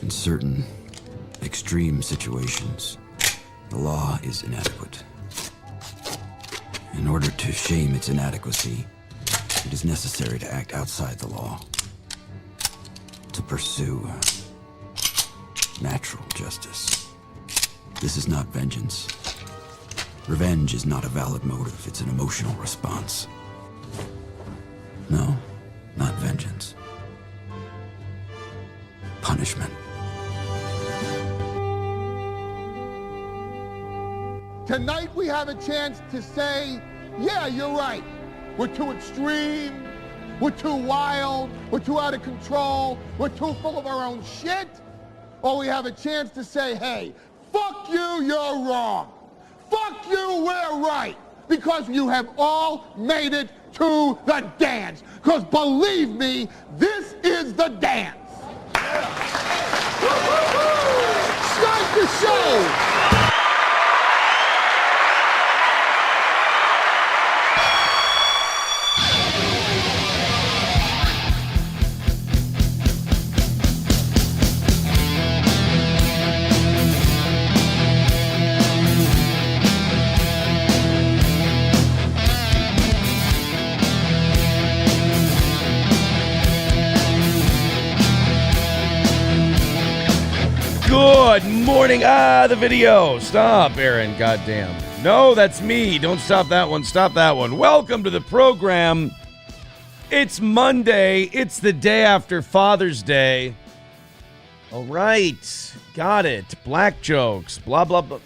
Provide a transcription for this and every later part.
In certain extreme situations, the law is inadequate. In order to shame its inadequacy, it is necessary to act outside the law, to pursue natural justice. This is not vengeance. Revenge is not a valid motive, it's an emotional response. No, not vengeance. Punishment. Tonight we have a chance to say, yeah, you're right. We're too extreme, we're too wild, we're too out of control, we're too full of our own shit. Or we have a chance to say, hey, fuck you, you're wrong. Fuck you, we're right. Because you have all made it to the dance. Because believe me, this is the dance. Start the show. Good morning. The video. Stop, Aaron. Goddamn. No, that's me. Don't stop that one. Stop that one. Welcome to the program. It's Monday. It's the day after Father's Day. All right. Got it. Black jokes. Blah, blah, blah.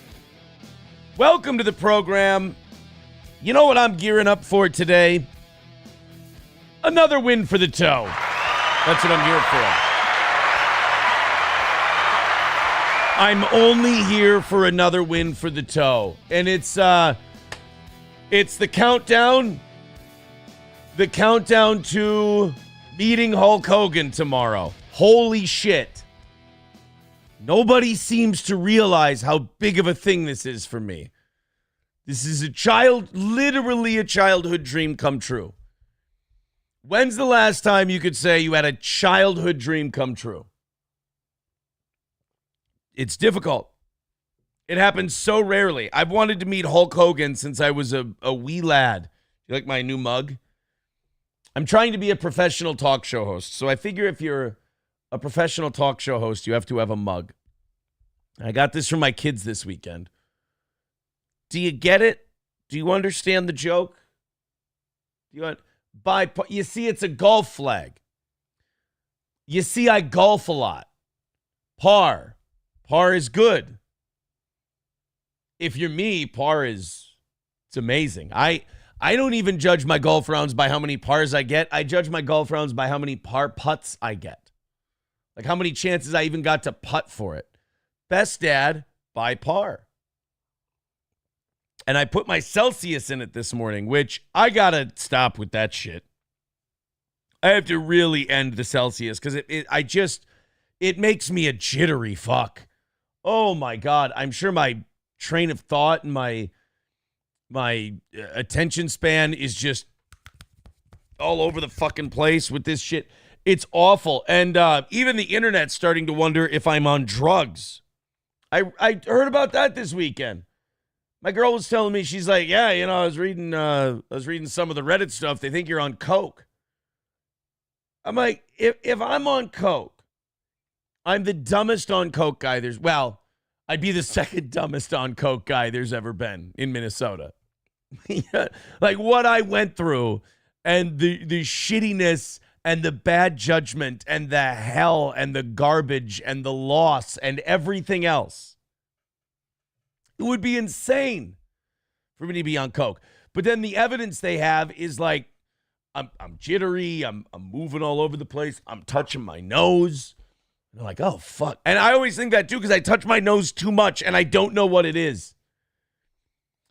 Welcome to the program. You know what I'm gearing up for today? Another win for the toe. That's what I'm here for. I'm only here for another win for the toe. And it's the countdown. The countdown to meeting Hulk Hogan tomorrow. Holy shit. Nobody seems to realize how big of a thing this is for me. This is literally a childhood dream come true. When's the last time you could say you had a childhood dream come true? It's difficult. It happens so rarely. I've wanted to meet Hulk Hogan since I was a wee lad. You like my new mug? I'm trying to be a professional talk show host. So I figure if you're a professional talk show host, you have to have a mug. I got this from my kids this weekend. Do you get it? Do you understand the joke? You see, it's a golf flag. You see, I golf a lot. Par. Par is good. If you're me, it's amazing. I don't even judge my golf rounds by how many pars I get. I judge my golf rounds by how many par putts I get. Like how many chances I even got to putt for it. Best dad by par. And I put my Celsius in it this morning, which I gotta stop with that shit. I have to really end the Celsius because it makes me a jittery fuck. Oh my God. I'm sure my train of thought and my attention span is just all over the fucking place with this shit. It's awful. And even the internet's starting to wonder if I'm on drugs. I heard about that this weekend. My girl was telling me, she's like, yeah, I was reading some of the Reddit stuff. They think you're on coke. I'm like, if I'm on coke, I'm the dumbest on coke guy I'd be the second dumbest on coke guy there's ever been in Minnesota. Like what I went through and the shittiness and the bad judgment and the hell and the garbage and the loss and everything else. It would be insane for me to be on coke. But then the evidence they have is like, I'm jittery, I'm moving all over the place, I'm touching my nose. And they're like, oh, fuck. And I always think that, too, because I touch my nose too much, and I don't know what it is.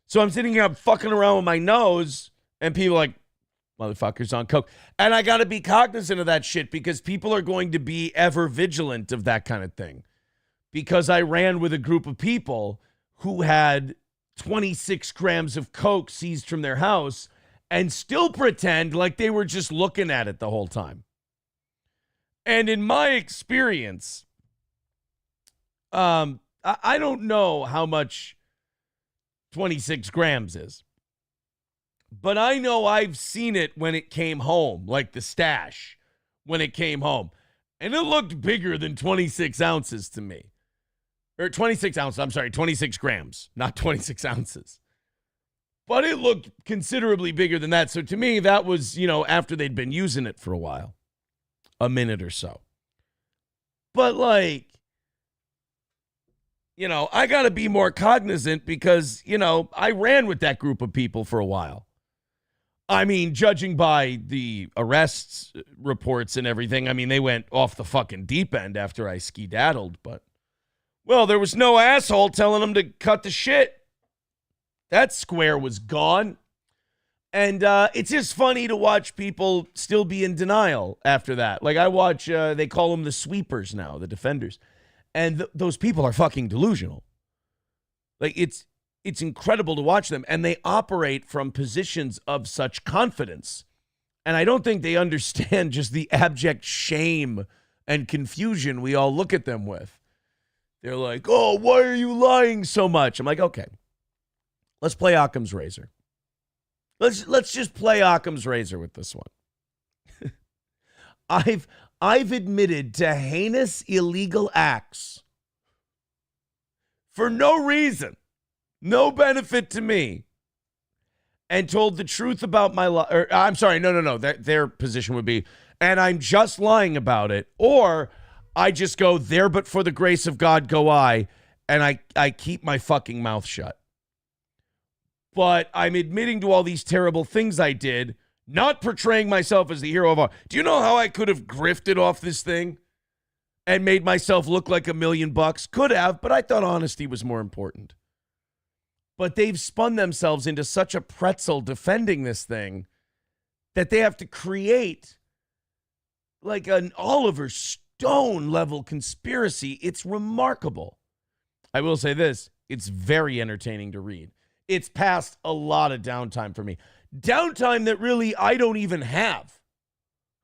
So I'm sitting here, I'm fucking around with my nose, and people are like, motherfucker's on coke. And I got to be cognizant of that shit, because people are going to be ever vigilant of that kind of thing. Because I ran with a group of people who had 26 grams of coke seized from their house, and still pretend like they were just looking at it the whole time. And in my experience, I don't know how much 26 grams is, but I know I've seen it when it came home, like the stash when it came home. And it looked bigger than 26 ounces to me. Or 26 ounces, I'm sorry, 26 grams, not 26 ounces. But it looked considerably bigger than that. So to me, that was, after they'd been using it for a while, a minute or so. But like, I got to be more cognizant because, I ran with that group of people for a while. I mean, judging by the arrests reports and everything, I mean, they went off the fucking deep end after I skedaddled, but, well, there was no asshole telling them to cut the shit. That square was gone. And it's just funny to watch people still be in denial after that. Like I watch, they call them the sweepers now, the defenders. And those people are fucking delusional. Like it's incredible to watch them. And they operate from positions of such confidence. And I don't think they understand just the abject shame and confusion we all look at them with. They're like, oh, why are you lying so much? I'm like, okay, let's play Occam's razor. Let's just play Occam's razor with this one. I've admitted to heinous illegal acts for no reason, no benefit to me, and told the truth about my life. I'm sorry, no. Their position would be, and I'm just lying about it, or I just go there, but for the grace of God go I, and I keep my fucking mouth shut. But I'm admitting to all these terrible things I did, not portraying myself as the hero of all. Do you know how I could have grifted off this thing and made myself look like $1 million? Could have, but I thought honesty was more important. But they've spun themselves into such a pretzel defending this thing that they have to create like an Oliver Stone level conspiracy. It's remarkable. I will say this, it's very entertaining to read. It's past a lot of downtime for me. Downtime that really I don't even have.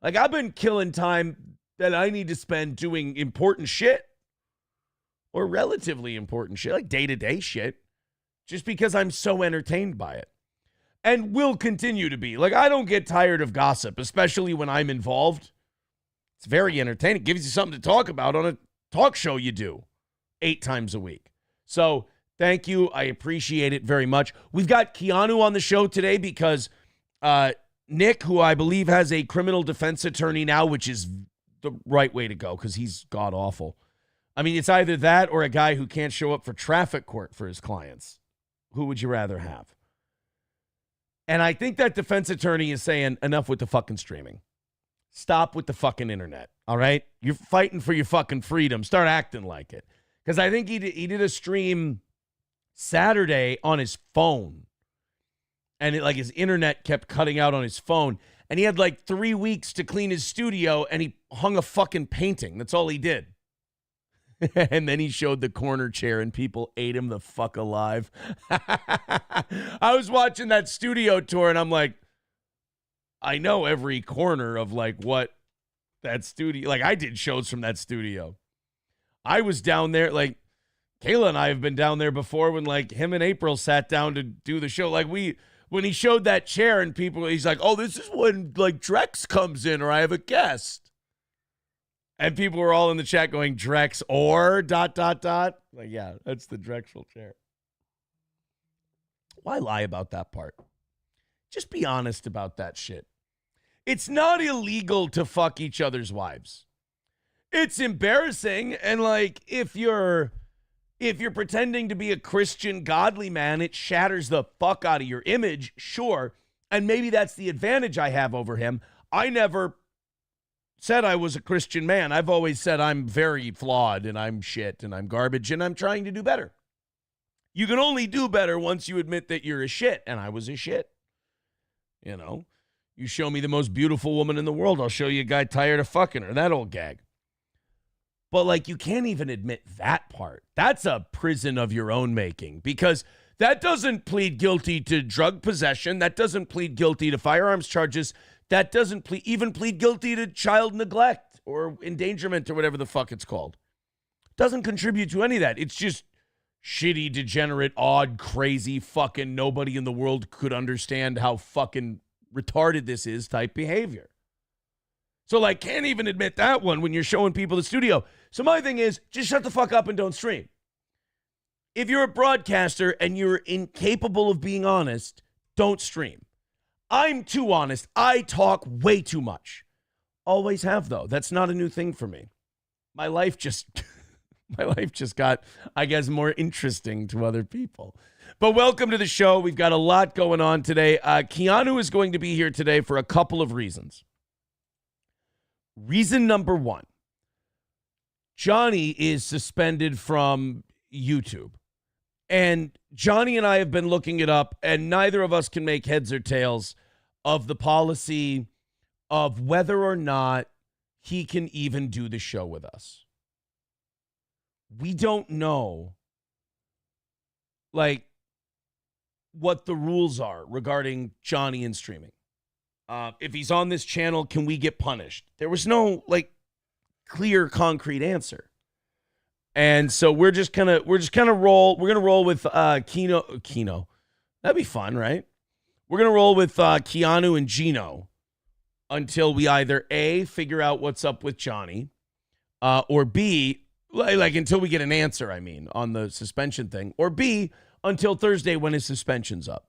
Like I've been killing time that I need to spend doing important shit or relatively important shit, like day-to-day shit, just because I'm so entertained by it and will continue to be. Like I don't get tired of gossip, especially when I'm involved. It's very entertaining. It gives you something to talk about on a talk show you do 8 times a week. So thank you. I appreciate it very much. We've got Keanu on the show today because Nick, who I believe has a criminal defense attorney now, which is the right way to go because he's god-awful. I mean, it's either that or a guy who can't show up for traffic court for his clients. Who would you rather have? And I think that defense attorney is saying, enough with the fucking streaming. Stop with the fucking internet, all right? You're fighting for your fucking freedom. Start acting like it. Because I think he did a stream Saturday on his phone. And his internet kept cutting out on his phone. And he had like 3 weeks to clean his studio and he hung a fucking painting. That's all he did. And then he showed the corner chair and people ate him the fuck alive. I was watching that studio tour and I'm like, I know every corner of like what that studio, like I did shows from that studio. I was down there, like Kayla and I have been down there before when like him and April sat down to do the show. Like when he showed that chair and people, he's like, oh, this is when like Drex comes in or I have a guest. And people were all in the chat going, Drex or ... Like, yeah, that's the Drexel chair. Why lie about that part? Just be honest about that shit. It's not illegal to fuck each other's wives. It's embarrassing. And like, if you're pretending to be a Christian, godly man, it shatters the fuck out of your image, sure. And maybe that's the advantage I have over him. I never said I was a Christian man. I've always said I'm very flawed and I'm shit and I'm garbage and I'm trying to do better. You can only do better once you admit that you're a shit, and I was a shit. You know, you show me the most beautiful woman in the world, I'll show you a guy tired of fucking her, that old gag. But like, you can't even admit that part. That's a prison of your own making, because that doesn't plead guilty to drug possession. That doesn't plead guilty to firearms charges. That doesn't even plead guilty to child neglect or endangerment or whatever the fuck it's called. doesn't contribute to any of that. It's just shitty, degenerate, odd, crazy, fucking nobody in the world could understand how fucking retarded this is type behavior. So, like, can't even admit that one when you're showing people the studio. So my thing is, just shut the fuck up and don't stream. If you're a broadcaster and you're incapable of being honest, don't stream. I'm too honest. I talk way too much. Always have, though. That's not a new thing for me. My life just got, I guess, more interesting to other people. But welcome to the show. We've got a lot going on today. Keanu is going to be here today for a couple of reasons. Reason number one, Johnny is suspended from YouTube. And Johnny and I have been looking it up, and neither of us can make heads or tails of the policy of whether or not he can even do the show with us. We don't know, like, what the rules are regarding Johnny and streaming. If he's on this channel, can we get punished? There was no, like, clear, concrete answer. And so we're just gonna roll. We're gonna roll with Keanu. That'd be fun, right? We're gonna roll with Keanu and Gino until we either A, figure out what's up with Johnny, or B, like until we get an answer, I mean, on the suspension thing, or B, until Thursday when his suspension's up.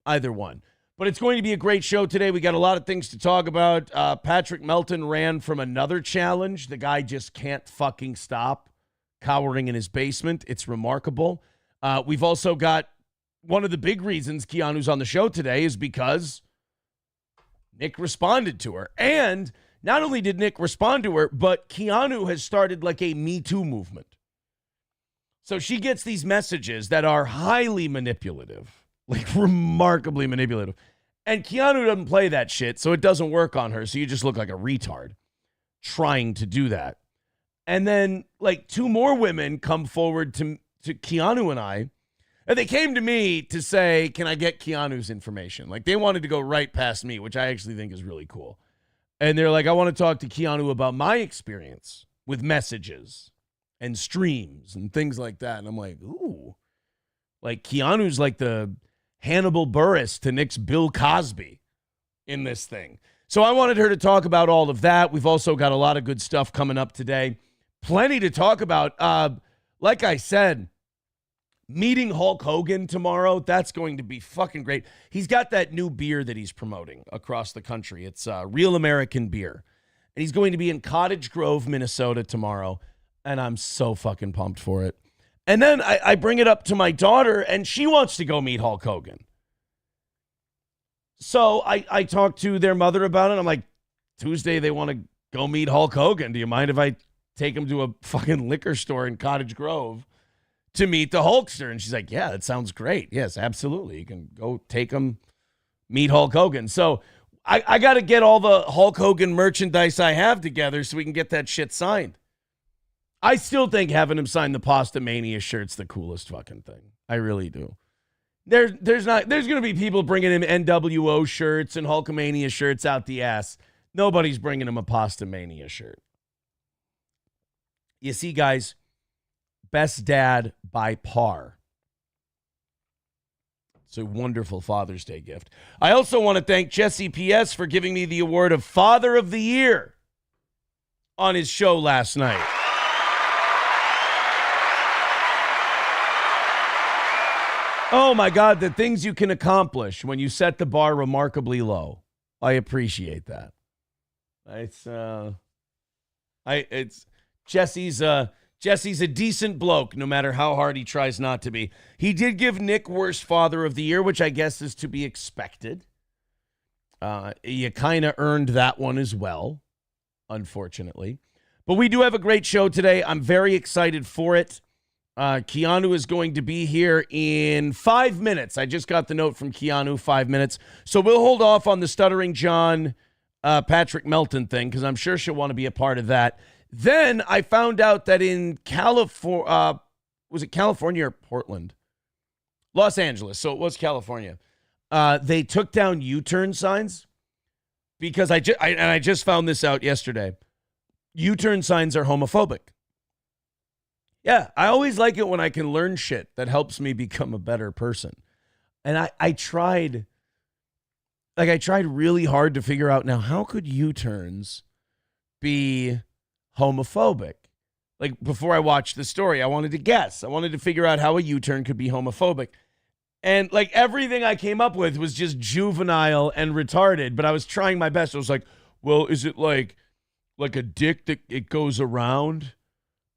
Either one. But it's going to be a great show today. We got a lot of things to talk about. Patrick Melton ran from another challenge. The guy just can't fucking stop cowering in his basement. It's remarkable. We've also got one of the big reasons Keanu's on the show today is because Nick responded to her. And not only did Nick respond to her, but Keanu has started like a Me Too movement. So she gets these messages that are highly manipulative, like remarkably manipulative. And Keanu doesn't play that shit, so it doesn't work on her. So you just look like a retard trying to do that. And then like two more women come forward to Keanu and I. And they came to me to say, can I get Keanu's information? Like they wanted to go right past me, which I actually think is really cool. And they're like, I want to talk to Keanu about my experience with messages and streams and things like that. And I'm like, ooh, like Keanu's like the Hannibal Buress to Nick's Bill Cosby in this thing. So I wanted her to talk about all of that. We've also got a lot of good stuff coming up today. Plenty to talk about. Like I said, meeting Hulk Hogan tomorrow, that's going to be fucking great. He's got that new beer that he's promoting across the country. It's Real American Beer. And he's going to be in Cottage Grove, Minnesota tomorrow. And I'm so fucking pumped for it. And then I bring it up to my daughter, and she wants to go meet Hulk Hogan. So I talked to their mother about it. I'm like, Tuesday they want to go meet Hulk Hogan. Do you mind if I take them to a fucking liquor store in Cottage Grove to meet the Hulkster? And she's like, yeah, that sounds great. Yes, absolutely. You can go take them, meet Hulk Hogan. So I got to get all the Hulk Hogan merchandise I have together so we can get that shit signed. I still think having him sign the Pasta Mania shirt's the coolest fucking thing. I really do. There's going to be people bringing him NWO shirts and Hulkamania shirts out the ass. Nobody's bringing him a Pasta Mania shirt. You see, guys, Best Dad by Par. It's a wonderful Father's Day gift. I also want to thank Jesse P.S. for giving me the award of Father of the Year on his show last night. Oh, my God, the things you can accomplish when you set the bar remarkably low. I appreciate that. It's Jesse's a decent bloke, no matter how hard he tries not to be. He did give Nick Worst Father of the Year, which I guess is to be expected. You kind of earned that one as well, unfortunately. But we do have a great show today. I'm very excited for it. Keanu is going to be here in 5 minutes. I just got the note from Keanu, 5 minutes. So we'll hold off on the Stuttering John, Patrick Melton thing, because I'm sure she'll want to be a part of that. Then I found out that in California, was it California or Portland? Los Angeles. So it was California. They took down U-turn signs because I just found this out yesterday. U-turn signs are homophobic. Yeah, I always like it when I can learn shit that helps me become a better person. And I tried really hard to figure out now, how could U-turns be homophobic? Like, before I watched the story, I wanted to guess. I wanted to figure out how a U-turn could be homophobic. And, like, everything I came up with was just juvenile and retarded, but I was trying my best. I was like, well, is it like a dick that it goes around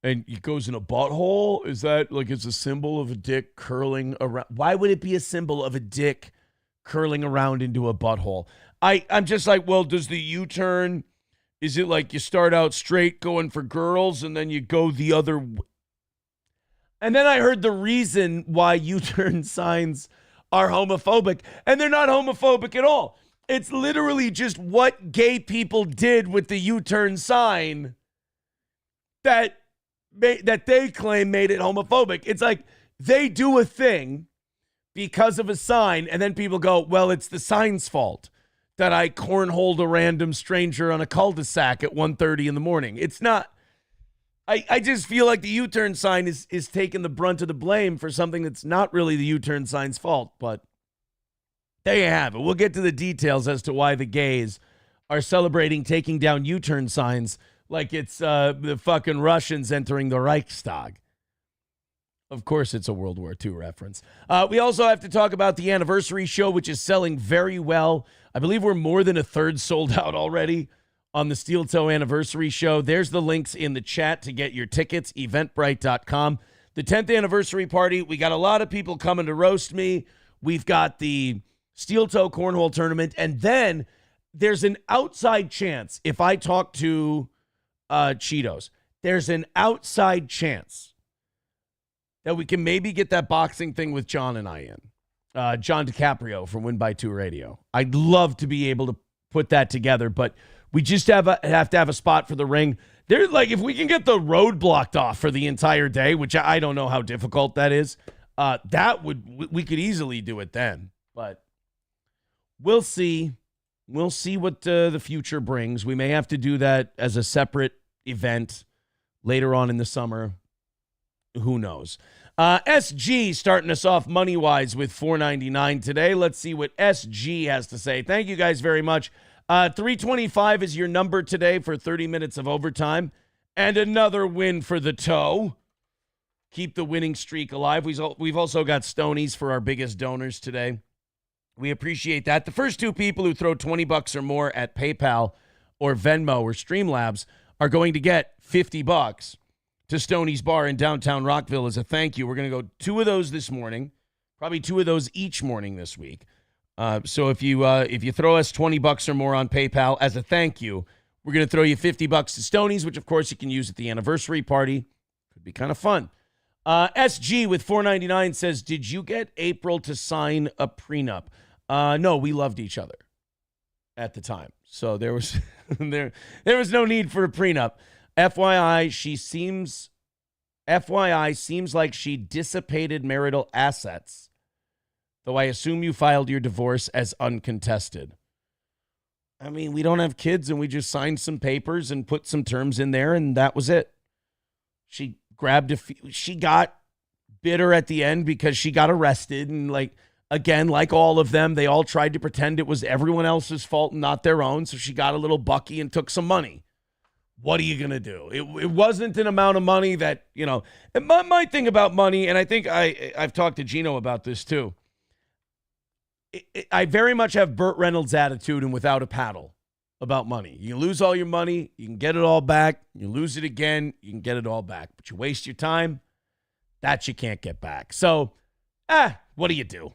and it goes in a butthole? Is that, like, it's a symbol of a dick curling around? Why would it be a symbol of a dick curling around into a butthole? I'm just like, well, does the U-turn... Is it like you start out straight going for girls and then you go the other way? And then I heard the reason why U-turn signs are homophobic, and they're not homophobic at all. It's literally just what gay people did with the U-turn sign that they claim made it homophobic. It's like they do a thing because of a sign, and then people go, well, it's the sign's fault that I cornholed a random stranger on a cul-de-sac at 1:30 in the morning. It's not. I just feel like the U-turn sign is taking the brunt of the blame for something that's not really the U-turn sign's fault. But there you have it. We'll get to the details as to why the gays are celebrating taking down U-turn signs like it's the fucking Russians entering the Reichstag. Of course, it's a World War II reference. We also have to talk about the anniversary show, which is selling very well. I believe we're more than a third sold out already on the Steel Toe anniversary show. There's the links in the chat to get your tickets, eventbrite.com. The 10th anniversary party, we got a lot of people coming to roast me. We've got the Steel Toe Cornhole Tournament. And then there's an outside chance, if I talk to Cheetos, there's an outside chance that we can maybe get that boxing thing with John and I in. John DiCaprio from Win by Two Radio. I'd love to be able to put that together, but we just have to have a spot for the ring. They're like, if we can get the road blocked off for the entire day, which I don't know how difficult that is, we could easily do it then. But we'll see. We'll see what the future brings. We may have to do that as a separate event later on in the summer. Who knows? SG starting us off money-wise with $4.99 today. Let's see what SG has to say. Thank you guys very much. 325 is your number today for 30 minutes of overtime. And another win for the toe. Keep the winning streak alive. We've also got Stonies for our biggest donors today. We appreciate that. The first two people who throw $20 or more at PayPal or Venmo or Streamlabs are going to get $50 to Stoney's Bar in downtown Rockville as a thank you. We're going to go 2 of those this morning, probably 2 of those each morning this week. So if you throw us $20 or more on PayPal as a thank you, we're going to throw you $50 to Stoney's, which of course you can use at the anniversary party. Could be kind of fun. SG with $4.99 says, did you get April to sign a prenup? No, we loved each other at the time. So there was there was no need for a prenup. FYI seems like she dissipated marital assets, though I assume you filed your divorce as uncontested. I mean, we don't have kids, and we just signed some papers and put some terms in there, and that was it. She she got bitter at the end because she got arrested, and again, like all of them, they all tried to pretend it was everyone else's fault and not their own, so she got a little bucky and took some money. What are you going to do? It wasn't an amount of money that, my thing about money, and I think I've talked to Gino about this too. I very much have Burt Reynolds' attitude and without a paddle about money. You lose all your money, you can get it all back. You lose it again, you can get it all back. But you waste your time, that you can't get back. So, what do you do?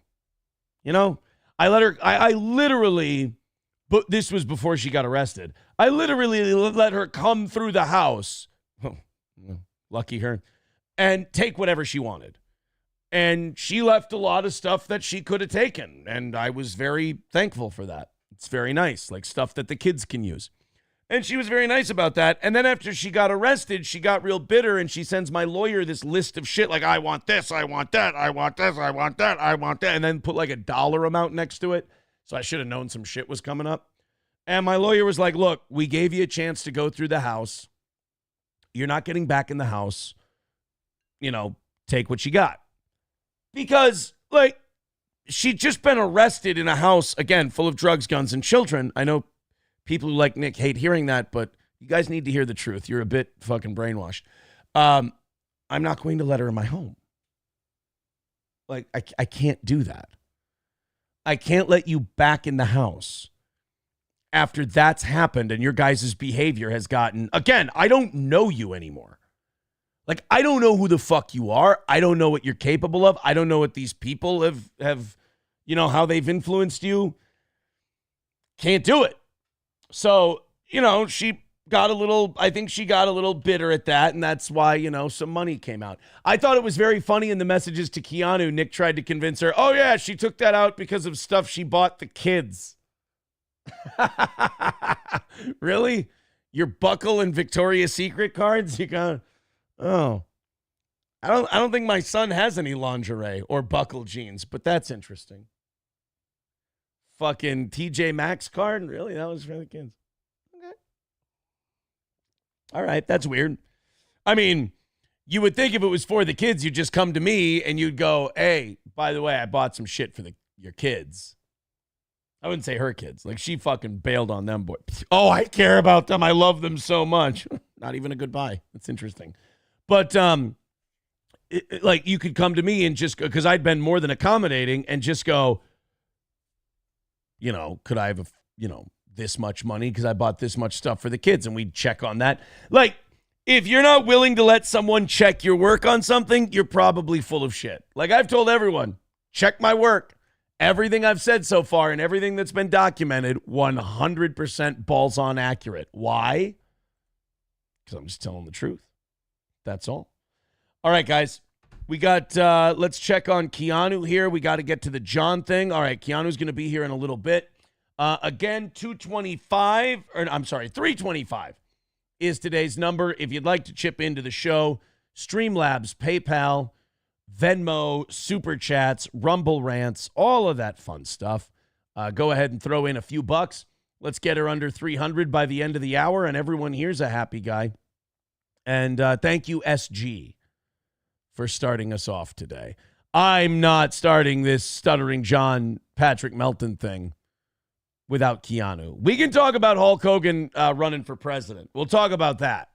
I literally, but this was before she got arrested. I literally let her come through the house, lucky her, and take whatever she wanted. And she left a lot of stuff that she could have taken, and I was very thankful for that. It's very nice, like stuff that the kids can use. And she was very nice about that. And then after she got arrested, she got real bitter, and she sends my lawyer this list of shit, like, I want this, I want that, I want this, I want that, I want that, and then put like a dollar amount next to it. So I should have known some shit was coming up. And my lawyer was like, look, we gave you a chance to go through the house. You're not getting back in the house. take what she got. Because, like, she'd just been arrested in a house, again, full of drugs, guns, and children. I know people who like Nick hate hearing that, but you guys need to hear the truth. You're a bit fucking brainwashed. I'm not going to let her in my home. Like, I can't do that. I can't let you back in the house after that's happened and your guys' behavior has gotten, again, I don't know you anymore. Like, I don't know who the fuck you are. I don't know what you're capable of. I don't know what these people have how they've influenced you. Can't do it. So, she got I think she got a little bitter at that, and that's why, some money came out. I thought it was very funny in the messages to Keanu. Nick tried to convince her, oh yeah, she took that out because of stuff she bought the kids. Really? Your Buckle and Victoria's Secret cards? You got, oh. I don't think my son has any lingerie or Buckle jeans, but that's interesting. Fucking TJ Maxx card? Really? That was for the kids. Okay. All right, that's weird. I mean, you would think if it was for the kids, you'd just come to me and you'd go, hey, by the way, I bought some shit for your kids. I wouldn't say her kids. Like, she fucking bailed on them, boy. Oh, I care about them. I love them so much. Not even a goodbye. That's interesting. But, like, you could come to me and just go, because I'd been more than accommodating, and just go, could I have, this much money because I bought this much stuff for the kids, and we'd check on that. Like, if you're not willing to let someone check your work on something, you're probably full of shit. Like, I've told everyone, check my work. Everything I've said so far and everything that's been documented, 100% balls on accurate. Why? Because I'm just telling the truth. That's all. All right, guys. We got, let's check on Keanu here. We got to get to the John thing. All right, Keanu's going to be here in a little bit. Again, 325 is today's number. If you'd like to chip into the show, Streamlabs, PayPal, Venmo, Super Chats, Rumble Rants, all of that fun stuff. Go ahead and throw in a few bucks. Let's get her under 300 by the end of the hour, and everyone here's a happy guy. And thank you, SG, for starting us off today. I'm not starting this Stuttering John, Patrick Melton thing without Keanu. We can talk about Hulk Hogan running for president. We'll talk about that.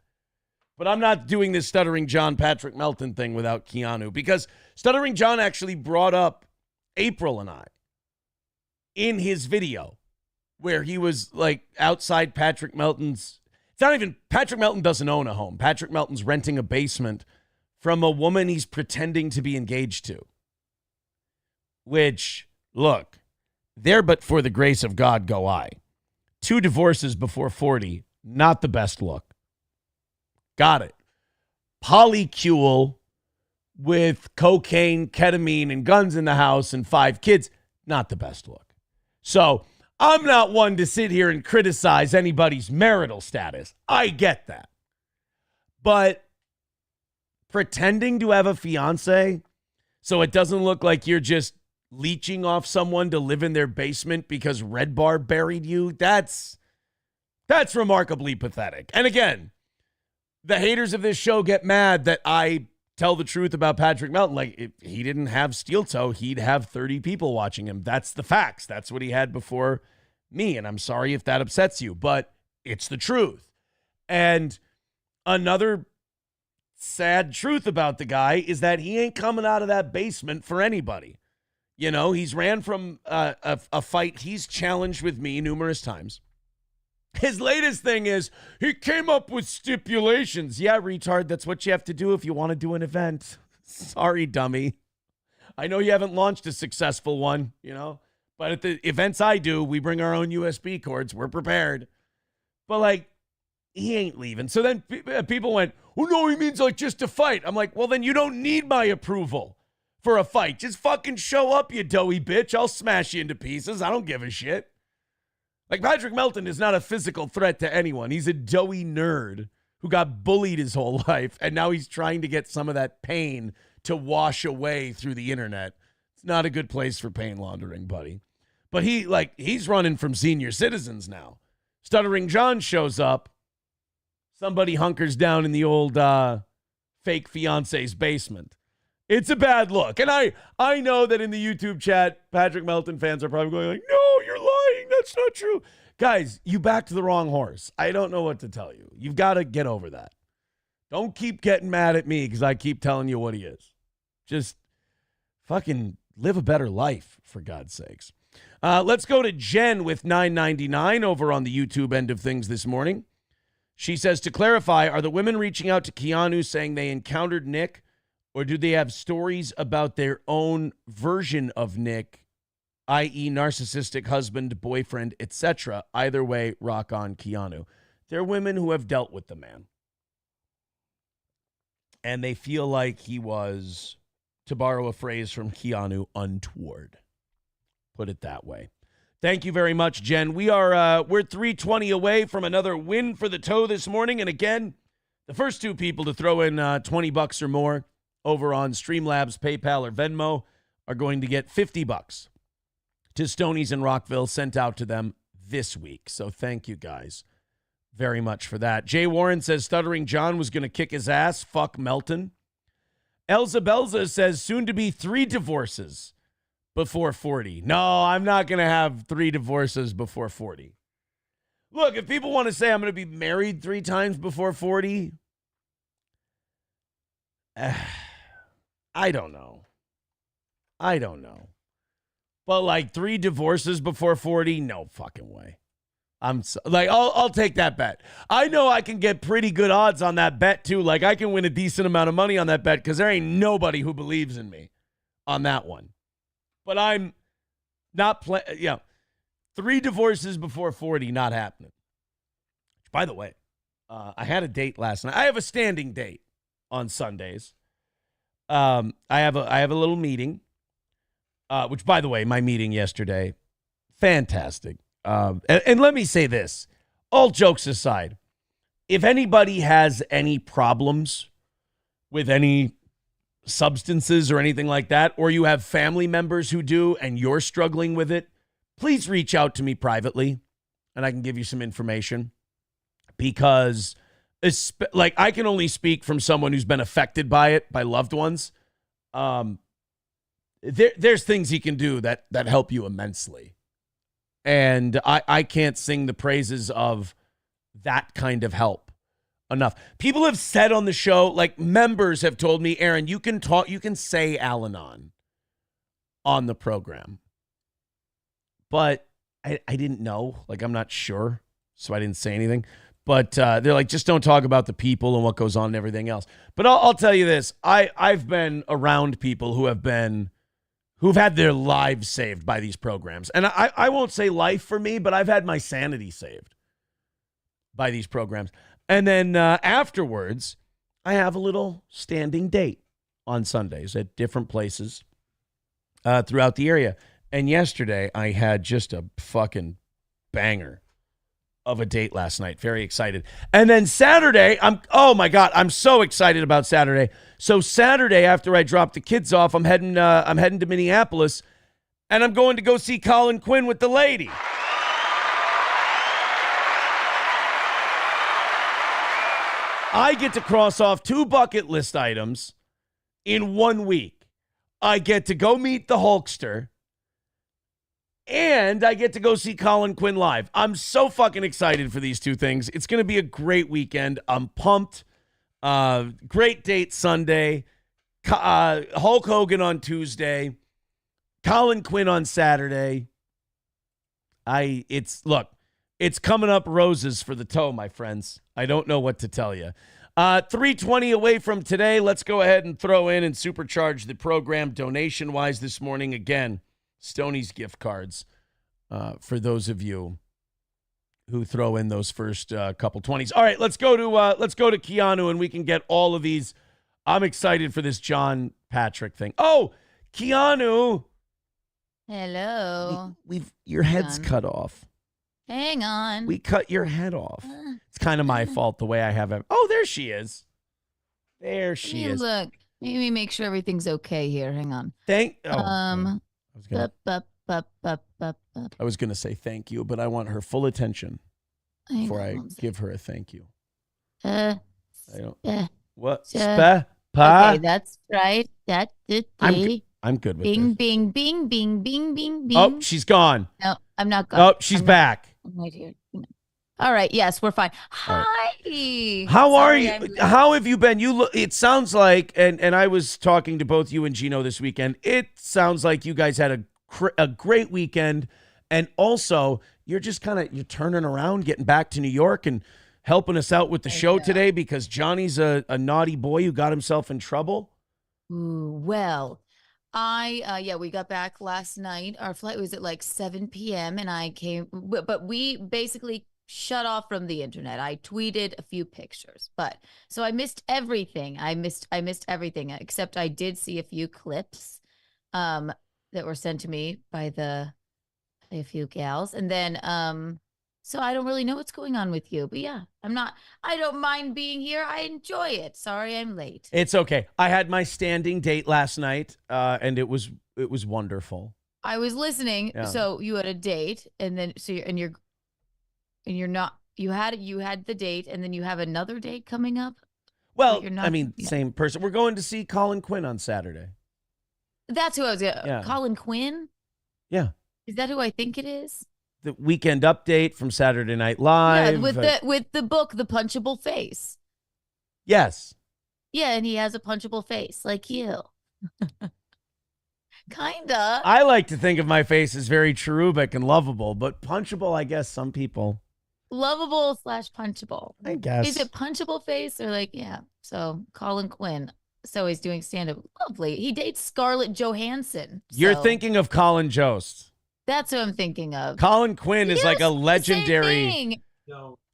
But I'm not doing this Stuttering John, Patrick Melton thing without Keanu, because Stuttering John actually brought up April and I in his video where he was like outside Patrick Melton's. It's not even, Patrick Melton doesn't own a home. Patrick Melton's renting a basement from a woman he's pretending to be engaged to. Which, look, there but for the grace of God go I. 2 divorces before 40, not the best look. Got it. Polycule with cocaine, ketamine, and guns in the house and 5 kids, not the best look. So I'm not one to sit here and criticize anybody's marital status. I get that. But pretending to have a fiance so it doesn't look like you're just leeching off someone to live in their basement because Red Bar buried you, that's remarkably pathetic. And again, the haters of this show get mad that I tell the truth about Patrick Melton. Like, if he didn't have steel toe, he'd have 30 people watching him. That's the facts. That's what he had before me. And I'm sorry if that upsets you, but it's the truth. And another sad truth about the guy is that he ain't coming out of that basement for anybody. He's ran from a fight he's challenged with me numerous times. His latest thing is he came up with stipulations. Yeah, retard, that's what you have to do if you want to do an event. Sorry, dummy. I know you haven't launched a successful one, but at the events I do, we bring our own USB cords. We're prepared. But, like, he ain't leaving. So then people went, oh, no, he means, like, just to fight. I'm like, well, then you don't need my approval for a fight. Just fucking show up, you doughy bitch. I'll smash you into pieces. I don't give a shit. Like, Patrick Melton is not a physical threat to anyone. He's a doughy nerd who got bullied his whole life, and now he's trying to get some of that pain to wash away through the internet. It's not a good place for pain laundering, buddy. But he's running from senior citizens now. Stuttering John shows up. Somebody hunkers down in the old fake fiance's basement. It's a bad look. And I know that in the YouTube chat, Patrick Melton fans are probably going like, no, you're lying. That's not true. Guys, you backed the wrong horse. I don't know what to tell you. You've got to get over that. Don't keep getting mad at me because I keep telling you what he is. Just fucking live a better life, for God's sakes. Let's go to Jen with $9.99 over on the YouTube end of things this morning. She says, to clarify, are the women reaching out to Keanu saying they encountered Nick, or do they have stories about their own version of Nick, i.e. narcissistic husband, boyfriend, etc.? Either way, rock on Keanu. They're women who have dealt with the man. And they feel like he was, to borrow a phrase from Keanu, untoward. Put it that way. Thank you very much, Jen. We're 320 away from another win for the toe this morning. And again, the first two people to throw in $20 or more over on Streamlabs, PayPal, or Venmo are going to get $50 to Stoney's in Rockville sent out to them this week. So thank you guys very much for that. Jay Warren says Stuttering John was going to kick his ass. Fuck Melton. Elza Belza says soon to be 3 divorces before 40. No, I'm not going to have 3 divorces before 40. Look, if people want to say I'm going to be married 3 times before 40, I don't know. But like 3 divorces before 40, no fucking way. I'll take that bet. I know I can get pretty good odds on that bet too. Like I can win a decent amount of money on that bet because there ain't nobody who believes in me on that one. But I'm not 3 divorces before 40, not happening. By the way, I had a date last night. I have a standing date on Sundays. I have a little meeting, which, by the way, my meeting yesterday, fantastic. And let me say this, all jokes aside, if anybody has any problems with any substances or anything like that, or you have family members who do and you're struggling with it, please reach out to me privately and I can give you some information, because I can only speak from someone who's been affected by it, by loved ones. There's things he can do that help you immensely. And I can't sing the praises of that kind of help enough. People have said on the show, like members have told me, Aaron, you can say Al-Anon on the program. But I didn't know. Like, I'm not sure. So I didn't say anything. But they're like, just don't talk about the people and what goes on and everything else. But I'll tell you this. I've been around people who've had their lives saved by these programs. And I won't say life for me, but I've had my sanity saved by these programs. And then afterwards, I have a little standing date on Sundays at different places throughout the area. And yesterday, I had just a fucking banger of a date last night. Very excited. And then Saturday, oh my God, I'm so excited about Saturday. So Saturday, after I drop the kids off, I'm heading to Minneapolis, and I'm going to go see Colin Quinn with the lady. I get to cross off 2 bucket list items in 1 week. I get to go meet the Hulkster, and I get to go see Colin Quinn live. I'm so fucking excited for these 2 things. It's going to be a great weekend. I'm pumped. Great date Sunday. Hulk Hogan on Tuesday. Colin Quinn on Saturday. It's coming up roses for the toe, my friends. I don't know what to tell you. 3:20 away from today. Let's go ahead and throw in and supercharge the program donation-wise this morning. Again, Stoney's gift cards for those of you who throw in those first couple 20s. All right, let's go to Keanu, and we can get all of these. I'm excited for this John Patrick thing. Oh, Keanu. Hello. Your head's cut off. Hang on. We cut your head off. It's kind of my fault the way I have it. Oh, there she is. There she is. Look, maybe make sure everything's okay here. Hang on. I was gonna say thank you, but I want her full attention before I give her a thank you. What? Okay, that's right. That I'm good with bing, this. bing, bing, bing, bing, bing, bing. Oh, she's gone. No, I'm not gone. Oh, she's back. I'm right here. All right. Yes, we're fine. All Hi. How are Sorry, you? How have you been? You look. It sounds like, and I was talking to both you and Gino this weekend. It sounds like you guys had a great weekend, and also you're just you're turning around, getting back to New York, and helping us out with the show today because Johnny's a naughty boy who got himself in trouble. Ooh, well, we got back last night. Our flight was at like 7 p.m. and I came, but we basically shut off from the internet. I tweeted a few pictures, so I missed everything. I missed everything except I did see a few clips that were sent to me by a few gals, and then so I don't really know what's going on with you, but yeah, I don't mind being here. I enjoy it. Sorry I'm late. It's okay. I had my standing date last night, and it was wonderful. I was listening. Yeah. So you had a date, and then you're not. You had the date, and then you have another date coming up. Well, same person. We're going to see Colin Quinn on Saturday. That's who I was. Yeah. Colin Quinn. Yeah. Is that who I think it is? The weekend update from Saturday Night Live. Yeah, with the book, The Punchable Face. Yes. Yeah, and he has a punchable face like you. Kinda. I like to think of my face as very cherubic and lovable, but punchable, I guess some people. Lovable / punchable. I guess. Is it punchable face or yeah? So Colin Quinn. So he's doing stand-up. Lovely. He dates Scarlett Johansson. You're thinking of Colin Jost. That's what I'm thinking of. Colin Quinn is like a legendary.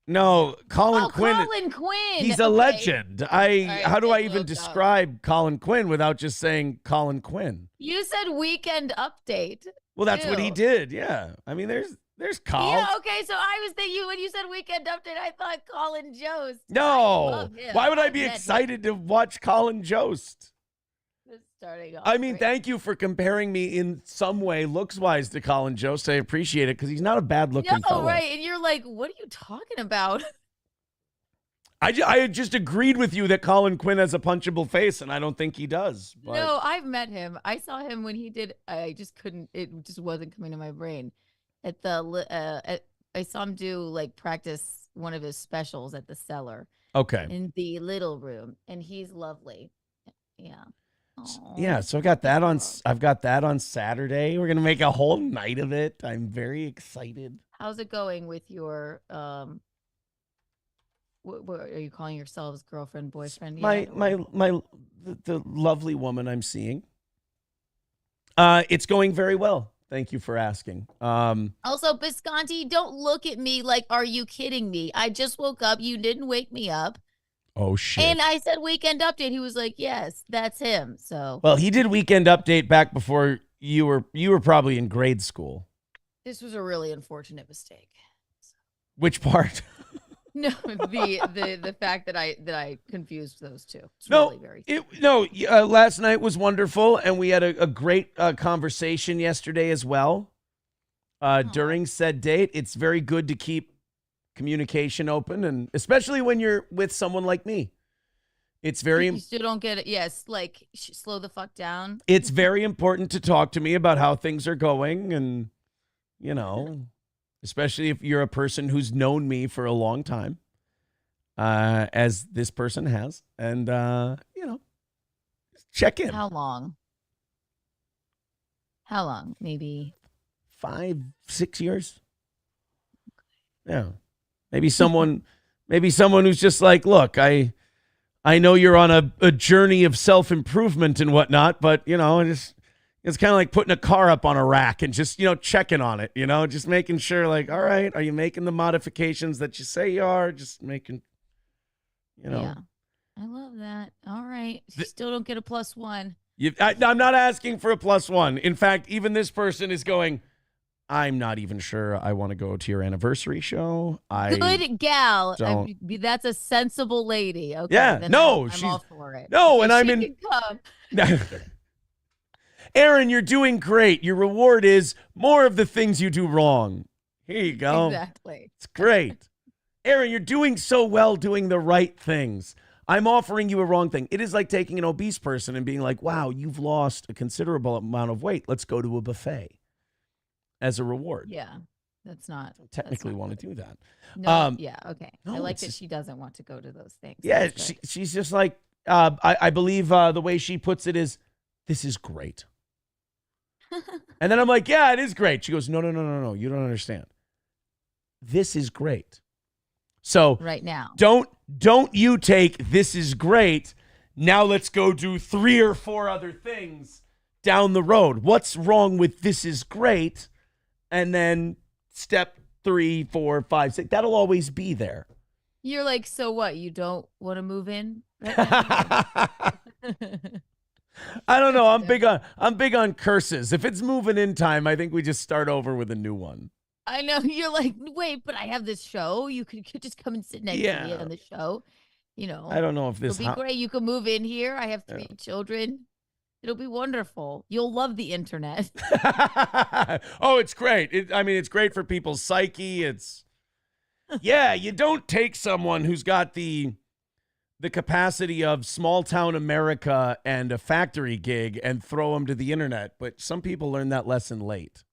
No, Colin Quinn. Colin Quinn. He's a legend. How do I even describe Colin Quinn without just saying Colin Quinn? You said weekend update. Well, that's what he did. Yeah. I mean, there's Colin. Yeah, okay. So I was thinking when you said weekend update, I thought Colin Jost. No. Why would I be excited to watch Colin Jost? Starting off. I mean, thank you for comparing me in some way, looks-wise, to Colin Jost. I appreciate it because he's not a bad-looking fellow. Right, and you're like, what are you talking about? I just agreed with you that Colin Quinn has a punchable face, and I don't think he does. But... No, I've met him. I saw him when he did. I just couldn't. It just wasn't coming to my brain. I saw him do practice one of his specials at the Cellar. Okay. In the little room, and he's lovely. Yeah. Aww. Yeah, so I've got that on Saturday. We're gonna make a whole night of it. I'm very excited. How's it going with your what are you calling yourselves, girlfriend, boyfriend? The lovely woman I'm seeing. It's going very well. Thank you for asking. Also, Bisconti, don't look at me like, are you kidding me? I just woke up. You didn't wake me up. Oh shit! And I said weekend update. He was like, "Yes, that's him." So well, he did weekend update back before you were probably in grade school. This was a really unfortunate mistake. Which part? No, the fact that I confused those two. It's really very. Last night was wonderful, and we had a great conversation yesterday as well. During said date, it's very good to keep communication open, and especially when you're with someone like me, it's very. You still don't get it. Yes, slow the fuck down. It's very important to talk to me about how things are going, and especially if you're a person who's known me for a long time, as this person has, and check in. How long? Maybe 5-6 years. Yeah. Maybe someone who's just like, look, I know you're on a journey of self-improvement and whatnot, but it's kind of like putting a car up on a rack and just, checking on it, just making sure all right, are you making the modifications that you say you are? Just making, Yeah. I love that. All right. You still don't get a +1. I'm not asking for a +1. In fact, even this person is going, I'm not even sure I want to go to your anniversary show. Good gal. That's a sensible lady. Okay. Yeah. Then No, I'm all for it. No, and I'm in. Aaron, you're doing great. Your reward is more of the things you do wrong. Here you go. Exactly. It's great. Aaron, you're doing so well doing the right things. I'm offering you a wrong thing. It is like taking an obese person and being like, wow, you've lost a considerable amount of weight. Let's go to a buffet as a reward. Yeah. That's not. Technically want to do that. No, yeah, okay. no, I like it's that just- she doesn't want to go to those things. Yeah, That's good. she's just like, I believe the way she puts it is, this is great. And then I'm like, yeah, it is great. She goes, no, you don't understand. This is great. So right now. don't you take this is great. Now let's go do 3 or 4 other things down the road. What's wrong with this is great? And then step 3, 4, 5, 6. That'll always be there. You're like, so what? You don't want to move in? Right I don't know. I'm big on curses. If it's moving in time, I think we just start over with a new one. I know. You're like, wait, but I have this show. You could just come and sit next to me on the show. You know. I don't know if this It'll be great. You can move in here. I have 3 children. It'll be wonderful. You'll love the internet. Oh, it's great. It's great for people's psyche. You don't take someone who's got the capacity of small town America and a factory gig and throw them to the internet. But some people learn that lesson late.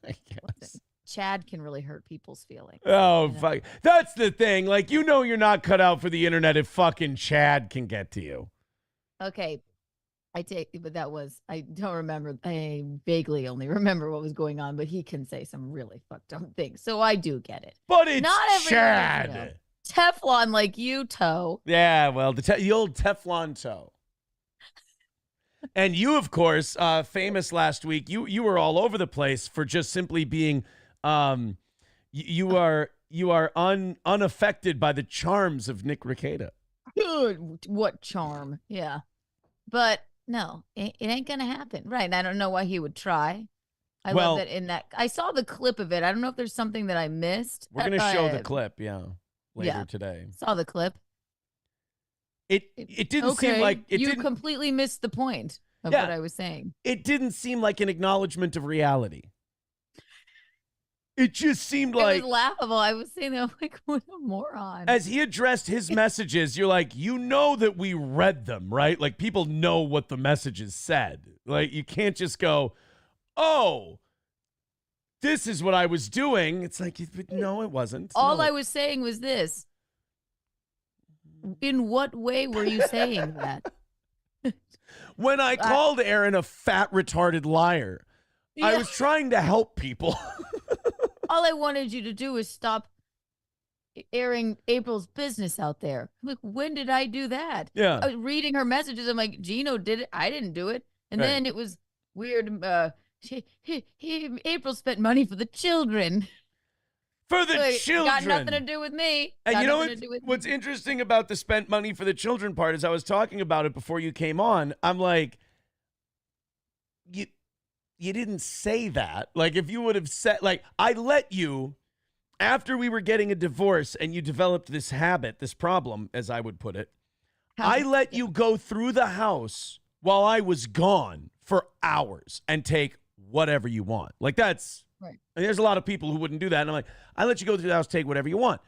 I guess. Chad can really hurt people's feelings. Oh, fuck. That's the thing. Like, you're not cut out for the internet if fucking Chad can get to you. Okay. But I don't remember. I vaguely only remember what was going on, but he can say some really fucked up things. So I do get it. But it's not everyone, Chad. Teflon like you, Toe. Yeah, well, the old Teflon toe. And you, of course, famous last week. You were all over the place for just simply being, you are unaffected by the charms of Nick Rekieta. Good, what charm? Yeah, but no, it ain't gonna happen, right? I don't know why he would try. I love that in that. I saw the clip of it. I don't know if there's something that I missed. We're gonna show the clip, later today. Saw the clip. It didn't seem like you completely missed the point of what I was saying. It didn't seem like an acknowledgement of reality. It just seemed like it was laughable. I was saying that, I'm like, what a moron. As he addressed his messages, you're like, that we read them, right? Like, people know what the messages said. Like, you can't just go, oh, this is what I was doing. It's like, no, it wasn't. All I was saying was this. In what way were you saying that? When I called Aaron a fat, retarded liar, I was trying to help people. All I wanted you to do is stop airing April's business out there. I'm like, when did I do that? Yeah. I was reading her messages. I'm like, Gino did it. I didn't do it. And then it was weird. April spent money for the children. For the children. Got nothing to do with me. And you know what's interesting about the spent money for the children part is I was talking about it before you came on. I'm like, you didn't say that. Like, if you would have said, like, I let you, after we were getting a divorce and you developed this habit, this problem, as I would put it, I let you go through the house while I was gone for hours and take whatever you want. Like, that's, right. And there's a lot of people who wouldn't do that. And I'm like, I let you go through the house, take whatever you want.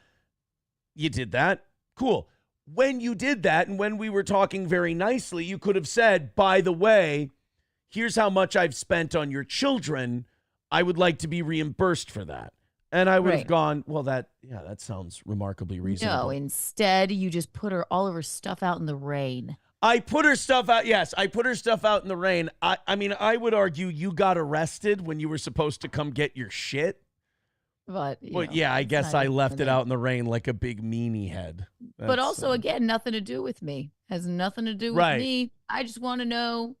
You did that. Cool. When you did that, and when we were talking very nicely, you could have said, by the way, here's how much I've spent on your children. I would like to be reimbursed for that. And I would have gone, well, that sounds remarkably reasonable. No, instead, you just put all of her stuff out in the rain. I put her stuff out. Yes, I put her stuff out in the rain. I mean, I would argue you got arrested when you were supposed to come get your shit. But yeah, I guess I left it out in the rain like a big meanie head. But also, again, nothing to do with me. Has nothing to do with me. I just want to know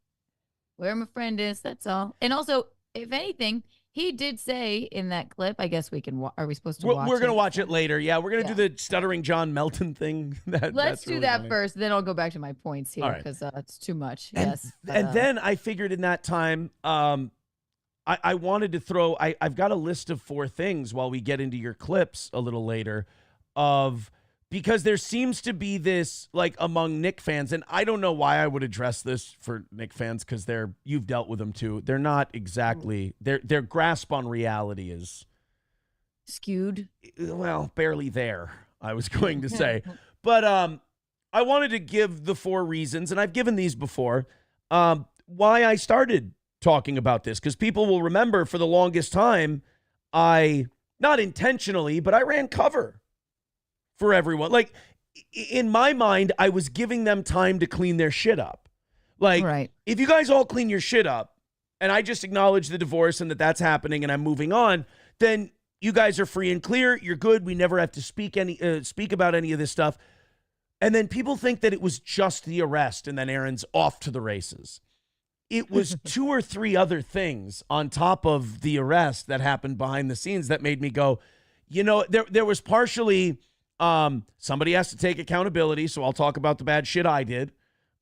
where my friend is. That's all. And also, if anything, he did say in that clip, I guess we can, are we supposed to watch it? We're going to watch it later. Yeah, we're going to do the Stuttering John Melton thing. Let's do that first. Then I'll go back to my points here because it's too much. And then I figured in that time, I wanted to throw, I've got a list of 4 things while we get into your clips a little later because there seems to be this, like, among Nick fans, and I don't know why I would address this for Nick fans because you've dealt with them too. They're not exactly, their grasp on reality is skewed. Well, barely there, I was going to say. But I wanted to give the 4 reasons, and I've given these before, why I started talking about this. Because people will remember for the longest time, I, not intentionally, but I ran cover for everyone. Like, in my mind, I was giving them time to clean their shit up. Like, Right. if you guys all clean your shit up, and I just acknowledge the divorce and that that's happening and I'm moving on, then you guys are free and clear. You're good. We never have to speak about any of this stuff. And then people think that it was just the arrest and then Aaron's off to the races. It was 2 or 3 other things on top of the arrest that happened behind the scenes that made me go, you know, there was partially somebody has to take accountability. So I'll talk about the bad shit I did.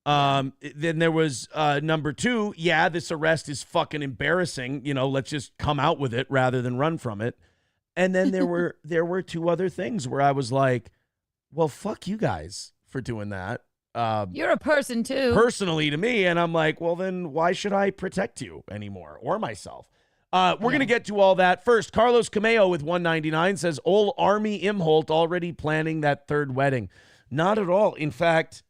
Then there was number 2. Yeah, this arrest is fucking embarrassing. You know, let's just come out with it rather than run from it. And then there were 2 other things where I was like, well, fuck you guys for doing that. You're a person too. Personally to me. And I'm like, well, then why should I protect you anymore or myself? We're going to get to all that. First, Carlos Cameo with 199 says, old Army Imholt already planning that 3rd wedding. Not at all. In fact,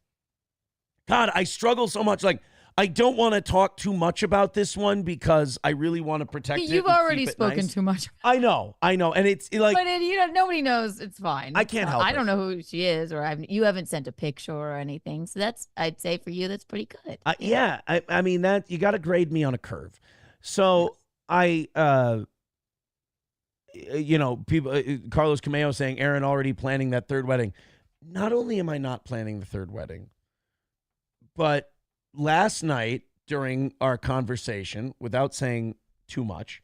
God, I struggle so much. Like, I don't want to talk too much about this one because I really want to protect it. You've already spoken too much. I know. And it's like, but nobody knows. It's fine. I can't help it. I don't know who she is, or you haven't sent a picture or anything. So I'd say for you, that's pretty good. Yeah. I mean, that you got to grade me on a curve. So people, Carlos Cameo saying Aaron already planning that 3rd wedding. Not only am I not planning the 3rd wedding, but last night during our conversation, without saying too much,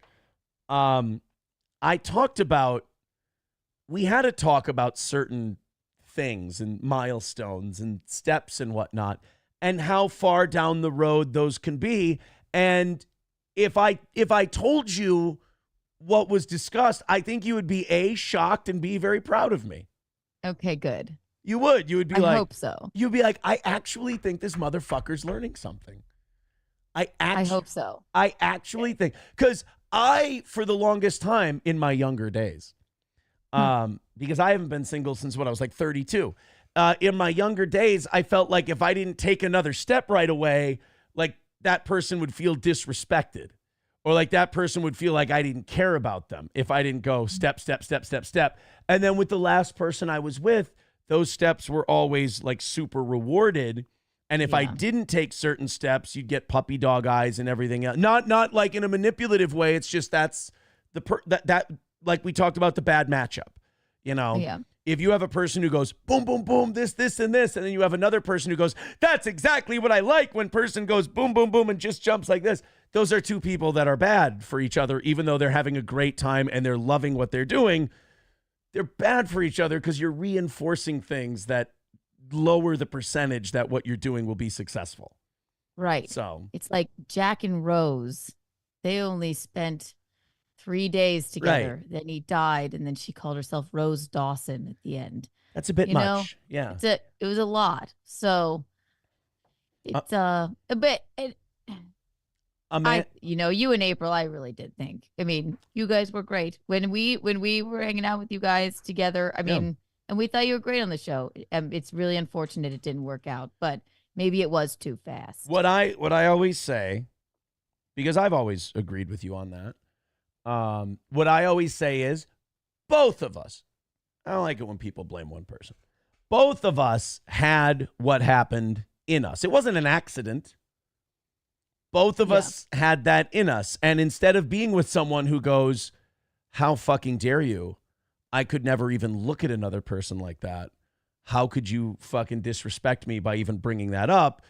I talked about, we had to talk about certain things and milestones and steps and whatnot, and how far down the road those can be. And if I told you what was discussed, I think you would be A, shocked, and B, very proud of me. Okay, good. You would be I like, hope so. You'd be like, I actually think this motherfucker's learning something. I hope so. I actually think, because for the longest time in my younger days, because I haven't been single since when I was like 32. In my younger days, I felt like if I didn't take another step right away, like that person would feel disrespected, or like that person would feel like I didn't care about them if I didn't go step. And then with the last person I was with, those steps were always like super rewarded. And if I didn't take certain steps, you'd get puppy dog eyes and everything else. Not like in a manipulative way. It's just that's that like we talked about the bad matchup. You know, if you have a person who goes boom, boom, boom, this, and this, and then you have another person who goes, that's exactly what I like when person goes boom, boom, boom, and just jumps like this. Those are 2 people that are bad for each other, even though they're having a great time and they're loving what they're doing. They're bad for each other because you're reinforcing things that lower the percentage that what you're doing will be successful. Right. So it's like Jack and Rose. They only spent 3 days together. Right. Then he died, and then she called herself Rose Dawson at the end. That's a bit much. Yeah. It was a lot. So it's a bit. You and April, I really did think. I mean, you guys were great when we were hanging out with you guys together. I mean, and we thought you were great on the show. It's really unfortunate it didn't work out, but maybe it was too fast. What I always say, because I've always agreed with you on that. What I always say is, both of us. I don't like it when people blame one person. Both of us had what happened in us. It wasn't an accident. Both of us had that in us. And instead of being with someone who goes, how fucking dare you? I could never even look at another person like that. How could you fucking disrespect me by even bringing that up?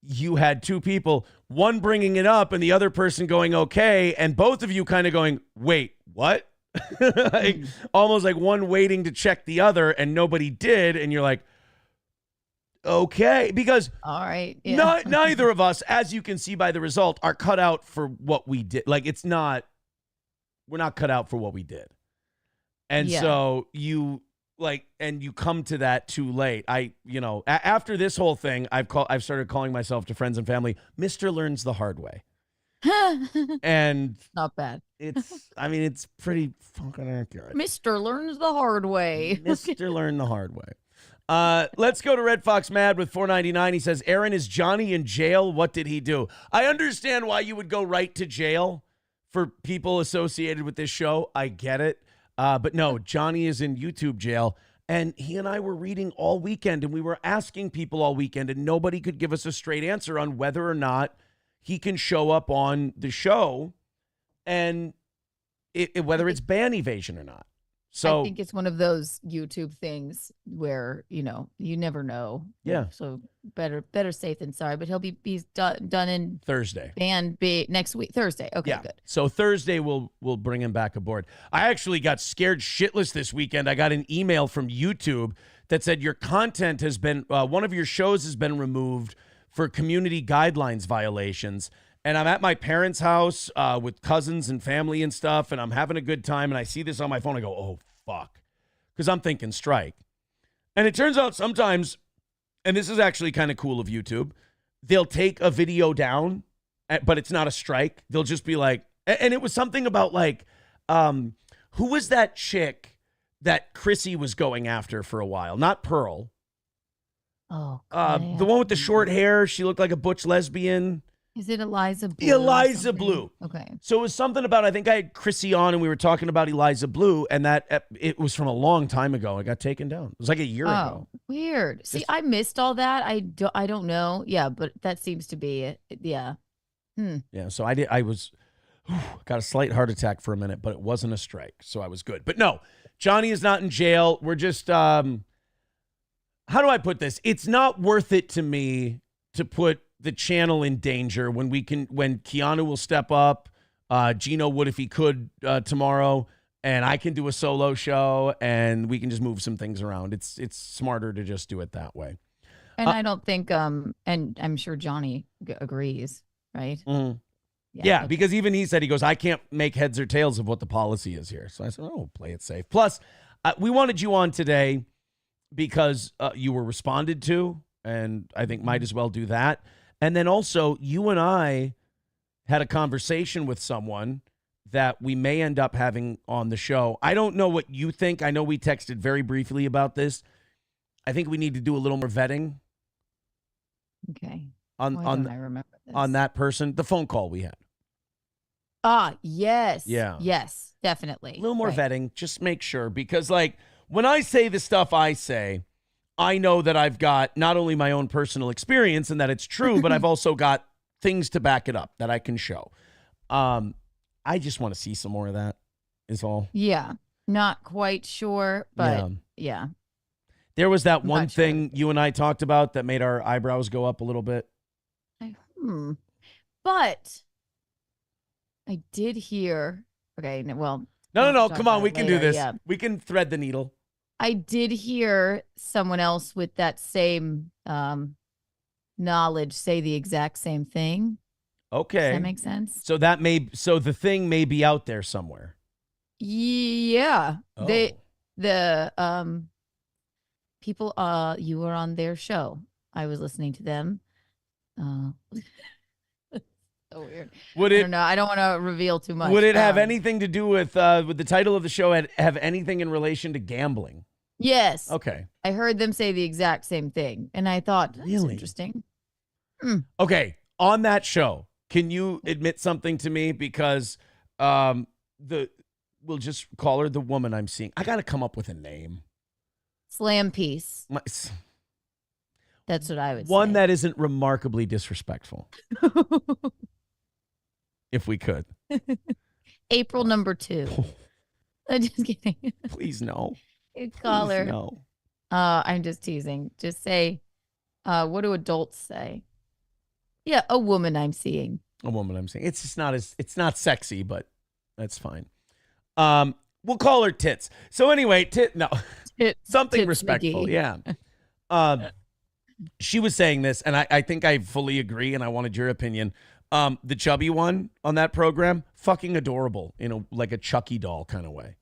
You had 2 people, one bringing it up and the other person going, okay. And both of you kind of going, wait, what? Like, almost like one waiting to check the other and nobody did. And you're like, okay, because all right, neither of us, as you can see by the result, are cut out for what we did. Like, we're not cut out for what we did. And so you come to that too late. After this whole thing, I've started calling myself to friends and family, Mr. Learns the Hard Way. And not bad. It's pretty fucking accurate. Mr. Learns the Hard Way. Mr. Learn the Hard Way. Let's go to Red Fox Mad with $4.99. He says, Aaron, is Johnny in jail? What did he do? I understand why you would go right to jail for people associated with this show. I get it. But no, Johnny is in YouTube jail. And he and I were reading all weekend, and we were asking people all weekend, and nobody could give us a straight answer on whether or not he can show up on the show and whether it's ban evasion or not. So I think it's one of those YouTube things where, you never know. Yeah. So better safe than sorry. But he'll be done in Thursday. Banned next week. Thursday. Okay, yeah. good. So Thursday we'll bring him back aboard. I actually got scared shitless this weekend. I got an email from YouTube that said your content has been one of your shows has been removed for community guidelines violations. And I'm at my parents' house with cousins and family and stuff, and I'm having a good time, and I see this on my phone. I go, oh, fuck, because I'm thinking strike. And it turns out sometimes, and this is actually kind of cool of YouTube, they'll take a video down, but it's not a strike. They'll just be like, and it was something about like, who was that chick that Chrissy was going after for a while? Not Pearl. Oh, the one with the short hair. She looked like a butch lesbian. Is it Eliza Blue? Eliza Blue. Okay. So it was something about, I think I had Chrissy on and we were talking about Eliza Blue, and that it was from a long time ago. It got taken down. It was like a year ago. Weird. See, I missed all that. I don't know. Yeah, but that seems to be it. Yeah. Yeah, so I got a slight heart attack for a minute, but it wasn't a strike, so I was good. But no, Johnny is not in jail. We're just, how do I put this? It's not worth it to me to put the channel in danger when Keanu will step up, Gino would if he could tomorrow, and I can do a solo show and we can just move some things around. It's smarter to just do it that way. And I don't think and I'm sure Johnny agrees, right? Mm-hmm. Yeah, because even he said, he goes, I can't make heads or tails of what the policy is here. So I said, oh, play it safe. Plus, we wanted you on today because you were responded to, and I think might as well do that. And then also, you and I had a conversation with someone that we may end up having on the show. I don't know what you think. I know we texted very briefly about this. I think we need to do a little more vetting. Okay. I remember this? On that person, the phone call we had. Yes. Yeah. Yes, definitely. A little more vetting. Just make sure, because like when I say the stuff I say, I know that I've got not only my own personal experience and that it's true, but I've also got things to back it up that I can show. I just want to see some more of that is all. Yeah. Not quite sure, but yeah. There was that one thing you and I talked about that made our eyebrows go up a little bit. But I did hear, okay, well. No, come on, we can do this. Yeah. We can thread the needle. I did hear someone else with that same knowledge say the exact same thing. Okay. Does that make sense? So the thing may be out there somewhere. Yeah. Oh. The people you were on their show. I was listening to them. So weird. I don't know. I don't want to reveal too much. Would it have anything to do with the title of the show? Have anything in relation to gambling? Yes. Okay. I heard them say the exact same thing, and I thought, that's interesting. Okay. On that show, can you admit something to me? Because we'll just call her the woman I'm seeing. I got to come up with a name. Slam piece. That's what I would say. One that isn't remarkably disrespectful. If we could. April number 2. I'm just kidding. Please no. Call her. No. I'm just teasing. Just say, what do adults say? Yeah, a woman I'm seeing. A woman I'm seeing. It's just it's not sexy, but that's fine. We'll call her Tits. So anyway, something Tits respectful. McGee. Yeah. She was saying this, and I think I fully agree, and I wanted your opinion. The chubby one on that program, fucking adorable, like a Chucky doll kind of way.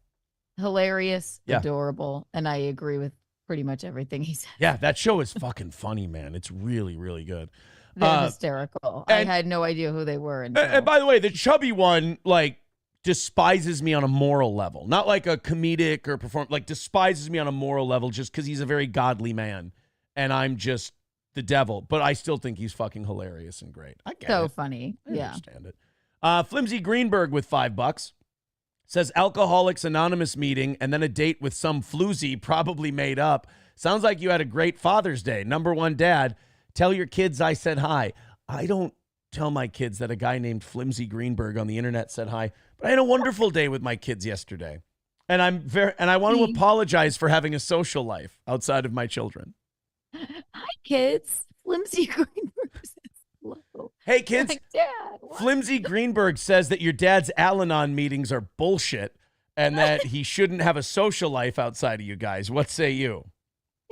Hilarious, adorable, and I agree with pretty much everything he said. Yeah, that show is fucking funny, man. It's really, really good. They're hysterical. I had no idea who they were. And by the way, the chubby one, like, despises me on a moral level, not like a comedic or like despises me on a moral level just because he's a very godly man and I'm just the devil. But I still think he's fucking hilarious and great. I get So it. funny. I Yeah. understand it. Flimsy Greenberg with $5 says Alcoholics Anonymous meeting and then a date with some floozy probably made up. Sounds like you had a great Father's Day. Number one dad, tell your kids I said hi. I don't tell my kids that a guy named Flimsy Greenberg on the internet said hi, but I had a wonderful day with my kids yesterday. And I want to apologize for having a social life outside of my children. Hi, kids. Flimsy Greenberg says hello. Hey, kids. Like, Dad, what? Flimsy Greenberg says that your dad's Al-Anon meetings are bullshit and that he shouldn't have a social life outside of you guys. What say you?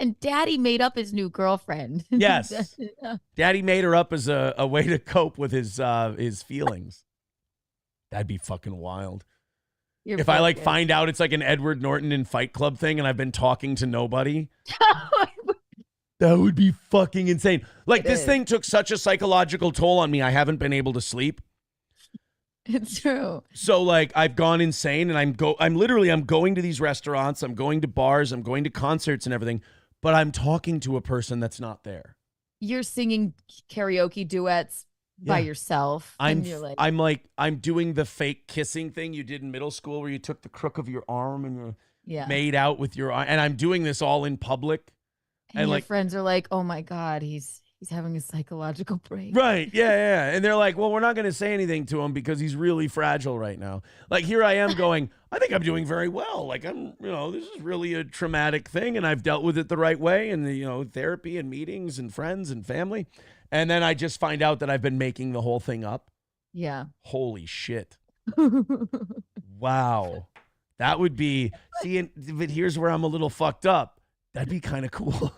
And Daddy made up his new girlfriend. Yes. Daddy made her up as a way to cope with his feelings. That'd be fucking wild. If I like find out it's like an Edward Norton in Fight Club thing and I've been talking to nobody. That would be fucking insane. Like this thing took such a psychological toll on me. I haven't been able to sleep. It's true. So like I've gone insane and I'm going to these restaurants, I'm going to bars, I'm going to concerts and everything, but I'm talking to a person that's not there. You're singing karaoke duets by yourself. I'm and you're I'm doing the fake kissing thing you did in middle school where you took the crook of your arm and you made out with your arm, and I'm doing this all in public. And your like friends are like, "Oh my God, he's having a psychological break." Right. Yeah. And they're like, well, we're not going to say anything to him because he's really fragile right now. Like here I am going, I think I'm doing very well. Like this is really a traumatic thing and I've dealt with it the right way and, therapy and meetings and friends and family. And then I just find out that I've been making the whole thing up. Yeah. Holy shit. Wow. That would be, but here's where I'm a little fucked up. That'd be kind of cool.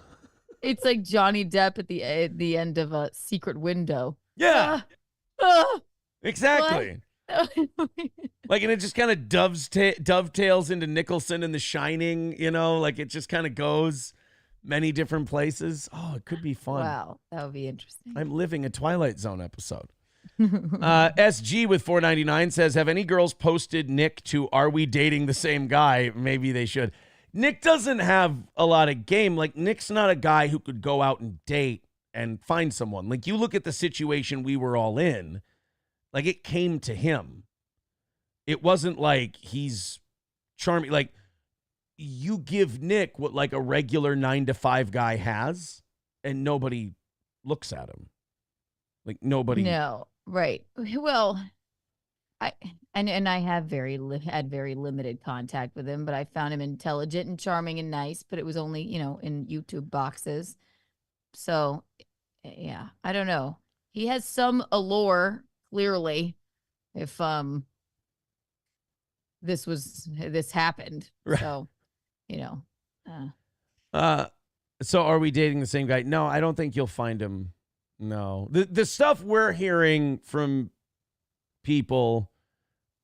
It's like Johnny Depp at the end of a Secret Window. Yeah. Exactly. Like, and it just kind of dovetails into Nicholson and The Shining, like it just kind of goes many different places. Oh, it could be fun. Wow, that would be interesting. I'm living a Twilight Zone episode. SG with $4.99 says, have any girls posted Nick to Are We Dating the Same Guy? Maybe they should. Nick doesn't have a lot of game. Like, Nick's not a guy who could go out and date and find someone. Like, you look at the situation we were all in, like, it came to him. It wasn't like he's charming. Like, you give Nick what, like, a regular 9-to-5 guy has, and nobody looks at him. Like, nobody. No, right. Well, I have had very limited contact with him, but I found him intelligent and charming and nice, but it was only, in YouTube boxes. So, yeah, I don't know. He has some allure, clearly, if this happened. Right. So, So are we dating the same guy? No, I don't think you'll find him. No. The stuff we're hearing from people,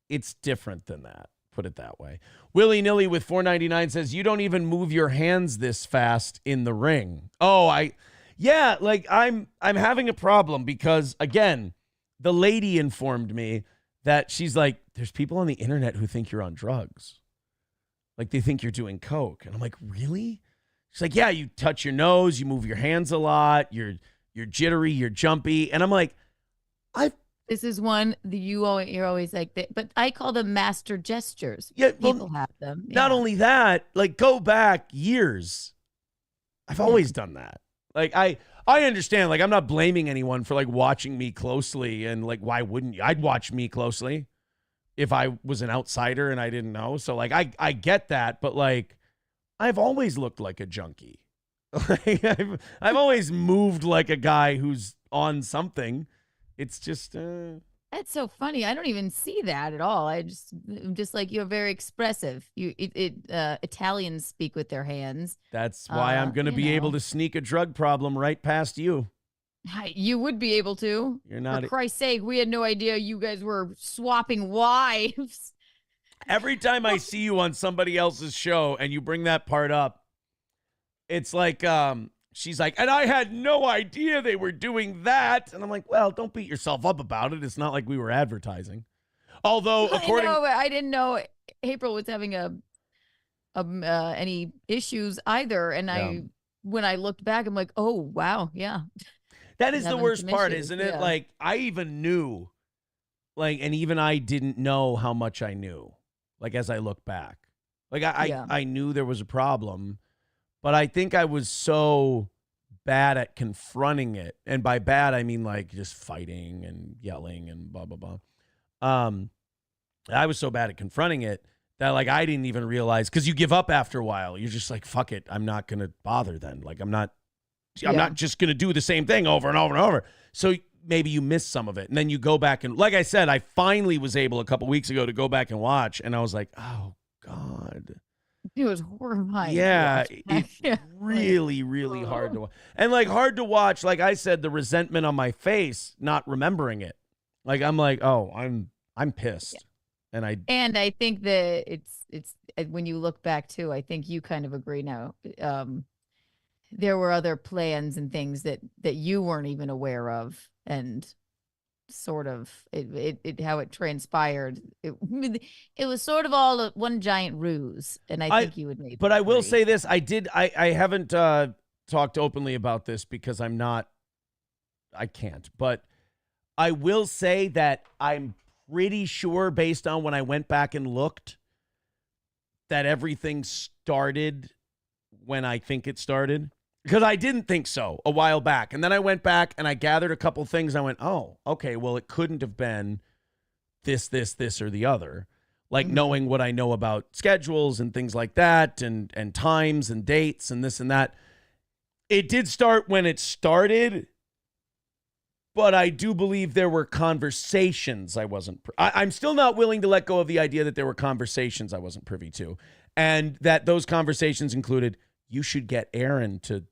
it's different than that. Put it that way. Willy Nilly with $4.99 says, you don't even move your hands this fast in the ring. Oh, I'm having a problem because, again, the lady informed me that she's like, there's people on the internet who think you're on drugs. Like, they think you're doing coke. And I'm like, really? She's like, yeah, you touch your nose, you move your hands a lot, you're jittery, you're jumpy. And I'm like, this is one that you're always like that, but I call them master gestures. Yeah, people have them. Not only that, like, go back years. I've always done that. Like, I understand, like, I'm not blaming anyone for, like, watching me closely, and, like, why wouldn't you? I'd watch me closely if I was an outsider and I didn't know. So, like, I get that, but, like, I've always looked like a junkie. Like, I've always moved like a guy who's on something. It's just that's so funny. I don't even see that at all. I'm just like, you're very expressive. Italians speak with their hands. That's why I'm going to be able to sneak a drug problem right past you. You would be able to. You're not. For Christ's sake, we had no idea you guys were swapping wives. Every time I see you on somebody else's show and you bring that part up, it's like, she's like, and I had no idea they were doing that. And I'm like, well, don't beat yourself up about it. It's not like we were advertising. Although, according I didn't know April was having any issues either. And when I looked back, I'm like, oh wow, yeah. That is the worst part, issues, isn't it? Like, I even knew, like, and even I didn't know how much I knew, like, as I look back. Like, I knew there was a problem, but I think I was so bad at confronting it. And by bad, I mean, like, just fighting and yelling and blah, blah, blah. I was so bad at confronting it that, like, I didn't even realize, because you give up after a while. You're just like, fuck it. I'm not going to bother then. Like, I'm not just going to do the same thing over and over and over. So maybe you miss some of it. And then you go back and, like I said, I finally was able a couple weeks ago to go back and watch. And I was like, oh, God. It was horrifying. Yeah, it's really, really hard to watch. And, like, hard to watch, like I said, the resentment on my face, not remembering it. Like, I'm like, oh, I'm pissed. Yeah. And I think that it's when you look back too, I think you kind of agree now. There were other plans and things that you weren't even aware of, and sort of it how it transpired. It was sort of all one giant ruse, and I think you would maybe. But I will say this: I haven't talked openly about this because I can't. But I will say that I'm pretty sure, based on when I went back and looked, that everything started when I think it started. Because I didn't think so a while back. And then I went back and I gathered a couple things. I went, oh, okay, well, it couldn't have been this, or the other. Like knowing what I know about schedules and things like that, and times and dates and this and that. It did start when it started, but I do believe there were conversations I wasn't. I'm still not willing to let go of the idea that there were conversations I wasn't privy to. And that those conversations included, you should get Aaron to,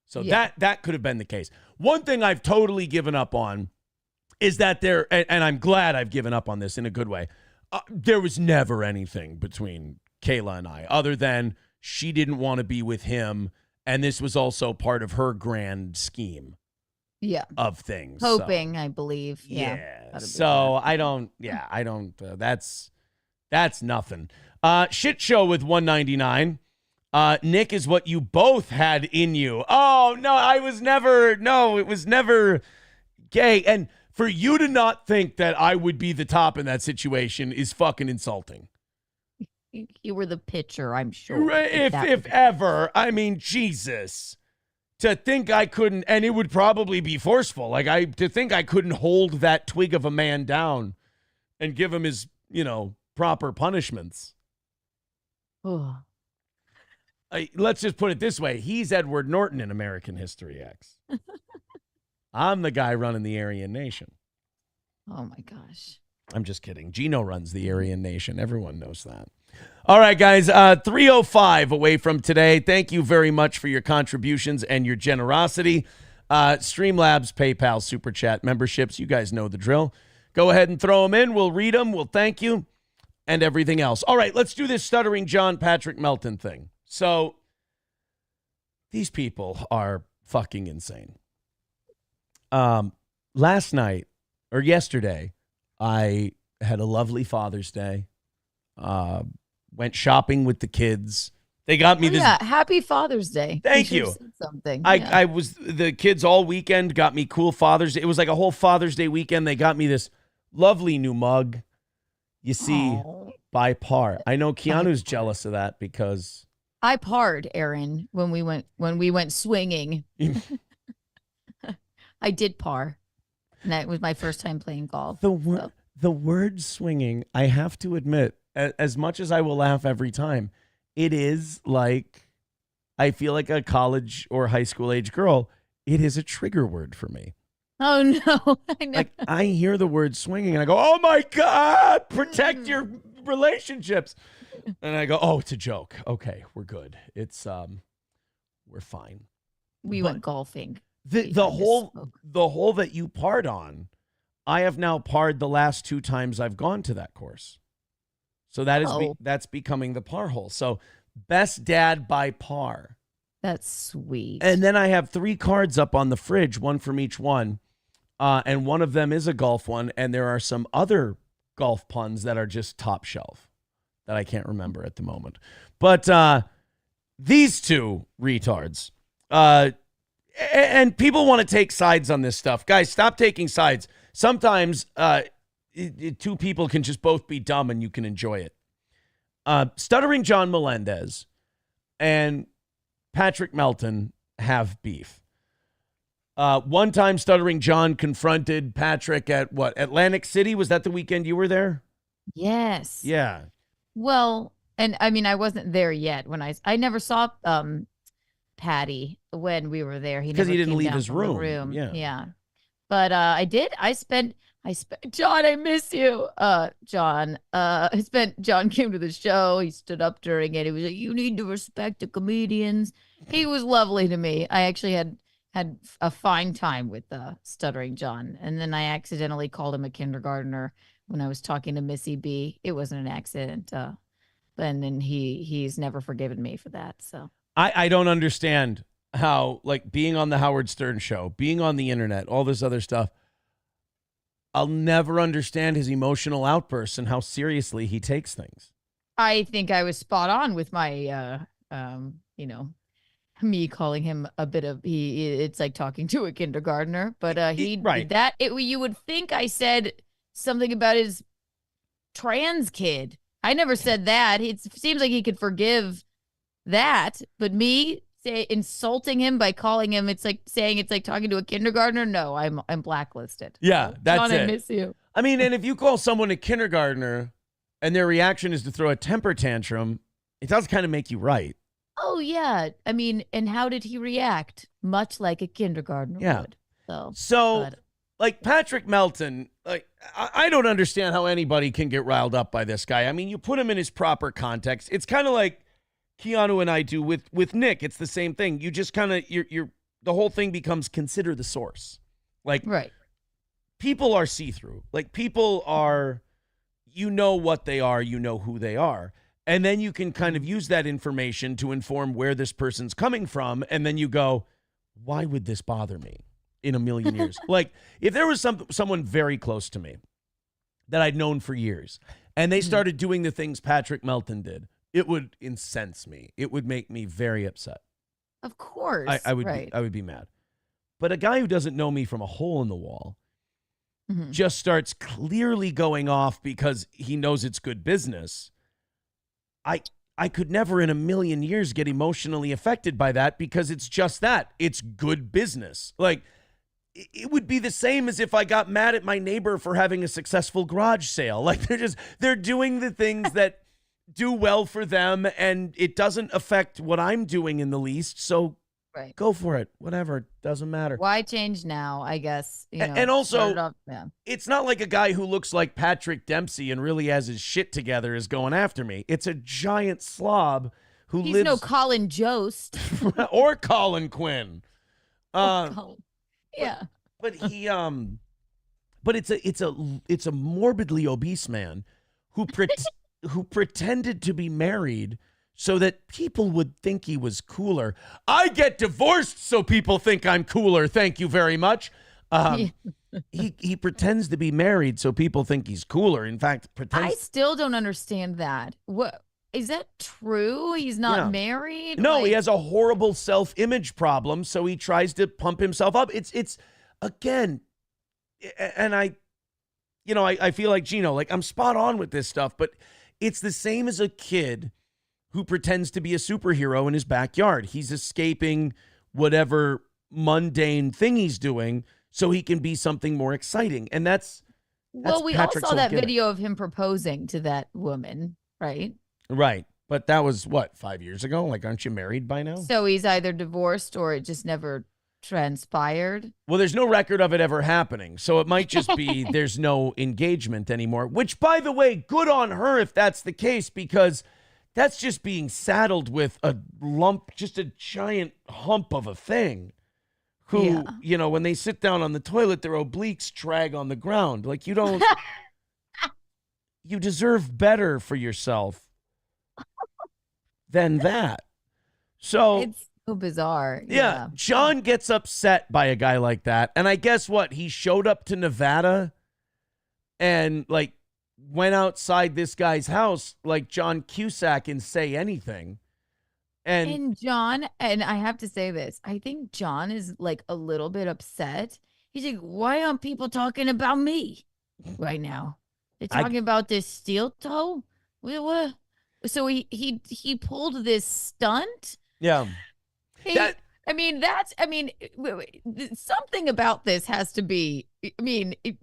So that could have been the case. One thing I've totally given up on is that and I'm glad I've given up on this in a good way. There was never anything between Kayla and I other than she didn't want to be with him. And this was also part of her grand scheme of things. Hoping, I believe. Yeah. So I don't, that's nothing. Shit show with 199. Nick is what you both had in you. Oh, no, it was never gay. And for you to not think that I would be the top in that situation is fucking insulting. You were the pitcher, I'm sure. If ever. I mean, Jesus. To think I couldn't, and it would probably be forceful. To think I couldn't hold that twig of a man down and give him his, proper punishments. Let's just put it this way. He's Edward Norton in American History X. I'm the guy running the Aryan Nation. Oh, my gosh. I'm just kidding. Gino runs the Aryan Nation. Everyone knows that. All right, guys, 3:05 away from today. Thank you very much for your contributions and your generosity. Streamlabs, PayPal, Super Chat memberships. You guys know the drill. Go ahead and throw them in. We'll read them. We'll thank you and everything else. All right, let's do this Stuttering John, Patrick Melton thing. So these people are fucking insane. Last night or yesterday, I had a lovely Father's Day. Went shopping with the kids. They got me this. Yeah, happy Father's Day. Thank you. Something. I was the kids all weekend got me cool Father's Day. It was like a whole Father's Day weekend. They got me this lovely new mug. You see, by par. I know Keanu's jealous of that because I parred, Aaron, when we went swinging. I did par. And that was my first time playing golf. The word swinging, I have to admit, as much as I will laugh every time, it is like, I feel like a college or high school age girl. It is a trigger word for me. Oh, no. I know. Like, I hear the word swinging and I go, oh my God, protect your relationships. And I go, oh, it's a joke. Okay, we're good. It's, we're fine. We went golfing. The hole that you parred on, I have now parred the last 2 times I've gone to that course. So that's becoming the par hole. So best dad by par. That's sweet. And then I have 3 cards up on the fridge, one from each one. And one of them is a golf one, and there are some other golf puns that are just top shelf that I can't remember at the moment. But these two retards, and people want to take sides on this stuff. Guys, stop taking sides. Sometimes two people can just both be dumb and you can enjoy it. Stuttering John Melendez and Patrick Melton have beef. One time Stuttering John confronted Patrick at what? Atlantic City? Was that the weekend you were there? Yes. Yeah. Well, and I mean, I wasn't there yet when I never saw Patty when we were there. Because he didn't came leave down his from the room. Yeah. Yeah. But I did. I spent John, I miss you. John came to the show. He stood up during it. He was like, you need to respect the comedians. He was lovely to me. I actually had a fine time with Stuttering John. And then I accidentally called him a kindergartner when I was talking to Missy B. It wasn't an accident. And then he's never forgiven me for that. So I don't understand how, like, being on the Howard Stern show, being on the internet, all this other stuff, I'll never understand his emotional outbursts and how seriously he takes things. I think I was spot on with my, me calling him a bit of it's like talking to a kindergartner, but right. did that. You would think I said something about his trans kid. I never said that. It seems like he could forgive that, but me insulting him by calling him, it's like saying it's like talking to a kindergartner. No, I'm blacklisted. Yeah, that's John, it. I miss you. I mean, and if you call someone a kindergartner and their reaction is to throw a temper tantrum, it does kind of make you right. Oh yeah, I mean, and how did he react? Much like a kindergartner would. So, like Patrick Melton, like I don't understand how anybody can get riled up by this guy. I mean, you put him in his proper context. It's kind of like Keanu and I do with Nick. It's the same thing. You just kind of you're the whole thing becomes consider the source. Like, right. People are see-through. Like, people are, you know what they are, you know who they are. And then you can kind of use that information to inform where this person's coming from. And then you go, why would this bother me in a million years? Like, if there was someone very close to me that I'd known for years, and they started doing the things Patrick Melton did, it would incense me. It would make me very upset. Of course. I would be mad. But a guy who doesn't know me from a hole in the wall just starts clearly going off because he knows it's good business. I could never in a million years get emotionally affected by that because it's just that. It's good business. Like, it would be the same as if I got mad at my neighbor for having a successful garage sale. Like, they're doing the things that do well for them, and it doesn't affect what I'm doing in the least. So go for it. Whatever. Doesn't matter. Why change now, I guess. And also, it's not like a guy who looks like Patrick Dempsey and really has his shit together is going after me. It's a giant slob who He's lives... no Colin Jost. or Colin Quinn. Yeah. But he... But it's a morbidly obese man who pretended to be married so that people would think he was cooler. I get divorced so people think I'm cooler. Thank you very much. He pretends to be married so people think he's cooler. In fact, pretends. I still don't understand that. What is that true? He's not married? No, he has a horrible self-image problem, so he tries to pump himself up. It's again, and I feel like Gino, like I'm spot on with this stuff, but it's the same as a kid who pretends to be a superhero in his backyard. He's escaping whatever mundane thing he's doing so he can be something more exciting. And that's well, we Patrick's all saw that gimmick. video of him proposing to that woman, right? Right. But that was, what, 5 years ago? Like, aren't you married by now? So he's either divorced or it just never transpired. Well, there's no record of it ever happening. So it might just be there's no engagement anymore, which, by the way, good on her if that's the case, because that's just being saddled with a lump, just a giant hump of a thing. Who, when they sit down on the toilet, their obliques drag on the ground. Like, you don't, you deserve better for yourself than that. So So bizarre. Yeah, John gets upset by a guy like that. And I guess what? He showed up to Nevada and like went outside this guy's house like John Cusack and say anything. And John, and I have to say this, I think John is like a little bit upset. He's like, why aren't people talking about me right now? They're talking about this steel toe? What? So he pulled this stunt? Yeah. Something about this has to be,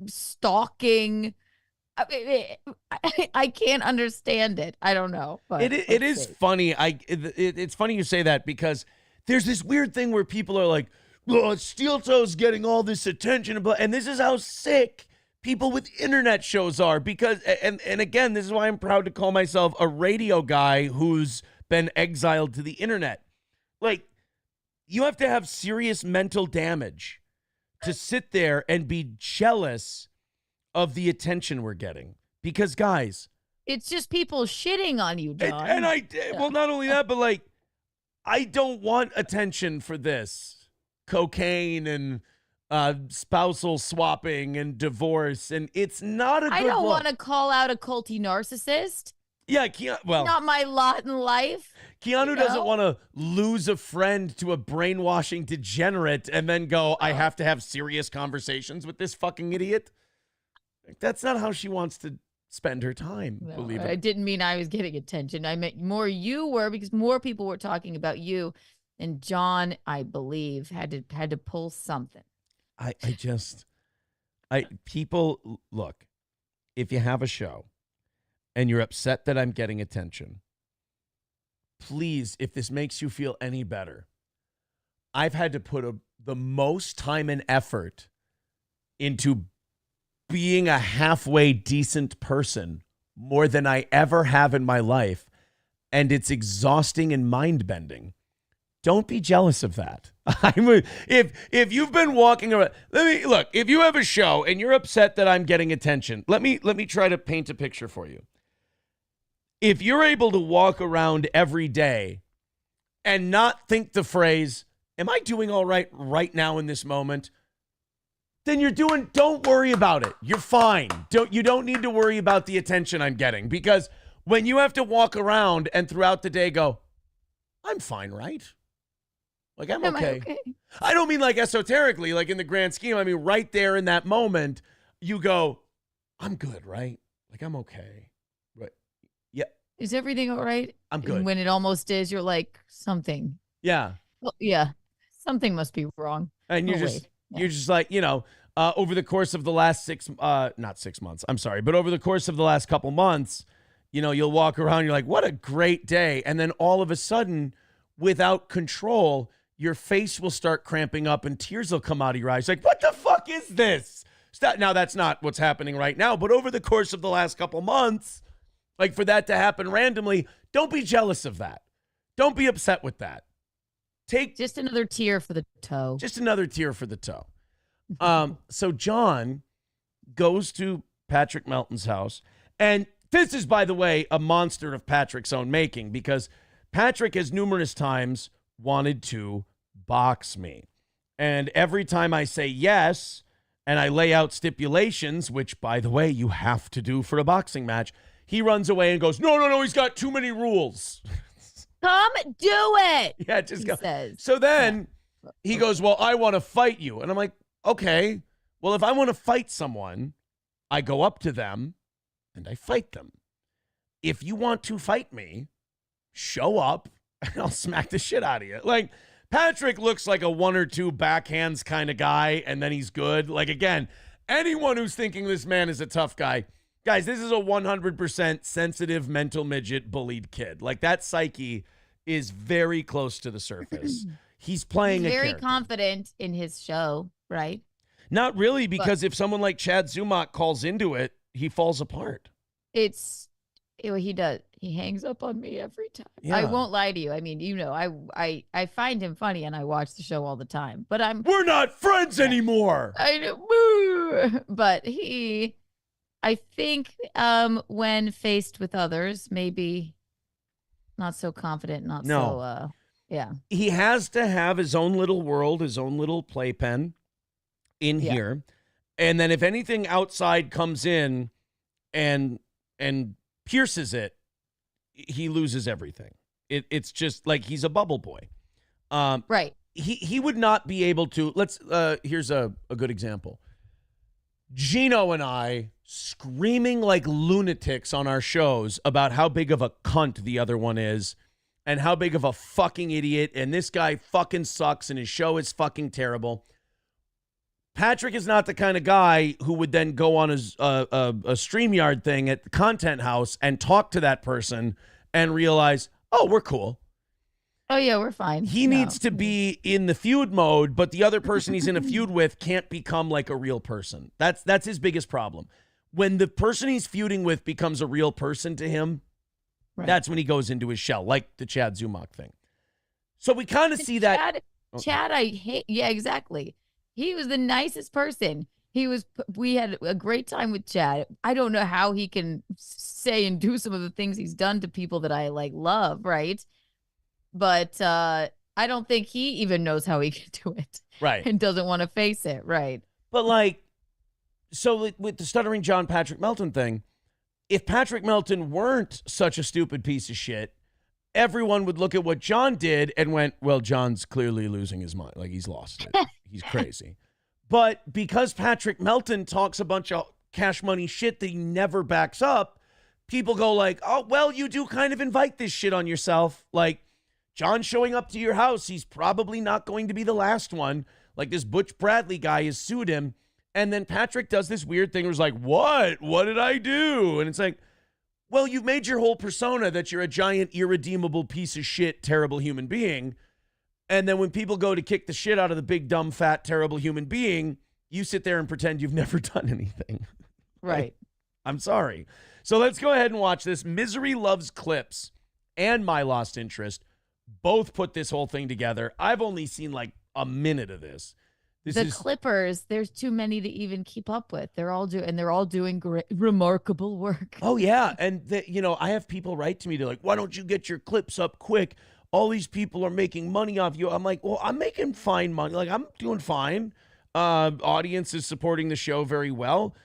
stalking. I can't understand it. I don't know. But it is funny. It's funny you say that because there's this weird thing where people are like, oh, Steel Toe's getting all this attention. And this is how sick people with internet shows are because, and again, this is why I'm proud to call myself a radio guy who's been exiled to the internet. Like, you have to have serious mental damage to sit there and be jealous of the attention we're getting. Because, guys, it's just people shitting on you, John. Well, not only that, but like, I don't want attention for this. Cocaine and spousal swapping and divorce. And it's not a good I don't look. want to call out a culty narcissist. Yeah, not my lot in life. Keanu doesn't want to lose a friend to a brainwashing degenerate and then go, I have to have serious conversations with this fucking idiot. That's not how she wants to spend her time, believe it. I didn't mean I was getting attention. I meant more you were because more people were talking about you. And John, I believe, had to pull something. People, look, if you have a show and you're upset that I'm getting attention, please, if this makes you feel any better, I've had to put the most time and effort into being a halfway decent person more than I ever have in my life. And it's exhausting and mind-bending. Don't be jealous of that. If you've been walking around, if you have a show and you're upset that I'm getting attention, let me try to paint a picture for you. If you're able to walk around every day and not think the phrase, am I doing all right now in this moment? Then don't worry about it. You're fine. You don't need to worry about the attention I'm getting because when you have to walk around and throughout the day go, I'm fine, right? Like, I'm okay. I don't mean like esoterically, like in the grand scheme. I mean, right there in that moment, you go, I'm good, right? Like, I'm okay. Right. Yeah. Is everything all right? I'm good. And when it almost is, you're like, something. Yeah. Well, yeah. Something must be wrong. And you're just like, over the course of the last not 6 months, I'm sorry, but over the course of the last couple months, you'll walk around, you're like, what a great day. And then all of a sudden, without control, your face will start cramping up and tears will come out of your eyes. Like, what the fuck is this? Now, that's not what's happening right now, but over the course of the last couple months, like for that to happen randomly, don't be jealous of that. Don't be upset with that. Take just another tear for the toe. Just another tear for the toe. So John goes to Patrick Melton's house. And this is, by the way, a monster of Patrick's own making because Patrick has numerous times wanted to box me. And every time I say yes, and I lay out stipulations, which, by the way, you have to do for a boxing match, he runs away and goes, no, he's got too many rules. Come do it. Yeah, just go. Says. So then he goes, well, I want to fight you. And I'm like, okay, well, if I want to fight someone, I go up to them and I fight them. If you want to fight me, show up and I'll smack the shit out of you. Like, Patrick looks like a 1 or 2 backhands kind of guy, and then he's good. Like, again, anyone who's thinking this man is a tough guy, guys, this is a 100% sensitive mental midget bullied kid. Like, that psyche is very close to the surface. He's playing a very character. Confident in his show, right? Not really, because if someone like Chad Zumach calls into it, he falls apart. He does. He hangs up on me every time. Yeah. I won't lie to you. I mean, I find him funny and I watch the show all the time. But we're not friends anymore. I know, but I think when faced with others, maybe not so confident, Yeah. He has to have his own little world, his own little playpen in here. And then if anything outside comes in and pierces it, he loses everything. It's just like he's a bubble boy. Right. He would not be able to. Here's a good example. Gino and I screaming like lunatics on our shows about how big of a cunt the other one is and how big of a fucking idiot, and this guy fucking sucks and his show is fucking terrible. Patrick is not the kind of guy who would then go on a StreamYard thing at the Content House and talk to that person and realize, oh, we're cool. Oh, yeah, we're fine. He needs to be in the feud mode, but the other person he's in a feud with can't become like a real person. That's his biggest problem. When the person he's feuding with becomes a real person to him, that's when he goes into his shell, like the Chad Zumach thing. So we kind of see that. Chad, I hate. Yeah, exactly. He was the nicest person. We had a great time with Chad. I don't know how he can say and do some of the things he's done to people that I like love, right? But I don't think he even knows how he can do it. Right. And doesn't want to face it. Right. But like, so with the Stuttering John Patrick Melton thing, if Patrick Melton weren't such a stupid piece of shit, everyone would look at what John did and went, well, John's clearly losing his mind. Like, he's lost it. He's crazy. But because Patrick Melton talks a bunch of cash money shit that he never backs up, people go like, oh, well, you do kind of invite this shit on yourself. Like, John showing up to your house, he's probably not going to be the last one. Like, this Butch Bradley guy has sued him. And then Patrick does this weird thing where he's like, what? What did I do? And it's like, well, you've made your whole persona that you're a giant, irredeemable piece of shit, terrible human being. And then when people go to kick the shit out of the big, dumb, fat, terrible human being, you sit there and pretend you've never done anything. Right. I'm sorry. So let's go ahead and watch this. Misery Loves Clips and My Lost Interest both put this whole thing together. I've only seen like a minute of this. The Clippers, there's too many to even keep up with. They're all doing great, remarkable work. Oh yeah, and I have people write to me. They're like, "Why don't you get your clips up quick? All these people are making money off you." I'm like, "Well, I'm making fine money. Like, I'm doing fine. Audience is supporting the show very well.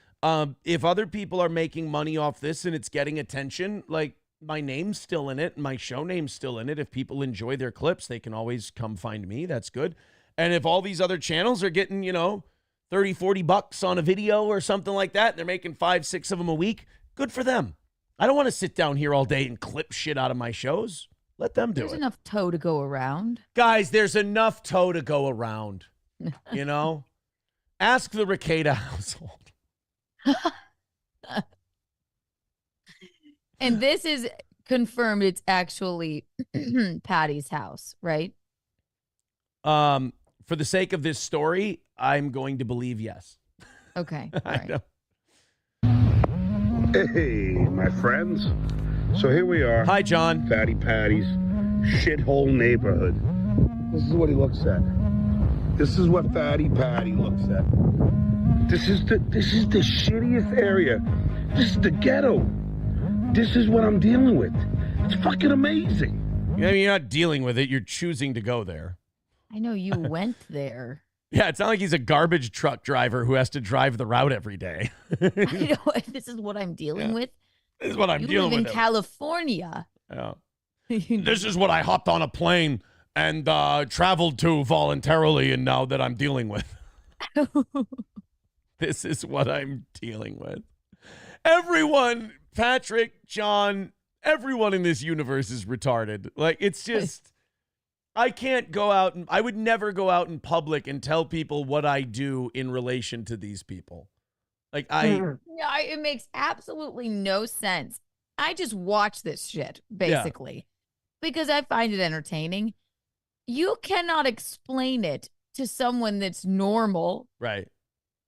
If other people are making money off this and it's getting attention, like, my name's still in it, and my show name's still in it. If people enjoy their clips, they can always come find me. That's good." And if all these other channels are getting, $30-40 on a video or something like that, they're making 5-6 of them a week, good for them. I don't want to sit down here all day and clip shit out of my shows. Let them do it. There's enough toe to go around. Guys, there's enough toe to go around. Ask the Ricada household. And this is confirmed. It's actually Patty's house, right? For the sake of this story, I'm going to believe yes. Okay. All right. Hey, my friends. So here we are. Hi, John. Fatty Patty's shithole neighborhood. This is what he looks at. This is what Fatty Patty looks at. This is the shittiest area. This is the ghetto. This is what I'm dealing with. It's fucking amazing. I mean, you're not dealing with it. You're choosing to go there. I know you went there. Yeah, it's not like he's a garbage truck driver who has to drive the route every day. I know. This is what I'm dealing with. This is what I'm dealing with. You live in California. Yeah. This is what I hopped on a plane and traveled to voluntarily, and now that I'm dealing with. This is what I'm dealing with. Everyone, Patrick, John, everyone in this universe is retarded. Like, it's just... I can't go out and I would never go out in public and tell people what I do in relation to these people. Like, it makes absolutely no sense. I just watch this shit basically because I find it entertaining. You cannot explain it to someone that's normal. Right.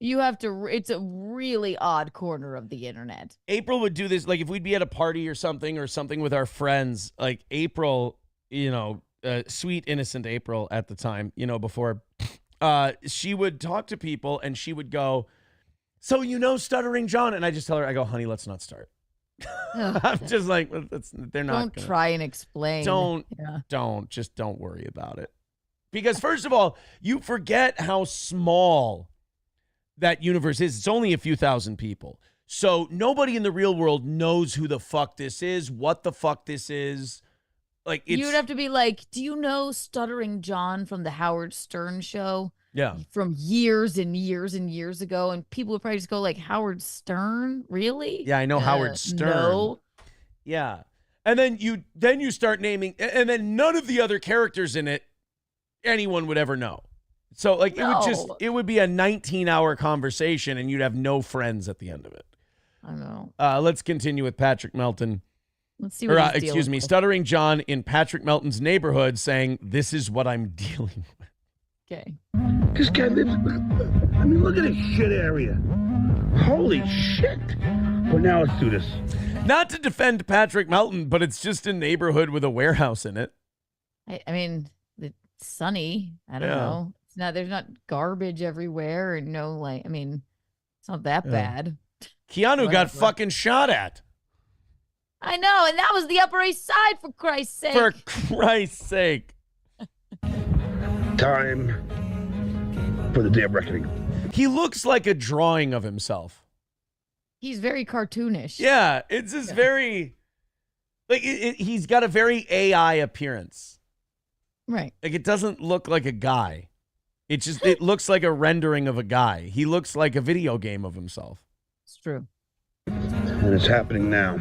You have to, it's a really odd corner of the internet. April would do this. Like, if we'd be at a party or something with our friends, like April, sweet, innocent April at the time, before she would talk to people and she would go, so Stuttering John. And I just tell her, I go, honey, let's not start. I'm just like, they're not. Don't try and explain. Don't Yeah. worry about it. Because first of all, you forget how small that universe is. It's only a few thousand people. So nobody in the real world knows who the fuck this is, what the fuck this is. Like, You'd have to be like, do you know Stuttering John from the Howard Stern show? Yeah. From years and years and years ago. And people would probably just go like, Howard Stern? Really? Yeah, I know Howard Stern. No. Yeah. And then you start naming, and then none of the other characters in it, anyone would ever know. So like it would be a 19-hour conversation and you'd have no friends at the end of it. I know. Let's continue with Patrick Melton. Let's see what he's dealing with. Stuttering John in Patrick Melton's neighborhood saying, "This is what I'm dealing with." Okay. This guy lives. I mean, look at this shit area. Holy shit! But now let's do this. Not to defend Patrick Melton, but it's just a neighborhood with a warehouse in it. I mean, it's sunny. I don't know. It's not. There's not garbage everywhere, and no, like. I mean, it's not that bad. Keanu got fucking shot at. I know, and that was the Upper East Side, for Christ's sake. For Christ's sake. Time for the day of reckoning. He looks like a drawing of himself. He's very cartoonish. Yeah, it's just very, like, he's got a very AI appearance. Right. Like, it doesn't look like a guy. It looks like a rendering of a guy. He looks like a video game of himself. It's true. And it's happening now.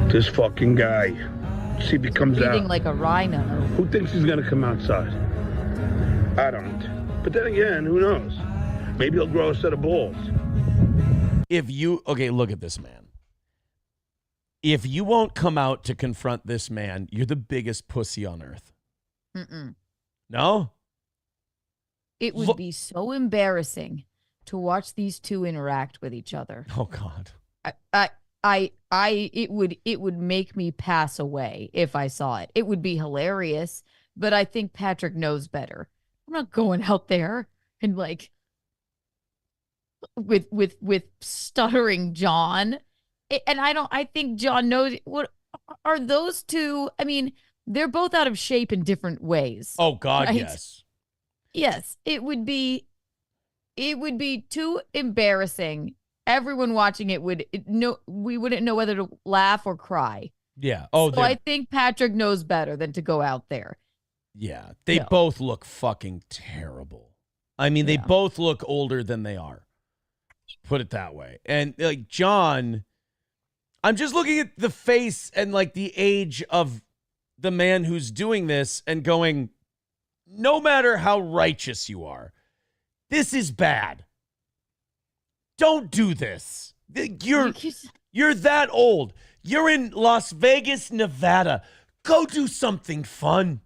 This fucking guy. See if he comes out. Breathing like a rhino. Who thinks he's gonna come outside? I don't. But then again, who knows? Maybe he'll grow a set of balls. Okay, look at this man. If you won't come out to confront this man, you're the biggest pussy on earth. No? It would be so embarrassing to watch these two interact with each other. Oh God. It would make me pass away if I saw it. It would be hilarious, but I think Patrick knows better. I'm not going out there and like with Stuttering John. And I think John knows. What are those two? I mean, they're both out of shape in different ways. Oh God, right? yes. Yes, it would be too embarrassing. Everyone watching it we wouldn't know whether to laugh or cry. Yeah. Oh, so I think Patrick knows better than to go out there. Yeah, they both look fucking terrible. I mean, they both look older than they are. Put it that way. And like John, I'm just looking at the face and like the age of the man who's doing this and going, no matter how righteous you are, this is bad. Don't do this. You're that old. You're in Las Vegas, Nevada. Go do something fun.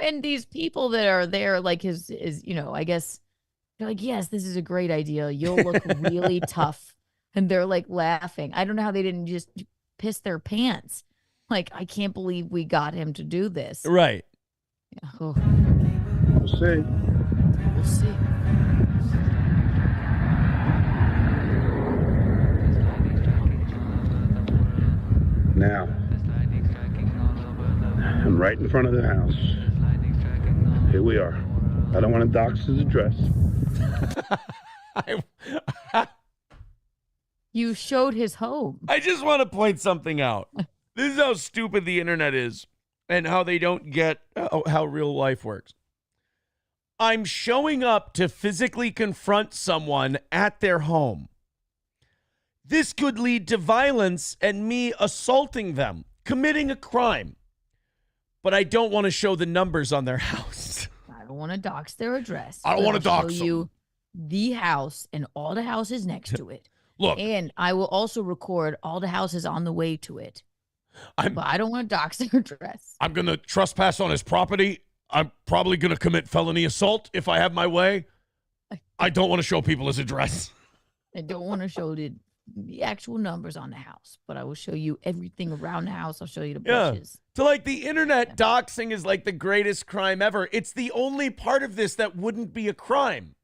And these people that are there, like his, I guess they're like, yes, this is a great idea. You'll look really tough. And they're like laughing. I don't know how they didn't just piss their pants. Like, I can't believe we got him to do this. Right. Yeah. Oh. We'll see. We'll see. Now, I'm right in front of the house. Here we are. I don't want to dox his address. You showed his home. I just want to point something out. This is how stupid the internet is and how they don't get how real life works. I'm showing up to physically confront someone at their home. This could lead to violence and me assaulting them, committing a crime. But I don't want to show the numbers on their house. I don't want to dox their address. I don't want to dox show them. You the house and all the houses next to it. Look. And I will also record all the houses on the way to it. But I don't want to dox their address. I'm going to trespass on his property. I'm probably going to commit felony assault if I have my way. I don't want to show people his address. I don't want to show the actual numbers on the house, but I will show you everything around the house. I'll show you the bushes. So like the internet doxing is like the greatest crime ever. It's the only part of this that wouldn't be a crime.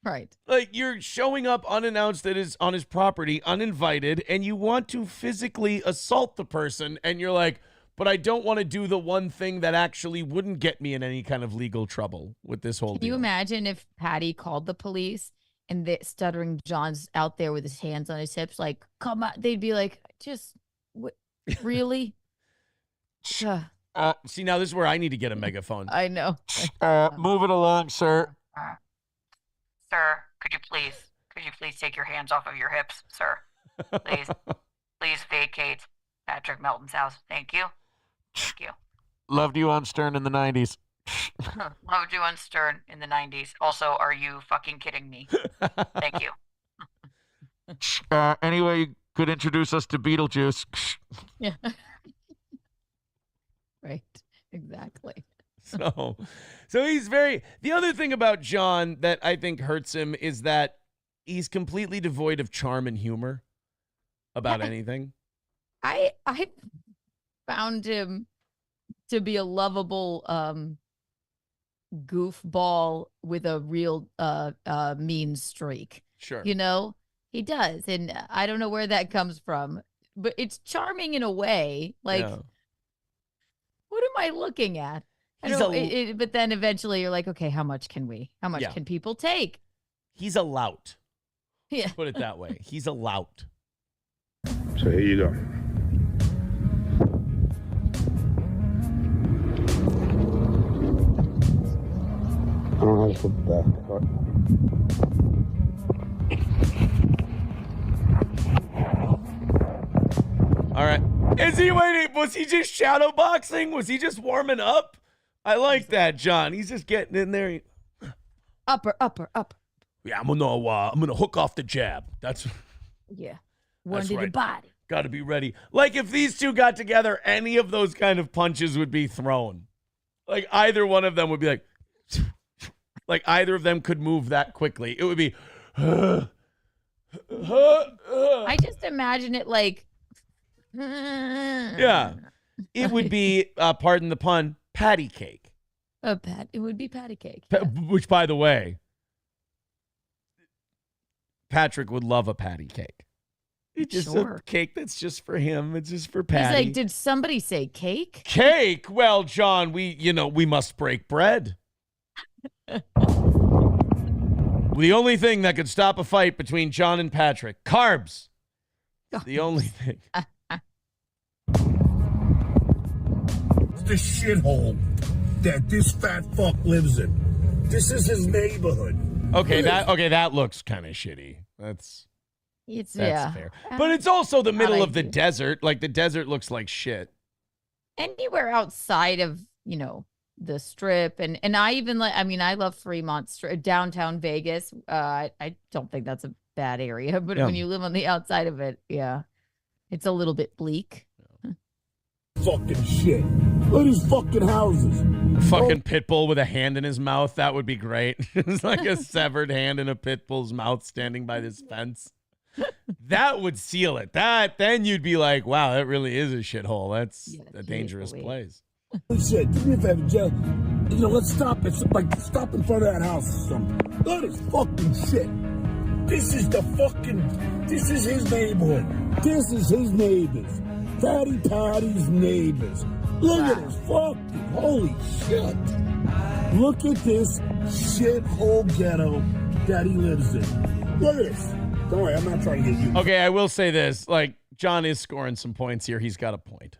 Right. Like, you're showing up unannounced on his property, uninvited, and you want to physically assault the person, and you're like, but I don't want to do the one thing that actually wouldn't get me in any kind of legal trouble with this whole Can deal. you imagine if Patty called the police and the Stuttering John's out there with his hands on his hips, like, come on? They'd be like, just, really? See, now this is where I need to get a megaphone. I know. Move it along, sir. Sir, could you please take your hands off of your hips, sir? Please vacate Patrick Melton's house. Thank you. Thank you. Loved you on Stern in the 90s. Loved you on Stern in the 90s. Also, are you fucking kidding me? Thank you. Anyway, you could introduce us to Beetlejuice. Yeah. Right. Exactly. So he's the other thing about John that I think hurts him is that he's completely devoid of charm and humor about anything. I found him to be a lovable goofball with a real mean streak. Sure. You know, he does. And I don't know where that comes from, but it's charming in a way. Like, what am I looking at? But then eventually you're like, okay, how much can people take? He's a lout. Yeah. Put it that way. He's a lout. So here you go. I don't know how to flip it back. All right. Was he just shadow boxing? Was he just warming up? I like that, John. He's just getting in there. Upper. Yeah, I'm gonna hook off the jab. That's Yeah. One That's to the right. body. Got to be ready. Like, if these two got together, any of those kind of punches would be thrown. Like, either one of them would be like either of them could move that quickly. It would be. I just imagine it like. Yeah. It would be, pardon the pun, patty cake. It would be patty cake. Which, by the way, Patrick would love a patty cake. It's just a cake that's just for him. It's just for Patty. He's like, did somebody say cake? Cake? Well, John, we must break bread. The only thing that could stop a fight between John and Patrick, carbs. The only thing. It's the shithole that this fat fuck lives in. This is his neighborhood. Okay, that looks kind of shitty. That's fair. But it's also the middle of the desert. Like, the desert looks like shit. Anywhere outside of, the strip. And I even I love Fremont Strip, downtown Vegas. I don't think that's a bad area, but when you live on the outside of it, it's a little bit bleak. Fucking shit. Look at these fucking houses. A fucking pit bull with a hand in his mouth. That would be great. It's like a severed hand in a pit bull's mouth standing by this fence. That would seal it. Then you'd be like, wow, that really is a shithole. That's a dangerous place. Shit, do me a favor, Joe. Let's stop it. Stop in front of that house or something. Look at this fucking shit. This is his neighborhood. This is his neighbors. Patty's neighbors. Look at this fucking holy shit. Look at this shithole ghetto that he lives in. Look at this. Don't worry, I'm not trying to get you. Okay, I will say this. Like, John is scoring some points here. He's got a point.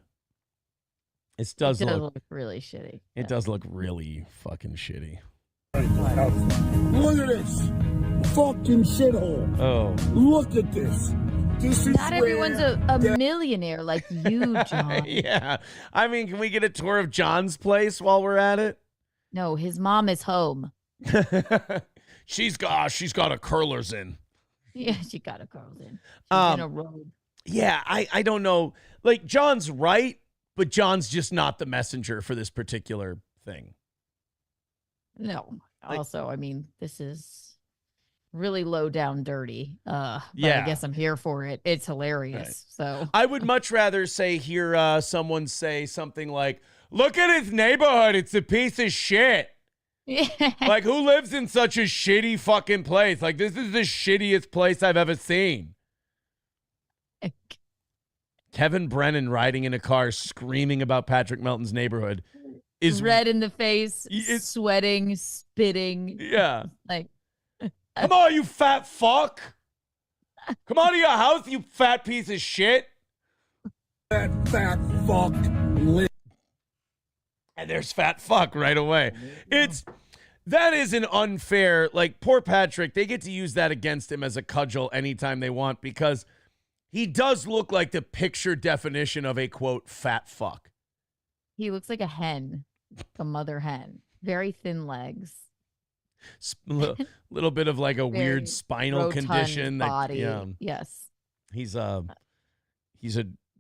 It does look really shitty. It does look really fucking shitty. Look at this fucking shithole. Oh. Look at this. Not everyone's a millionaire like you, John. Yeah. I mean, can we get a tour of John's place while we're at it? No, his mom is home. She's got a curlers in. Yeah, she got a curls in. She's in a robe. Yeah, I don't know. Like, John's right, but John's just not the messenger for this particular thing. No. Also, this is really low down dirty. But yeah. I guess I'm here for it. It's hilarious. Right. So I would much rather hear someone say something like, look at his neighborhood. It's a piece of shit. Yeah. Like, who lives in such a shitty fucking place? Like, this is the shittiest place I've ever seen. Kevin Brennan riding in a car screaming about Patrick Melton's neighborhood is red in the face, It's- sweating, spitting. Yeah. Like, Come on, you fat fuck. Come out of your house, you fat piece of shit. That fat fuck. And there's fat fuck right away. That is an unfair, like, poor Patrick, they get to use that against him as a cudgel anytime they want because he does look like the picture definition of a, quote, fat fuck. he looks like a hen, a mother hen. Very thin legs. Little bit of like a Very weird spinal rotund condition. body. Yeah. Yes. He's a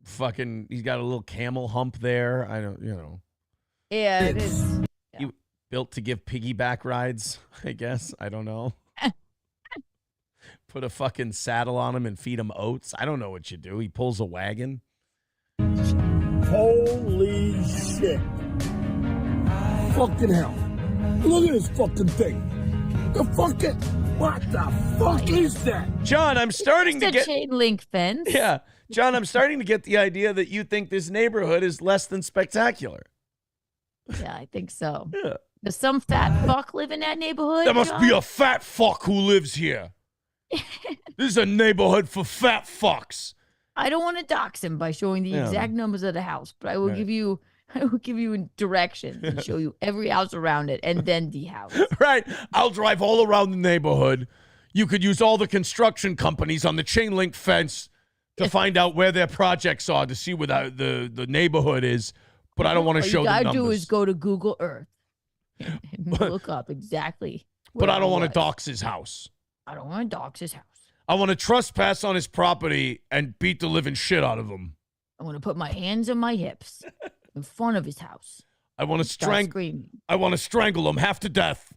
fucking, he's got a little camel hump there. I don't, Yeah, it is. built to give piggyback rides, I guess. I don't know. Put a fucking saddle on him and feed him oats. I don't know what you do. He pulls a wagon. Holy shit. Fucking hell. Look at this fucking thing. What the fuck is that? John, I'm starting It's to a get chain link fence. Yeah. John, I'm starting to get the idea that you think this neighborhood is less than spectacular. Yeah, I think so. Yeah. Does some fat fuck live in that neighborhood? There must be John? a fat fuck who lives here. This is a neighborhood for fat fucks. I don't want to dox him by showing the Yeah. exact numbers of the house, but I will Right. give you directions and show you every house around it and then the house. Right. I'll drive all around the neighborhood. You could use all the construction companies on the chain link fence to find out where their projects are to see where the neighborhood is. But I don't want to All show you the gotta numbers. do is go to Google Earth and look up exactly. But where I don't it want to was. dox his house. I don't want to dox his house. I want to trespass on his property and beat the living shit out of him. I want to put my hands on my hips in front of his house. I want to Start screaming. I want to strangle him half to death.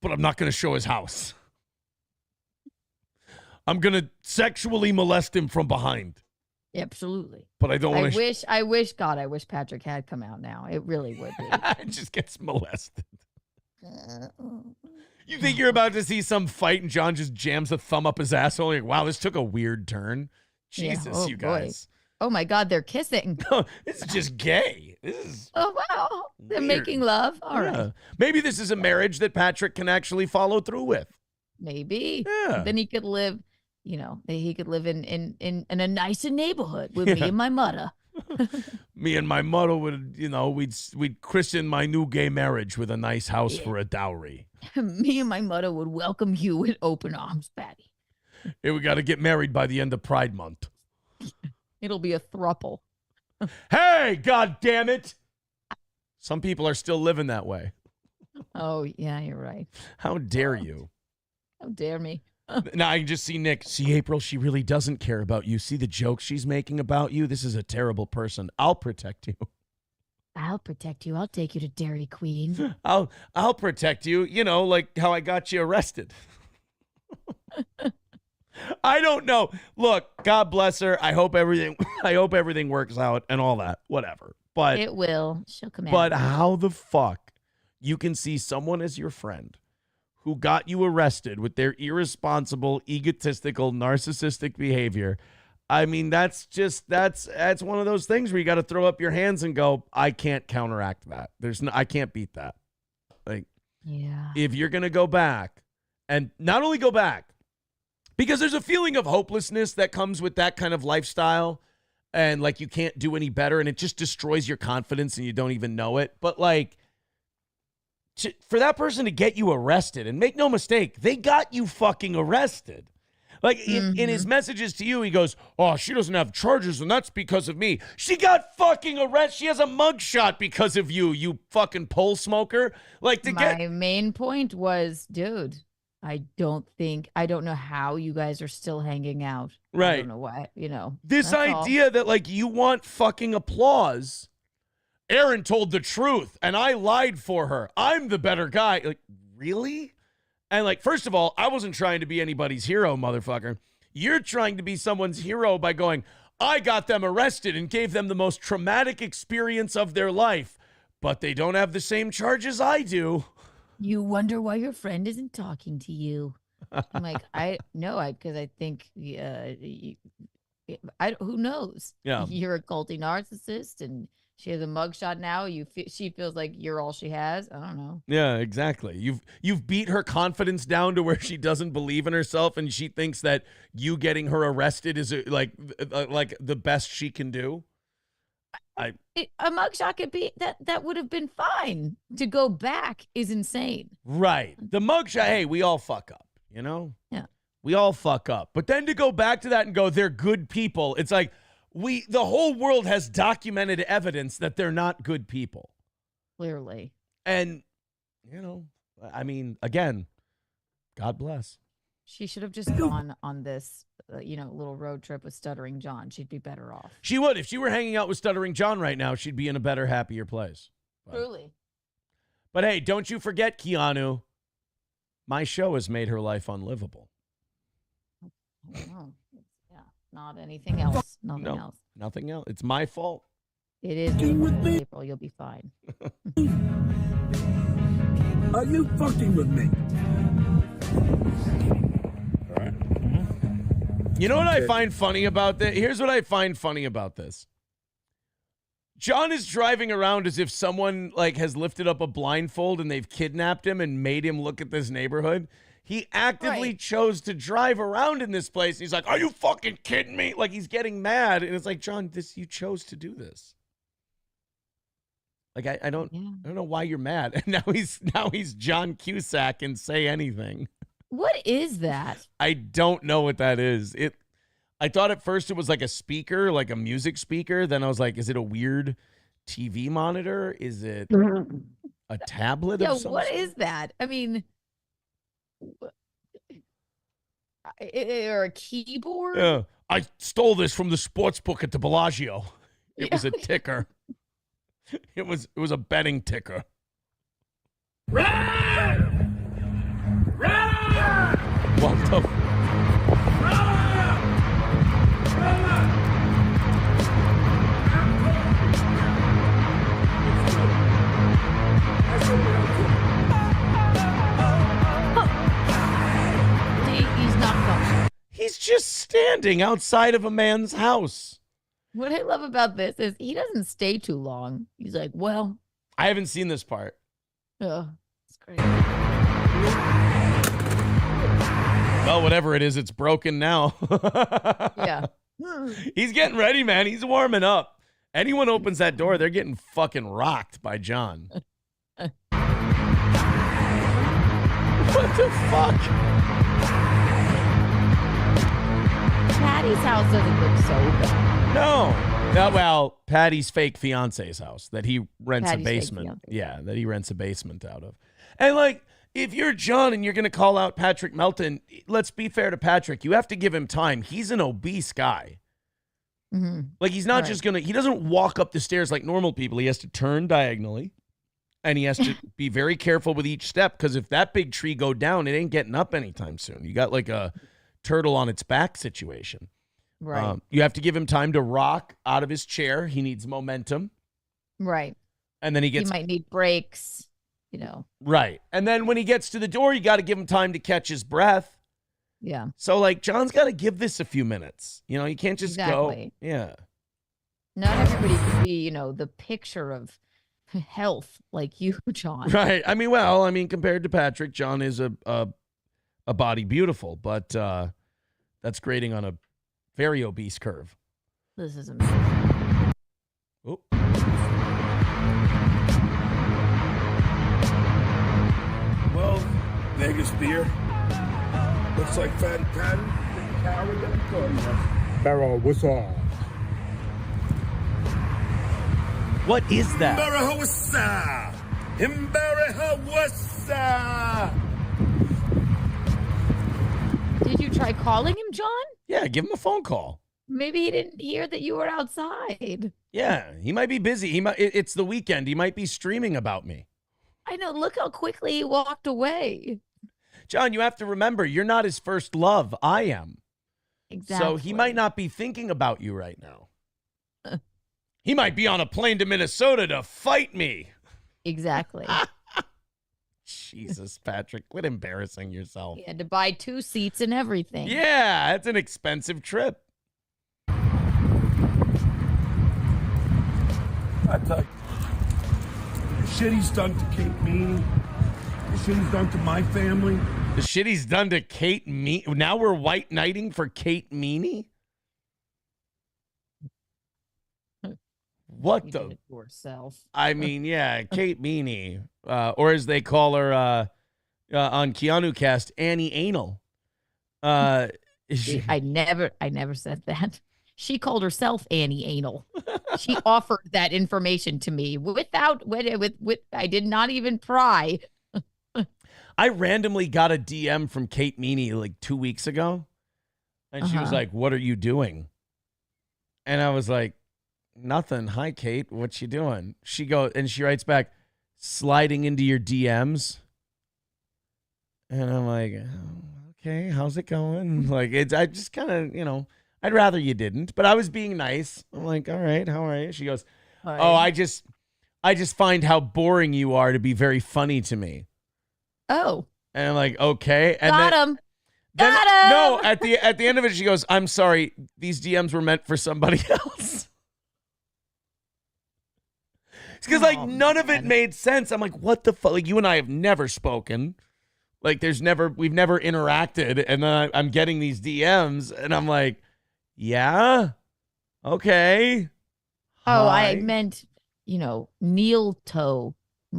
But I'm not going to show his house. I'm going to sexually molest him from behind. Absolutely. But I don't want to I wish Patrick had come out now. It really would be. It just gets molested. You think you're about to see some fight and John just jams a thumb up his asshole? Like, wow, this took a weird turn. Yeah. Jesus, Oh, you boy. guys. Oh my God, they're kissing. This is just gay. This is Oh wow, they're Weird. making love. All right, yeah. Maybe this is a marriage that Patrick can actually follow through with. maybe. Yeah. Then he could live. He could live in a nicer neighborhood with me and my mother. Me and my mother would, we'd christen my new gay marriage with a nice house Yeah. for a dowry. Me and my mother would welcome you with open arms, Patty. Hey, we got to get married by the end of Pride Month. It'll be a throuple. Hey, God damn it! Some people are still living that way. Oh yeah, you're right. How dare you? How dare me? Now I can just see Nick. See, April, she really doesn't care about you. See the jokes she's making about you? This is a terrible person. I'll protect you. I'll protect you. I'll take you to Dairy Queen. I'll protect you. Like how I got you arrested. I don't know. Look, God bless her. I hope everything works out and all that. Whatever. But It will. She'll come out. But how the fuck you can see someone as your friend who got you arrested with their irresponsible, egotistical, narcissistic behavior? I mean, that's one of those things where you got to throw up your hands and go, I can't counteract that. I can't beat that. Like, Yeah. if you're going to go back and not only go back, because there's a feeling of hopelessness that comes with that kind of lifestyle and like you can't do any better and it just destroys your confidence and you don't even know it. But like for that person to get you arrested, and make no mistake, they got you fucking arrested. Like in his messages to you, he goes, oh, she doesn't have charges and that's because of me. She got fucking arrested. She has a mugshot because of you, you fucking pole smoker. Like My main point was, dude, I don't know how you guys are still hanging out. I Right. don't know why, This that's all. idea that like you want fucking applause. Aaron told the truth and I lied for her. I'm the better guy. Like, really? And like, first of all, I wasn't trying to be anybody's hero, motherfucker. You're trying to be someone's hero by going, I got them arrested and gave them the most traumatic experience of their life, but they don't have the same charges I do. You wonder why your friend isn't talking to you. I'm like, because I think, who knows? Yeah. You're a culty narcissist, and she has a mugshot now. She feels like you're all she has. I don't know. Yeah, exactly. You've beat her confidence down to where she doesn't believe in herself, and she thinks that you getting her arrested is like the best she can do. A mugshot could be that would have been fine. To go back is insane. Right. The mugshot. Hey, we all fuck up. You know. Yeah. We all fuck up. But then to go back to that and go, they're good people. It's like the whole world has documented evidence that they're not good people. Clearly. And, you know, I mean, again, God bless. She should have just gone on this, little road trip with Stuttering John. She'd be better off. She would. If she were hanging out with Stuttering John right now, she'd be in a better, happier place. Truly. But hey, don't you forget, Keanu, my show has made her life unlivable. Oh, yeah, not anything else. Nothing else. Nothing else. It's my fault. It is April. You'll be fine. Are you fucking with me? All right. You know what I find funny about this? Here's what I find funny about this. John is driving around as if someone has lifted up a blindfold and they've kidnapped him and made him look at this neighborhood. He actively chose to drive around in this place. He's like, "Are you fucking kidding me?" Like he's getting mad, and it's like, John, you chose to do this. Like I don't know why you're mad. And now he's John Cusack and Say Anything. What is that? I don't know what that is. I thought at first it was like a speaker, like a music speaker. Then I was like, is it a weird TV monitor? Is it a tablet of some what sort? is that? I mean, or a keyboard? Yeah. I stole this from the sports book at the Bellagio. It was a ticker. It was a betting ticker. Rada! Rada! What the? He's not coming. He's just standing outside of a man's house. What I love about this is he doesn't stay too long. He's like, well, I haven't seen this part. It's great. Well, whatever it is, it's broken now. Yeah. He's getting ready, man. He's warming up. Anyone opens that door, they're getting fucking rocked by John. What the fuck? Patty's house doesn't look so bad. No. Well, Patty's fake fiance's house that he rents Patty's a fake basement. fiance. Yeah, that he rents a basement out of. And if you're John and you're going to call out Patrick Melton, let's be fair to Patrick. You have to give him time. He's an obese guy. Mm-hmm. He's not just going to, he doesn't walk up the stairs like normal people. He has to turn diagonally and he has to be very careful with each step because if that big tree go down, it ain't getting up anytime soon. You got like a turtle on its back situation. Right. You have to give him time to rock out of his chair. He needs momentum. Right. And then he might need breaks, Right. And then when he gets to the door, you got to give him time to catch his breath. Yeah. So John's got to give this a few minutes. You can't just Exactly. go. Yeah. Not everybody can be, the picture of health like you, John. Right. Compared to Patrick, John is a body beautiful, but that's grading on a very obese curve. This is amazing. Oh. Well, Vegas beer. Looks like Fatty Patty. Barrow, what's up? What is that? Barahawassa! Himbarahawassa! Did you try calling him, John? Yeah, give him a phone call. Maybe he didn't hear that you were outside. Yeah, he might be busy. It's the weekend. He might be streaming about me. I know. Look how quickly he walked away. John, you have to remember, you're not his first love. I am. Exactly. So he might not be thinking about you right now. He might be on a plane to Minnesota to fight me. Exactly. Jesus, Patrick, quit embarrassing yourself. He had to buy 2 seats and everything. Yeah, it's an expensive trip. I tell you, the shit he's done to Kate Meany, the shit he's done to my family. The shit he's done to Kate Meany. Now we're white knighting for Kate Meany? What You the? did it to herself. I mean, yeah, Kate Meany, or as they call her on Keanu Cast, Annie Anal. I never said that. She called herself Annie Anal. She offered that information to me with I did not even pry. I randomly got a DM from Kate Meany like 2 weeks ago, and she was like, "What are you doing?" And I was like, "Nothing. Hi, Kate. What you doing?" She writes back, "Sliding into your DMs." And I'm like, oh, "Okay, how's it going?" Like, I just kind of, I'd rather you didn't, but I was being nice. I'm like, "All right, how are you?" She goes, Hi. "Oh, I just find how boring you are to be very funny to me." Oh, And I'm like, "Okay." And got then, him. then Got him. no, at the end of it, she goes, "I'm sorry, these DMs were meant for somebody else." Because like none of it made sense. I'm like, "What the fuck?" Like, you and I have never spoken. Like, we've never interacted, and then I'm getting these DMs, and I'm like, "Yeah, okay." Oh, Hi. I meant, Neil Toe.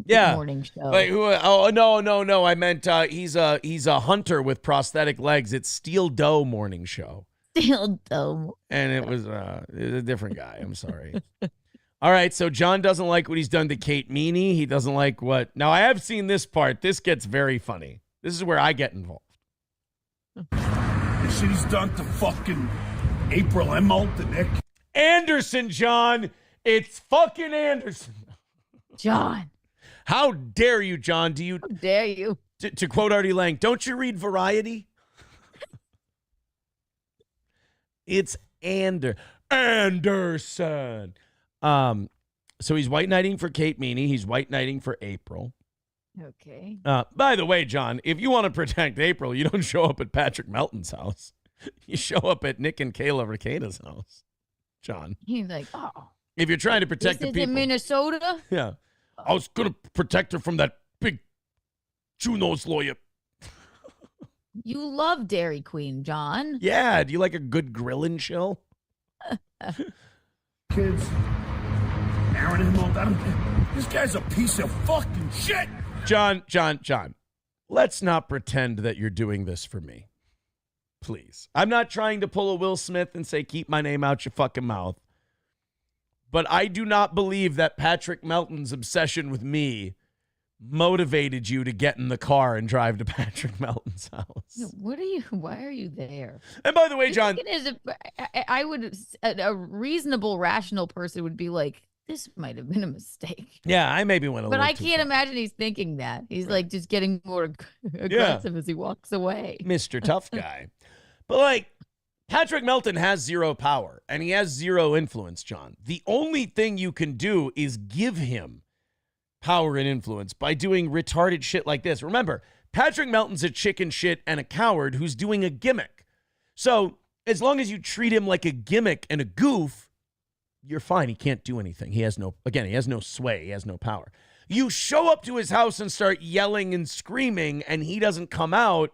Yeah. Morning show. Like, who? Oh, no. I meant he's a hunter with prosthetic legs. It's Steel Doe morning show, Still Toe. and it was a different guy. I'm sorry. All right, so John doesn't like what he's done to Kate Meany. He doesn't like what. Now I have seen this part. This gets very funny. This is where I get involved. The shit he's done to fucking April Emmelt and Nick. Anderson, John. It's fucking Anderson. John, How dare you, John? Do you? how dare you? To quote Artie Lang, don't you read Variety? It's Anderson. So he's white knighting for Kate Meany. He's white knighting for April. Okay. By the way, John, if you want to protect April, you don't show up at Patrick Melton's house. You show up at Nick and Kayla Ricada's house, John. He's like, oh, If you're trying to protect this the is people. in Minnesota? Yeah. I was going to protect her from that big Juno's lawyer. You love Dairy Queen, John. Yeah. Do you like a good grill and chill? Kids, Aaron Emmelt, this guy's a piece of fucking shit. John, let's not pretend that you're doing this for me. Please. I'm not trying to pull a Will Smith and say, keep my name out your fucking mouth. But I do not believe that Patrick Melton's obsession with me motivated you to get in the car and drive to Patrick Melton's house. Why are you there? And by the way, John, I would, a reasonable, rational person would be like, this might have been a mistake. yeah, I maybe went a But little I too can't far. imagine he's thinking that. He's like just getting more aggressive as he walks away. Mr. Tough Guy. But like, Patrick Melton has zero power and he has zero influence, John. The only thing you can do is give him power and influence by doing retarded shit like this. Remember, Patrick Melton's a chicken shit and a coward who's doing a gimmick. So as long as you treat him like a gimmick and a goof, you're fine. He can't do anything. He has no sway. He has no power. You show up to his house and start yelling and screaming and he doesn't come out.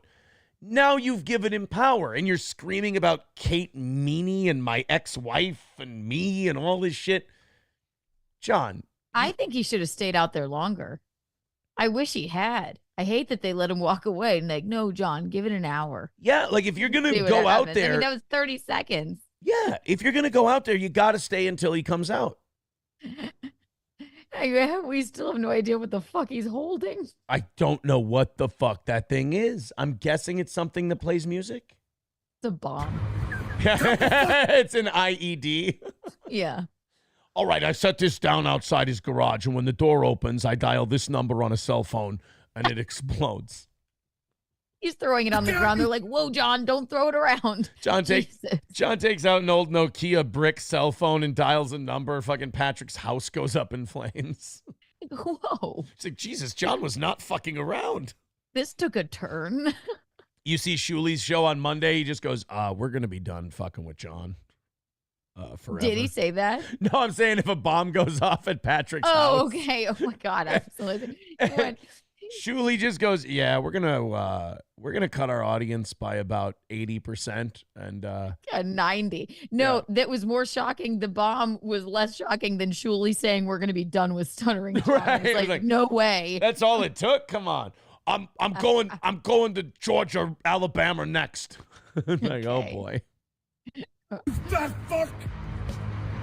Now you've given him power and you're screaming about Kate Meany and my ex-wife and me and all this shit. John. I think he should have stayed out there longer. I wish he had. I hate that they let him walk away and like, no, John, give it an hour. Yeah, like if you're going to See what go out happens. there. I mean, that was 30 seconds. Yeah, if you're going to go out there, you got to stay until he comes out. We still have no idea what the fuck he's holding. I don't know what the fuck that thing is. I'm guessing it's something that plays music. It's a bomb. It's an IED. Yeah. All right, I set this down outside his garage, and when the door opens, I dial this number on a cell phone, and it explodes. He's throwing it on the ground. They're like, whoa, John, don't throw it around. John takes Jesus. out an old Nokia brick cell phone and dials a number. Fucking Patrick's house goes up in flames. Whoa. It's like, Jesus, John was not fucking around. This took a turn. You see Shuli's show on Monday, he just goes, we're going to be done fucking with John. Forever. Did he say that? No, I'm saying if a bomb goes off at Patrick's house. Oh, okay. Oh my God. Absolutely. Shuli just goes, yeah, we're gonna cut our audience by about 80%, and Yeah, 90. No, Yeah. that was more shocking. The bomb was less shocking than Shuli saying we're going to be done with Stuttering John. Right. It's It was like, like, no way. that's all it took. Come on, I'm going to Georgia, Alabama next. Like, oh Okay. boy. That fuck!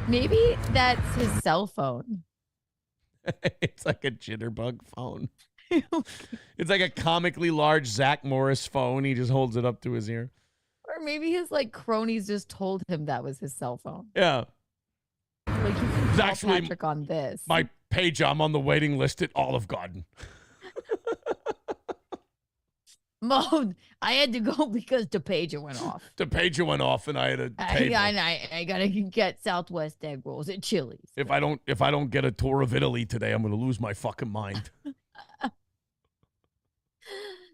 Maybe that's his cell phone. It's like a jitterbug phone. It's like a comically large Zach Morris phone. He just holds it up to his ear. Or maybe his like cronies just told him that was his cell phone. Yeah. Like you can It's call actually Patrick on this. My page, I'm on the waiting list at Olive Garden. Mo, I had to go because the pager went off. The pager went off, and I had to pay. I gotta get Southwest egg rolls at Chili's. If I don't get a tour of Italy today, I'm gonna lose my fucking mind.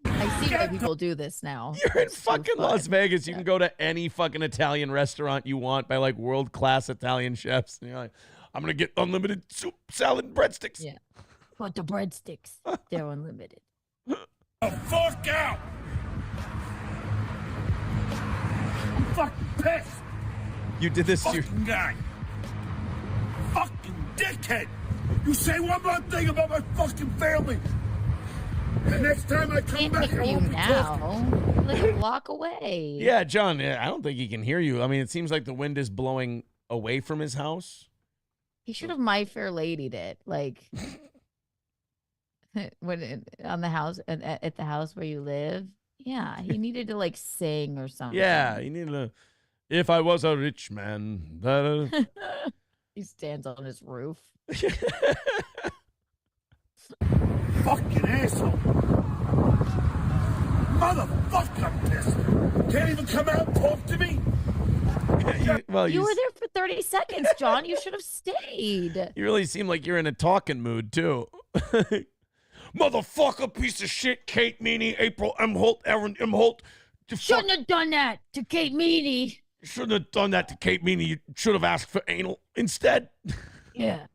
I see why people do this now. You're in It's so fucking fun. Las Vegas. You can go to any fucking Italian restaurant you want by like world-class Italian chefs. And you're like, I'm gonna get unlimited soup, salad, and breadsticks. Yeah. But the breadsticks, they're unlimited. The fuck out! I'm fucking pissed! You did this. Fucking guy! Fucking dickhead! You say one more thing about my fucking family! The next time I come Can't back, hear I you won't be talking. now. Like a block away. Yeah, John. I don't think he can hear you. I mean, it seems like the wind is blowing away from his house. He should have My Fair Ladied it, like on the house at the house where you live. Yeah, he needed to like sing or something. Yeah, he needed to. If I was a rich man. He stands on his roof. Fucking asshole! Motherfucker, I'm pissed! Can't even come out and talk to me? Well, You were there for 30 seconds, John. You should have stayed. You really seem like you're in a talking mood too. Motherfucker, piece of shit, Kate Meany, April M. Holt, Aaron M. Holt. Shouldn't have done that to Kate Meany. Shouldn't have done that to Kate Meany. You should have asked for anal instead. Yeah.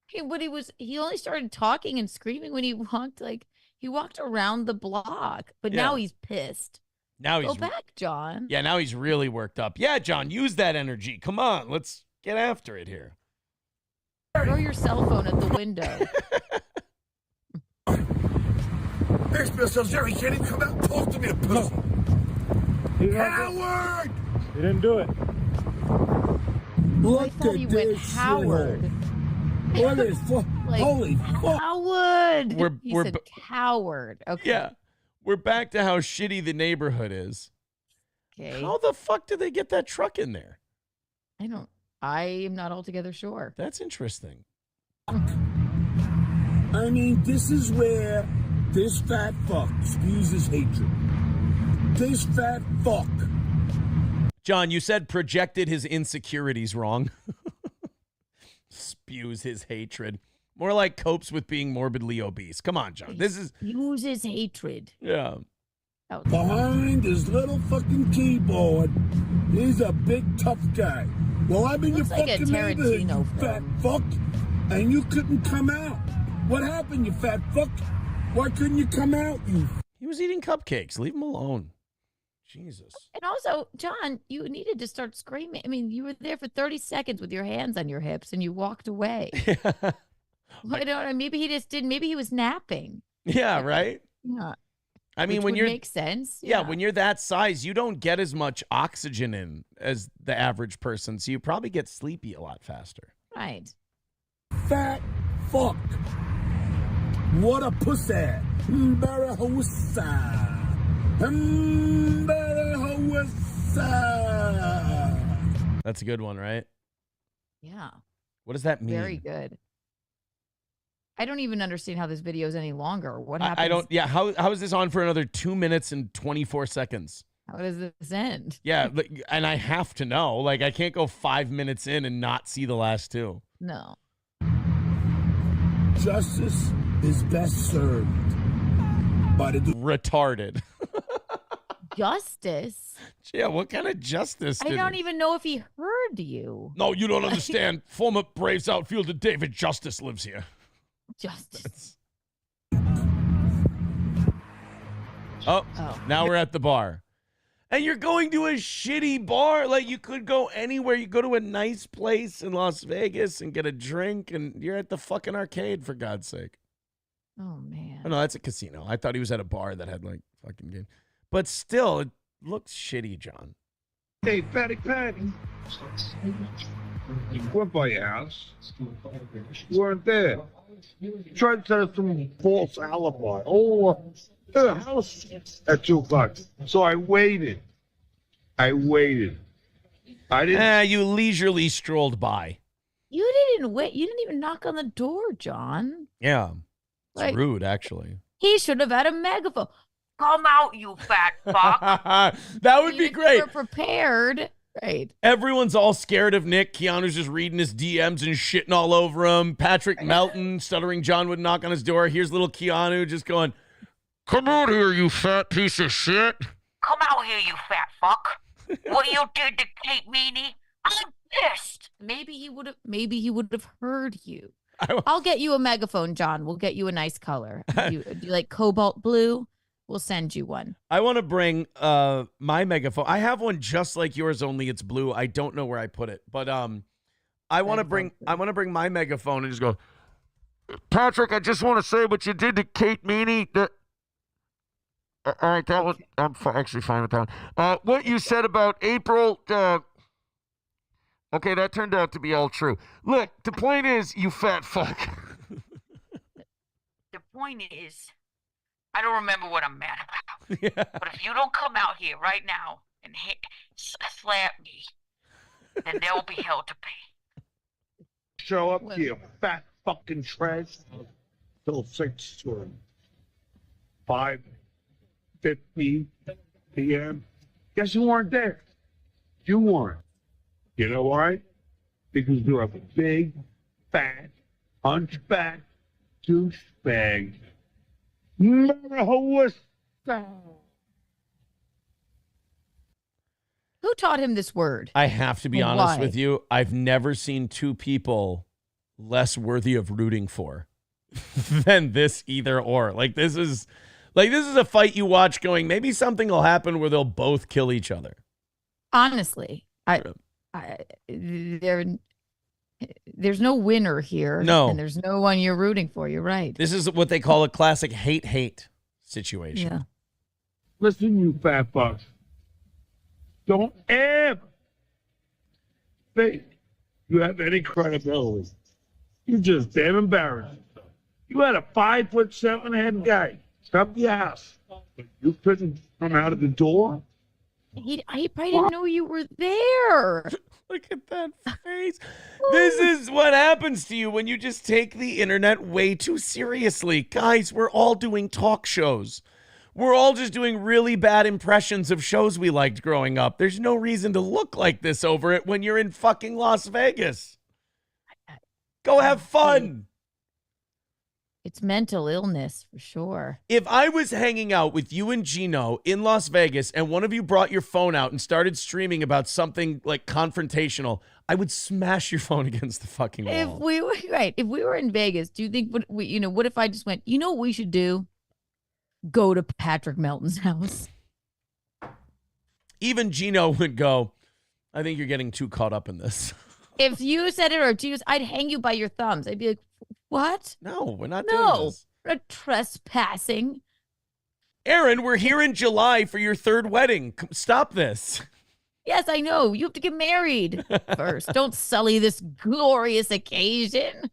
He only started talking and screaming when he walked around the block, but Yeah. now he's pissed. Now Go he's back, John. Yeah, now he's really worked up. Yeah, John, use that energy. Come on, let's get after it here. Throw your cell phone at the window. Makes me so Jerry can't even come out and talk to me, a pussy! Howard! He didn't do it. I thought he went Howard. What is Like, holy fuck? Howard. We're- He we're said b- coward. Okay. Yeah, we're back to how shitty the neighborhood is. Okay. How the fuck did they get that truck in there? I am not altogether sure. That's interesting. I mean, this is where this fat fuck spews his hatred. This fat fuck. John, you said projected his insecurities wrong. Spews his hatred. More like copes with being morbidly obese. Come on, John. This is Uses hatred. yeah. That was- Behind his little fucking keyboard, he's a big tough guy. Well, I'm in your Looks like a fucking neighborhood, you Tarantino fat film. fuck, and you couldn't come out. What happened, you fat fuck? Why couldn't you come out, you? He was eating cupcakes. Leave him alone. Jesus. And also, John, you needed to start screaming. I mean, you were there for 30 seconds with your hands on your hips and you walked away. I don't know. Maybe he just didn't. Maybe he was napping. Yeah, right? Yeah. I mean, Which when would you're make sense. yeah, when you're that size, you don't get as much oxygen in as the average person, so you probably get sleepy a lot faster. Right. Fat fuck. What a pussy. Mbarahosa. Mbarahosa. That's a good one, right? Yeah. What does that mean? Very good. I don't even understand how this video is any longer. What happens? I don't. Yeah. How is this on for another 2 minutes and 24 seconds? How does this end? Yeah, and I have to know. Like, I can't go 5 minutes in and not see the last two. No. Justice is best served by the... Retarded. Justice? Yeah, what kind of justice? I don't even know if he heard you. No, you don't understand. Former Braves outfielder David Justice lives here. Justice. Oh, now we're at the bar. And you're going to a shitty bar. Like, you could go anywhere. You go to a nice place in Las Vegas and get a drink, and you're at the fucking arcade, for God's sake. Oh, man. Oh, no, that's a casino. I thought he was at a bar that had, like, fucking game. But still, it looks shitty, John. Hey, Patty. Went by your house. You weren't there. Tried to set up some false alibi. Oh, the house at 2 o'clock. So I waited. I didn't. You leisurely strolled by. You didn't wait. You didn't even knock on the door, John. Yeah. It's Like, rude, actually. He should have had a megaphone. Come out, you fat fuck. That would be You great. were prepared. Right. Everyone's all scared of Nick. Keanu's just reading his DMs and shitting all over him. Patrick Melton, Stuttering John would knock on his door. Here's little Keanu just going, "Come out here, you fat piece of shit." Come out here, you fat fuck. What you did to Kate Meany? I'm pissed. Maybe he would have heard you. I'll get you a megaphone, John. We'll get you a nice color. Do you like cobalt blue? We'll send you one. I want to bring my megaphone. I have one just like yours, only it's blue. I don't know where I put it, but I want to bring my megaphone and just go, "Patrick, I just want to say what you did to Kate Meany. All right, I'm actually fine with that. What you said about April, okay, that turned out to be all true. Look, the point is, you fat fuck." The point is, I don't remember what I'm mad about. Yeah. But if you don't come out here right now and slap me, then there will be hell to pay. Show up to your fat fucking trash till 6 to 5:50 p.m. Guess you weren't there. You weren't. You know why? Because you're a big, fat, hunchback, douchebag. Who taught him this word? I have to be And honest why? with you. I've never seen two people less worthy of rooting for than this either or. Like this is a fight you watch going, maybe something will happen where they'll both kill each other. Honestly, there's no winner here. No. And there's no one you're rooting for. You're right. This is what they call a classic hate situation. Yeah. Listen, you fat fucks. Don't ever think you have any credibility. You're just damn embarrassing. You had a 5'7" head guy come to your house, but you couldn't come out of the door. I probably didn't know you were there. Look at that face. This is what happens to you when you just take the internet way too seriously. Guys, we're all doing talk shows. We're all just doing really bad impressions of shows we liked growing up. There's no reason to look like this over it when you're in fucking Las Vegas. Go have fun. It's mental illness for sure. If I was hanging out with you and Gino in Las Vegas and one of you brought your phone out and started streaming about something like confrontational, I would smash your phone against the fucking wall. If we were in Vegas, do you think what if I just went, you know what we should do? Go to Patrick Melton's house. Even Gino would go, I think you're getting too caught up in this. If you said it or Gino's, I'd hang you by your thumbs. I'd be like, what? No, we're not doing No, this. we're trespassing. Aaron, we're here in July for your third wedding. Stop this. Yes, I know. You have to get married first. Don't sully this glorious occasion.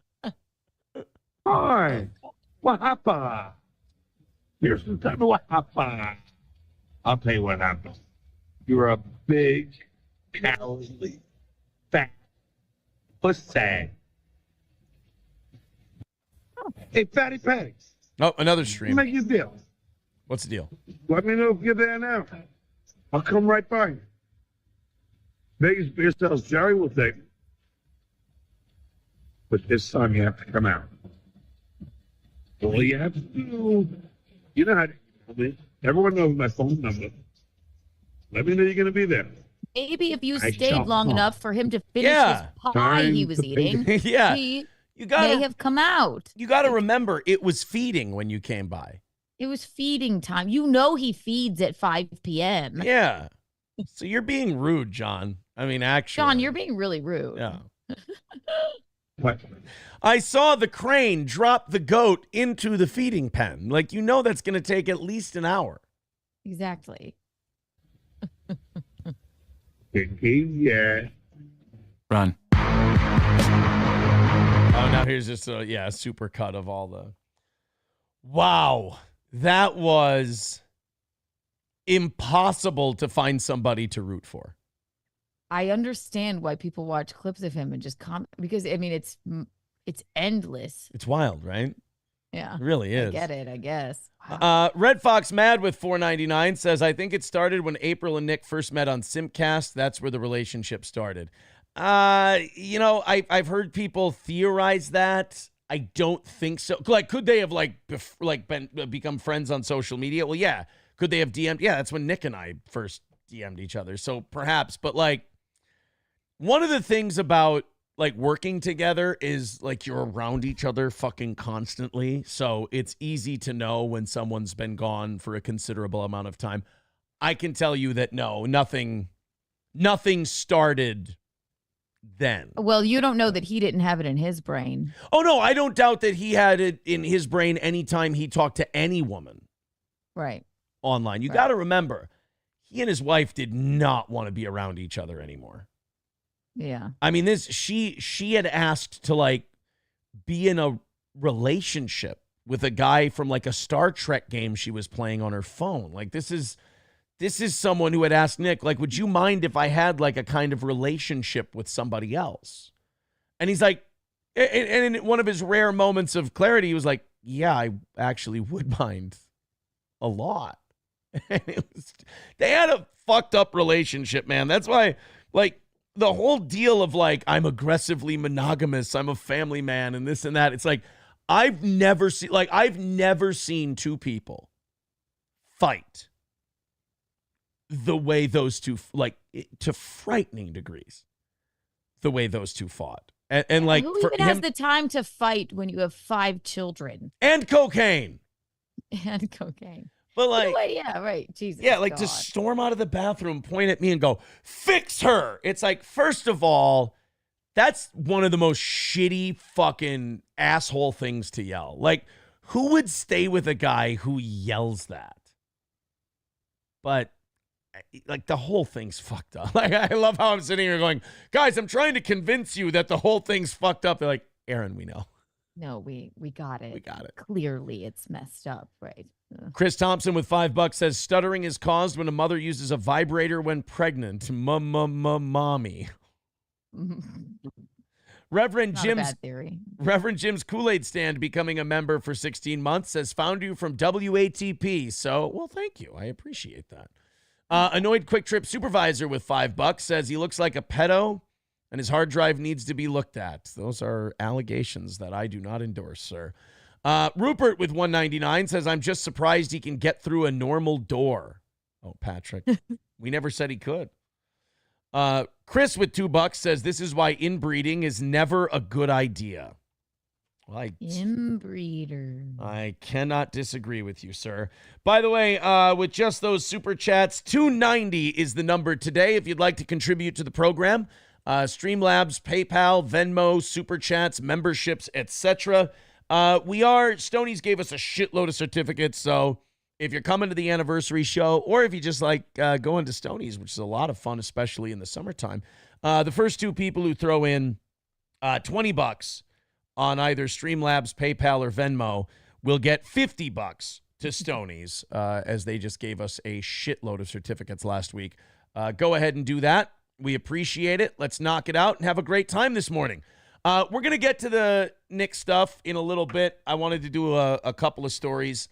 Hi. What happened? Here's the time of what happened. I'll tell you what happened. You're a big, cowardly, fat pussy. Hey, Fatty Patty. Oh, another stream. Make your deal. What's the deal? Let me know if you're there now. I'll come right by you. Vegas beer sales Jerry will take it. But this time you have to come out. All you have to do, you know how to call me. Everyone knows my phone number. Let me know you're going to be there. Maybe if you I stayed shall long come. enough for him to finish Yeah. his pie he Time was to pay eating, Yeah. he You may gotta have come out. you gotta remember it was feeding when you came by. It was feeding time. You know he feeds at 5 p.m. Yeah. So you're being rude, John. I mean, actually. John, you're being really rude. Yeah. What? I saw the crane drop the goat into the feeding pen. Like, you know that's going to take at least an hour. Exactly. Yeah. Run. Oh, now here's just a super cut of all the. Wow. That was impossible to find somebody to root for. I understand why people watch clips of him and just comment because I mean it's endless. It's wild, right? Yeah. It really is. I get it, I guess. Wow. Red Fox Mad with $4.99 says, I think it started when April and Nick first met on Simcast. That's where the relationship started. I've heard people theorize that. I don't think so. Like, could they have become friends on social media? Well, yeah. Could they have DM'd? Yeah, that's when Nick and I first DM'd each other. So perhaps, but like, one of the things about like working together is like you're around each other fucking constantly. So it's easy to know when someone's been gone for a considerable amount of time. I can tell you that no, nothing started then. Well, you don't know that he didn't have it in his brain. Oh no, I don't doubt that he had it in his brain anytime he talked to any woman. Right. Online. You Right. got to remember, he and his wife did not want to be around each other anymore. Yeah. I mean, she had asked to like be in a relationship with a guy from like a Star Trek game she was playing on her phone. Like this is someone who had asked Nick, like, would you mind if I had like a kind of relationship with somebody else? And he's like, and in one of his rare moments of clarity, he was like, yeah, I actually would mind a lot. And they had a fucked up relationship, man. That's why, like, the whole deal of like, I'm aggressively monogamous, I'm a family man, and this and that. It's like, I've never seen two people fight the way those two, like, to frightening degrees, the way those two fought. And like, who even has the time to fight when you have 5 children and cocaine and cocaine? But like, you know what? Yeah, right. Jesus. yeah, like God. to storm out of the bathroom, point at me and go, fix her. It's like, first of all, that's one of the most shitty fucking asshole things to yell. Like, who would stay with a guy who yells that? But like, the whole thing's fucked up. Like, I love how I'm sitting here going, guys, I'm trying to convince you that the whole thing's fucked up. They're like, Aaron, we know. No, we got it. We got it. Clearly, it's messed up, right? Chris Thompson with $5 says, stuttering is caused when a mother uses a vibrator when pregnant. Mommy. Reverend Not a bad theory. Reverend Jim's Kool-Aid stand becoming a member for 16 months says, found you from WATP. So, well, thank you. I appreciate that. Annoyed Quick Trip Supervisor with $5 says he looks like a pedo and his hard drive needs to be looked at. Those are allegations that I do not endorse, sir. Rupert with $1.99 says, I'm just surprised he can get through a normal door. Oh, Patrick. We never said he could. Chris with $2 says, this is why inbreeding is never a good idea. Well, Inbreeder. I cannot disagree with you, sir. By the way, with just those super chats, $2.90 is the number today if you'd like to contribute to the program. Streamlabs, PayPal, Venmo, super chats, memberships, etc. Stoney's gave us a shitload of certificates, so if you're coming to the anniversary show, or if you just like going to Stoney's, which is a lot of fun, especially in the summertime, the first 2 people who throw in $20 on either Streamlabs, PayPal, or Venmo will get $50 to Stoney's, as they just gave us a shitload of certificates last week. Go ahead and do that. We appreciate it. Let's knock it out and have a great time this morning. We're going to get to the Nick stuff in a little bit. I wanted to do a couple of stories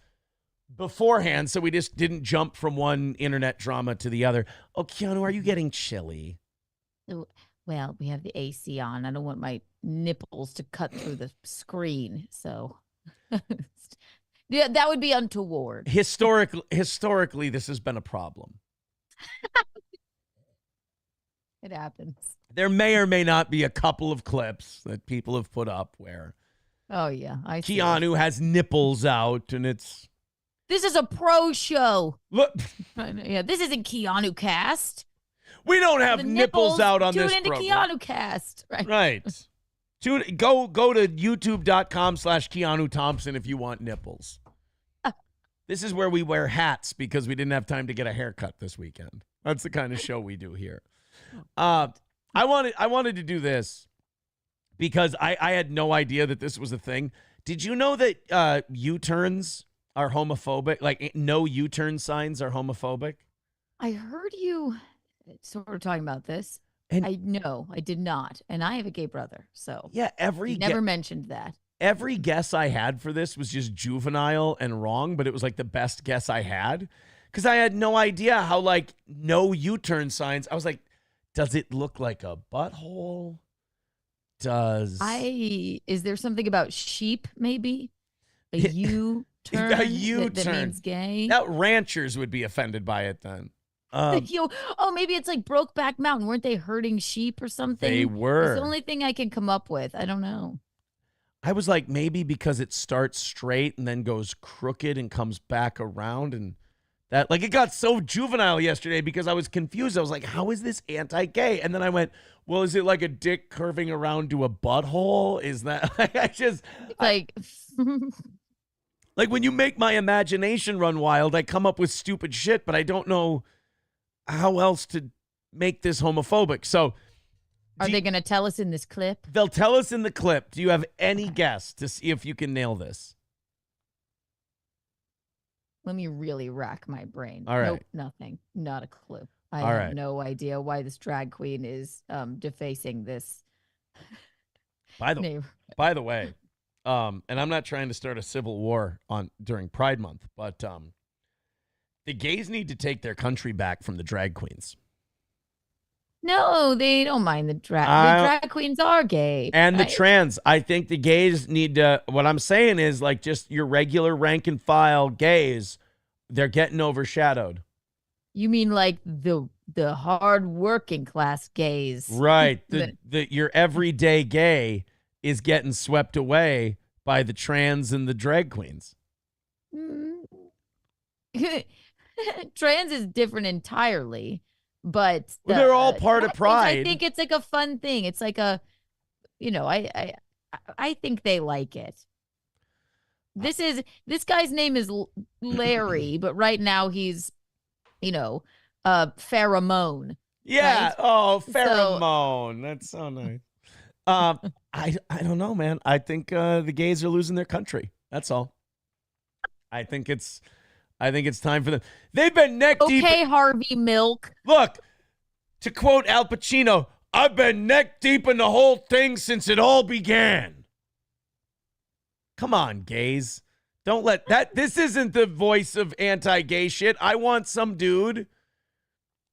beforehand, so we just didn't jump from one internet drama to the other. Oh, Keanu, are you getting chilly? Well, we have the AC on. I don't want my nipples to cut through the screen, so Yeah, that would be untoward. Historically, this has been a problem. It happens. There may or may not be a couple of clips that people have put up where Oh yeah, I see. Keanu has nipples out, and it's This is a pro show. look. Yeah, this isn't Keanu Cast. We don't have The nipples out on this Tune into program. Keanu Cast. Right. Right. Go to youtube.com/Keanu Thompson if you want nipples. This is where we wear hats because we didn't have time to get a haircut this weekend. That's the kind of show we do here. I wanted to do this because I had no idea that this was a thing. Did you know that U-turns are homophobic? Like no U-turn signs are homophobic? I heard you sort of talking about this. And I know I did not, and I have a gay brother, so yeah, you never mentioned that. every guess I had for this was just juvenile and wrong, but it was like the best guess I had because I had no idea how like no U-turn signs. I was like, does it look like a butthole? Is there something about sheep maybe? A U-turn? A U-turn. That means gay? That ranchers would be offended by it then. Maybe it's like Brokeback Mountain. Weren't they herding sheep or something? They were. It's the only thing I can come up with. I don't know. I was like, maybe because it starts straight and then goes crooked and comes back around, and that like it got so juvenile yesterday because I was confused. I was like, how is this anti-gay? And then I went, well, is it like a dick curving around to a butthole? Is that like like when you make my imagination run wild, I come up with stupid shit, but I don't know how else to make this homophobic. So Are they going to tell us in this clip? they'll tell us in the clip. Do you have any guess to see if you can nail this? Let me really rack my brain. All right. Nope, nothing. Not a clue. I All have right. no idea why this drag queen is defacing this By the name. By the way, and I'm not trying to start a civil war during Pride Month, but the gays need to take their country back from the drag queens. No, they don't mind the drag. The drag queens are gay. And the right? trans. I think the gays need to, what I'm saying is like just your regular rank and file gays, they're getting overshadowed. You mean like the hard working class gays. Right. Your everyday gay is getting swept away by the trans and the drag queens. Trans is different entirely, but They're all part of Pride. I think it's like a fun thing. It's like a, I think they like it. This guy's name is Larry, but right now he's, pheromone. Yeah. Right? Oh, pheromone. That's so nice. I don't know, man. I think the gays are losing their country. That's all. I think it's time for them. They've been neck deep. Okay, Harvey Milk. Look, to quote Al Pacino, I've been neck deep in the whole thing since it all began. Come on, gays. Don't let that. This isn't the voice of anti-gay shit. I want some dude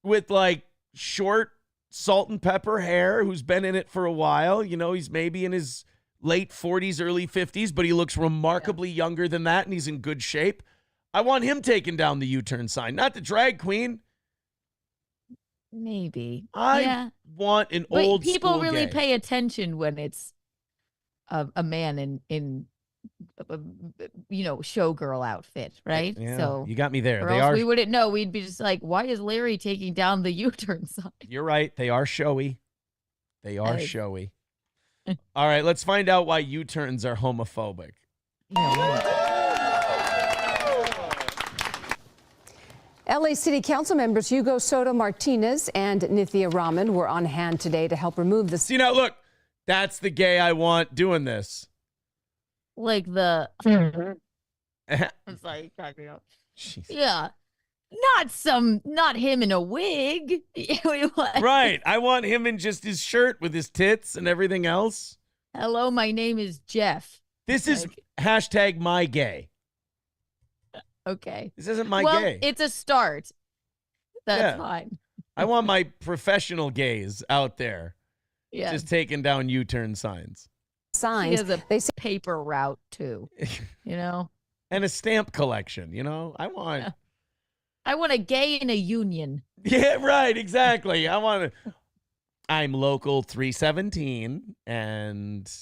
with like short salt and pepper hair who's been in it for a while. He's maybe in his late 40s, early 50s, but he looks remarkably younger than that, and he's in good shape. I want him taking down the U-turn sign, not the drag queen. Maybe. I want an old school people really gay. pay attention when it's a man in showgirl outfit, right? Yeah, so you got me there. or They else are. we wouldn't know. We'd be just like, why is Larry taking down the U-turn sign? You're right. They are showy. They are Hey. showy. All right, let's find out why U-turns are homophobic. LA City Council members Hugo Soto Martinez and Nithya Raman were on hand today to help remove the. See, now look, that's the gay I want doing this. Like the. I'm sorry, crack me up. Jeez. Yeah. Not him in a wig. What? Right. I want him in just his shirt with his tits and everything else. Hello, my name is Jeff. This is hashtag my gay. Okay. This isn't my well, gay. it's a start. That's Yeah. fine. I want my professional gays out there Yeah. just taking down U-turn signs. He Signs. has a They say paper route too. and a stamp collection. You know, I want a gay in a union. Yeah, right, exactly. I'm local 317 and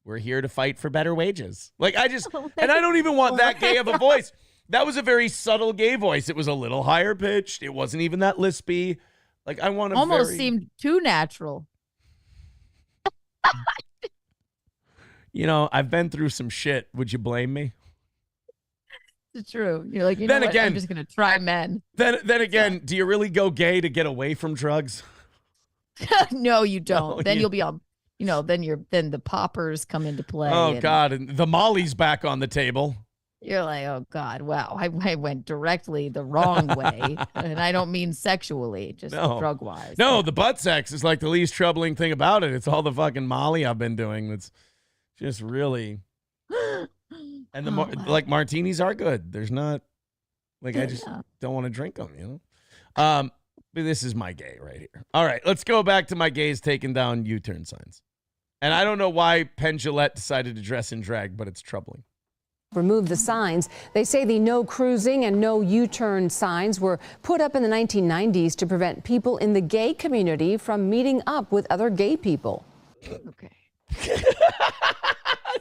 we're here to fight for better wages. Like and I don't even want that gay of a voice. That was a very subtle gay voice. It was a little higher pitched. It wasn't even that lispy. Like I want to almost seemed too natural. You know, I've been through some shit. Would you blame me? It's true. You're like, then again, I'm just gonna try men. Then again, do you really go gay to get away from drugs? No, you don't. No, then you'll be on. Then the poppers come into play. Oh God, and the Molly's back on the table. You're like, oh God, wow, I went directly the wrong way, and I don't mean sexually, just drug wise. No, the butt sex is like the least troubling thing about it. It's all the fucking Molly I've been doing. That's just really. And like martinis are good. There's not like I just don't want to drink them, you know. But this is my gay right here. All right, let's go back to my gays taking down U-turn signs. And I don't know why Penn Jillette decided to dress in drag, but it's troubling. Remove the signs. They say the no cruising and no U-turn signs were put up in the 1990s to prevent people in the gay community from meeting up with other gay people. Okay.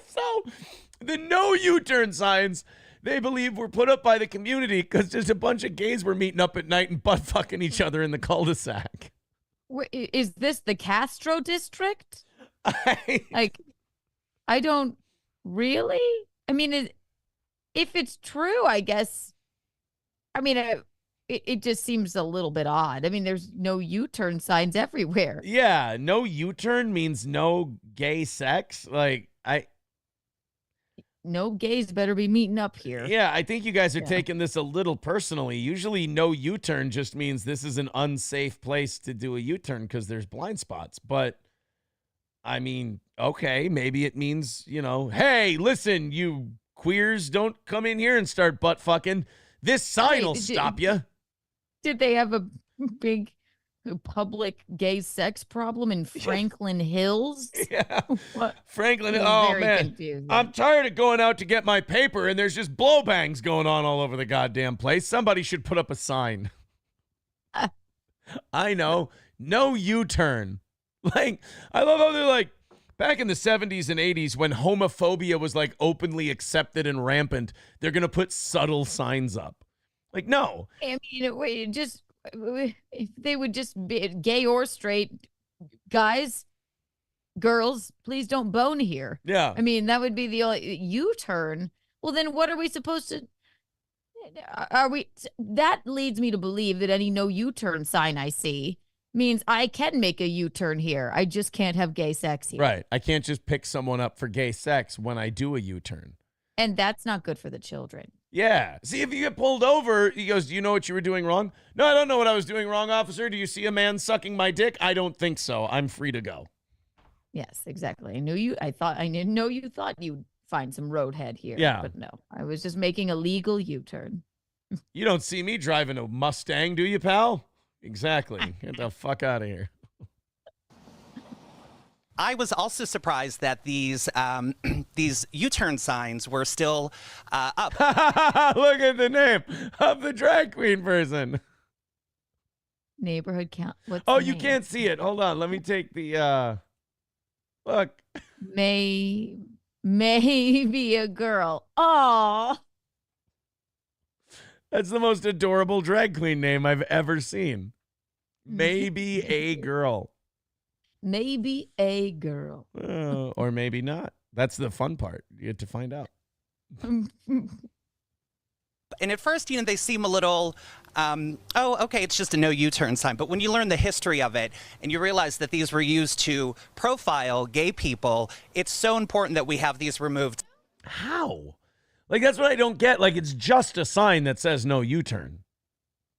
So the no U-turn signs, they believe, were put up by the community because just a bunch of gays were meeting up at night and butt fucking each other in the cul-de-sac. Is this the Castro district? I don't really. I mean, if it's true, I guess. I mean, it just seems a little bit odd. I mean, there's no U-turn signs everywhere. Yeah, no U-turn means no gay sex. Like, no gays better be meeting up here. Yeah, I think you guys are taking this a little personally. Usually no U-turn just means this is an unsafe place to do a U-turn because there's blind spots. But, I mean, okay, maybe it means, you know, hey, listen, you queers, don't come in here and start butt fucking. This sign will stop you. Did they have a big public gay sex problem in Franklin Hills? Yeah. What? Franklin. Oh, man. Confusing. I'm tired of going out to get my paper and there's just blowbangs going on all over the goddamn place. Somebody should put up a sign. I know. No U-turn. Like, I love how they're like, back in the 70s and 80s when homophobia was like openly accepted and rampant, they're going to put subtle signs up. Like, no. I mean, if they would just be gay or straight, guys, girls, please don't bone here. Yeah. I mean, that would be the only U-turn. Well, then what are we supposed to? That leads me to believe that any no U-turn sign I see means I can make a U-turn here. I just can't have gay sex here. Right. I can't just pick someone up for gay sex when I do a U-turn. And that's not good for the children. Yeah. See, if you get pulled over, he goes, do you know what you were doing wrong? No, I don't know what I was doing wrong, officer. Do you see a man sucking my dick? I don't think so. I'm free to go. Yes, exactly. I didn't know you thought you'd find some roadhead here. Yeah. But no, I was just making a legal U-turn. You don't see me driving a Mustang, do you, pal? Exactly. Get the fuck out of here. I was also surprised that these U-turn signs were still up. Look at the name of the drag queen person. Neighborhood count. Oh, you can't see it. Hold on. Let me take the look. Maybe a girl. Oh. That's the most adorable drag queen name I've ever seen. Maybe a girl. Maybe a girl. Or maybe not. That's the fun part. You get to find out. And at first, they seem a little, okay, it's just a no U-turn sign. But when you learn the history of it and you realize that these were used to profile gay people, it's so important that we have these removed. How? Like, that's what I don't get. Like, it's just a sign that says no U-turn.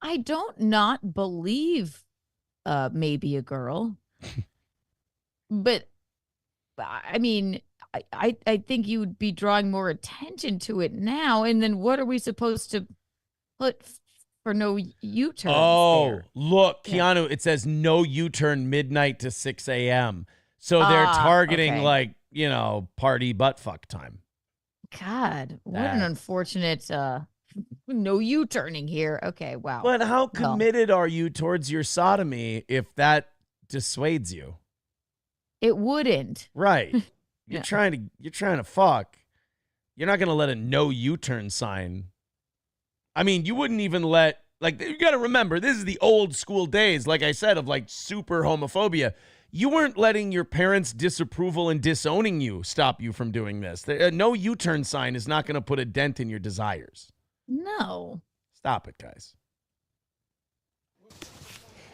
I don't not believe maybe a girl. But, I mean, I think you would be drawing more attention to it now. And then what are we supposed to put for no U-turn? Oh, there? Look, Keanu, it says no U-turn midnight to 6 a.m. So they're targeting, okay. like, party butt fuck time. God, what an unfortunate no U-turning here. Okay, wow. But how Well, committed are you towards your sodomy if that dissuades you? it wouldn't. Right. You're Yeah. trying to fuck. You're not going to let a no U-turn sign. I mean, you wouldn't even let, like, you got to remember, this is the old school days, like I said, of like super homophobia. You weren't letting your parents' disapproval and disowning you stop you from doing this. A no U-turn sign is not going to put a dent in your desires. No. Stop it, guys.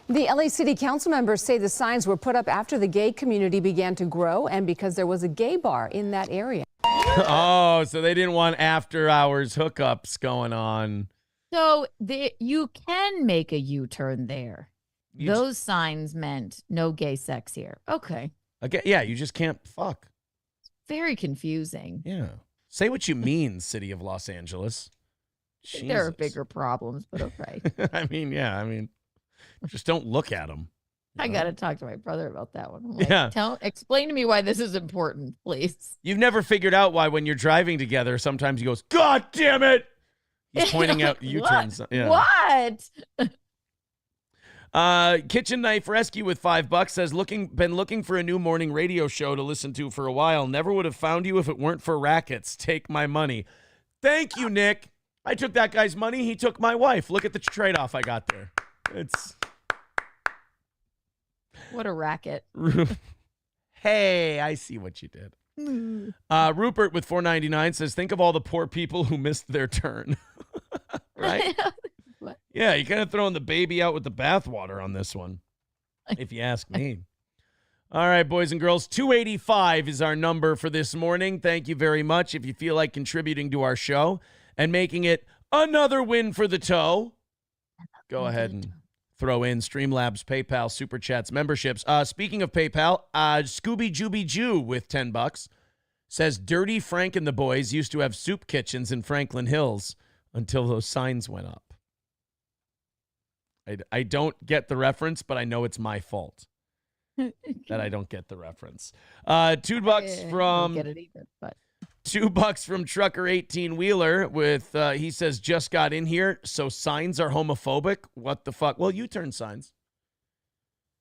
The LA City Council members say the signs were put up after the gay community began to grow and because there was a gay bar in that area. Oh, so they didn't want after-hours hookups going on. So you can make a U-turn there. Those signs meant no gay sex here. Okay. Okay, yeah, you just can't fuck. Very confusing. Yeah. Say what you mean, City of Los Angeles. I think there are Jesus. bigger problems, but okay. I mean, just don't look at them. I got to talk to my brother about that one. I'm like, Yeah. Explain to me why this is important, please. You've never figured out why when you're driving together, sometimes he goes, God damn it! He's pointing out U-turns. Yeah. What? Kitchen Knife Rescue with $5 says, been looking for a new morning radio show to listen to for a while. Never would have found you if it weren't for rackets. Take my money. Thank you, Nick. I took that guy's money. He took my wife. Look at the trade-off I got there. It's... What a racket. Hey, I see what you did. Rupert with $4.99 says, think of all the poor people who missed their turn. Right? What? Yeah, you're kind of throwing the baby out with the bathwater on this one, if you ask me. All right, boys and girls, 285 is our number for this morning. Thank you very much. If you feel like contributing to our show and making it another win for the toe, go ahead and throw in Streamlabs, PayPal, Super Chats, memberships. Speaking of PayPal, Scooby Jooby Jew with $10 says, Dirty Frank and the boys used to have soup kitchens in Franklin Hills until those signs went up. I don't get the reference, but I know it's my fault that I don't get the reference. $2 from... I don't get it either, but... $2 from Trucker 18 Wheeler with he says just got in here, so signs are homophobic. What the fuck? Well, U-turn signs.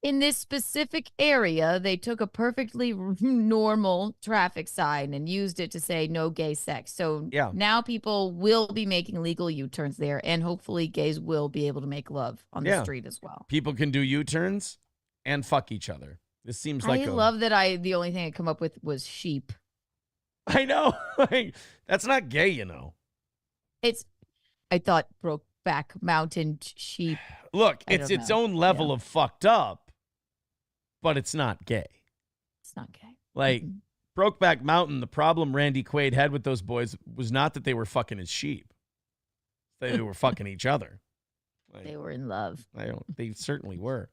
In this specific area, they took a perfectly normal traffic sign and used it to say no gay sex. So Yeah. now people will be making legal U-turns there, and hopefully gays will be able to make love on the Yeah. street as well. People can do U-turns and fuck each other. This seems like I love that the only thing I come up with was sheep. I know. That's not gay, you know. I thought Brokeback Mountain sheep. Look, I it's don't its know. own level Yeah. of fucked up, but it's not gay. It's not gay. Like Mhm. Brokeback Mountain, the problem Randy Quaid had with those boys was not that they were fucking his sheep. They were fucking each other. Like, They were in love. they certainly were.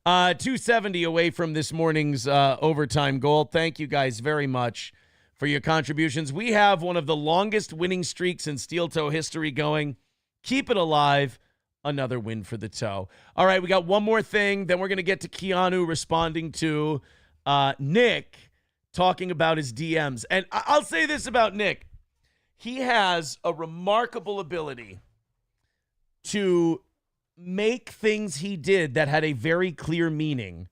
270 away from this morning's overtime goal. Thank you guys very much for your contributions. We have one of the longest winning streaks in steel toe history going. Keep it alive. Another win for the toe. All right, we got one more thing. Then we're going to get to Keanu responding to Nick talking about his DMs. And I'll say this about Nick. He has a remarkable ability to make things he did that had a very clear meaning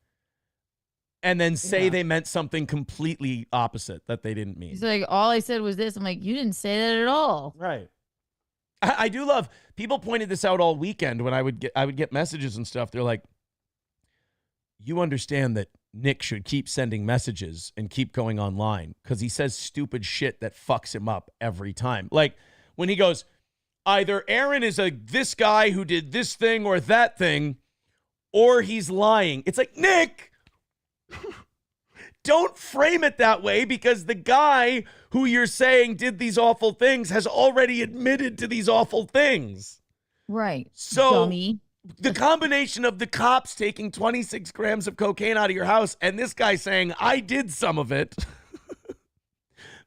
and then say they meant something completely opposite that they didn't mean. He's like, all I said was this. I'm like, you didn't say that at all. Right. I do love, people pointed this out all weekend when I would get messages and stuff. They're like, you understand that Nick should keep sending messages and keep going online because he says stupid shit that fucks him up every time. Like when he goes, either Aaron is this guy who did this thing or that thing, or he's lying. It's like, Nick, don't frame it that way because the guy who you're saying did these awful things has already admitted to these awful things. Right. So Dummy. the combination of the cops taking 26 grams of cocaine out of your house and this guy saying, I did some of it,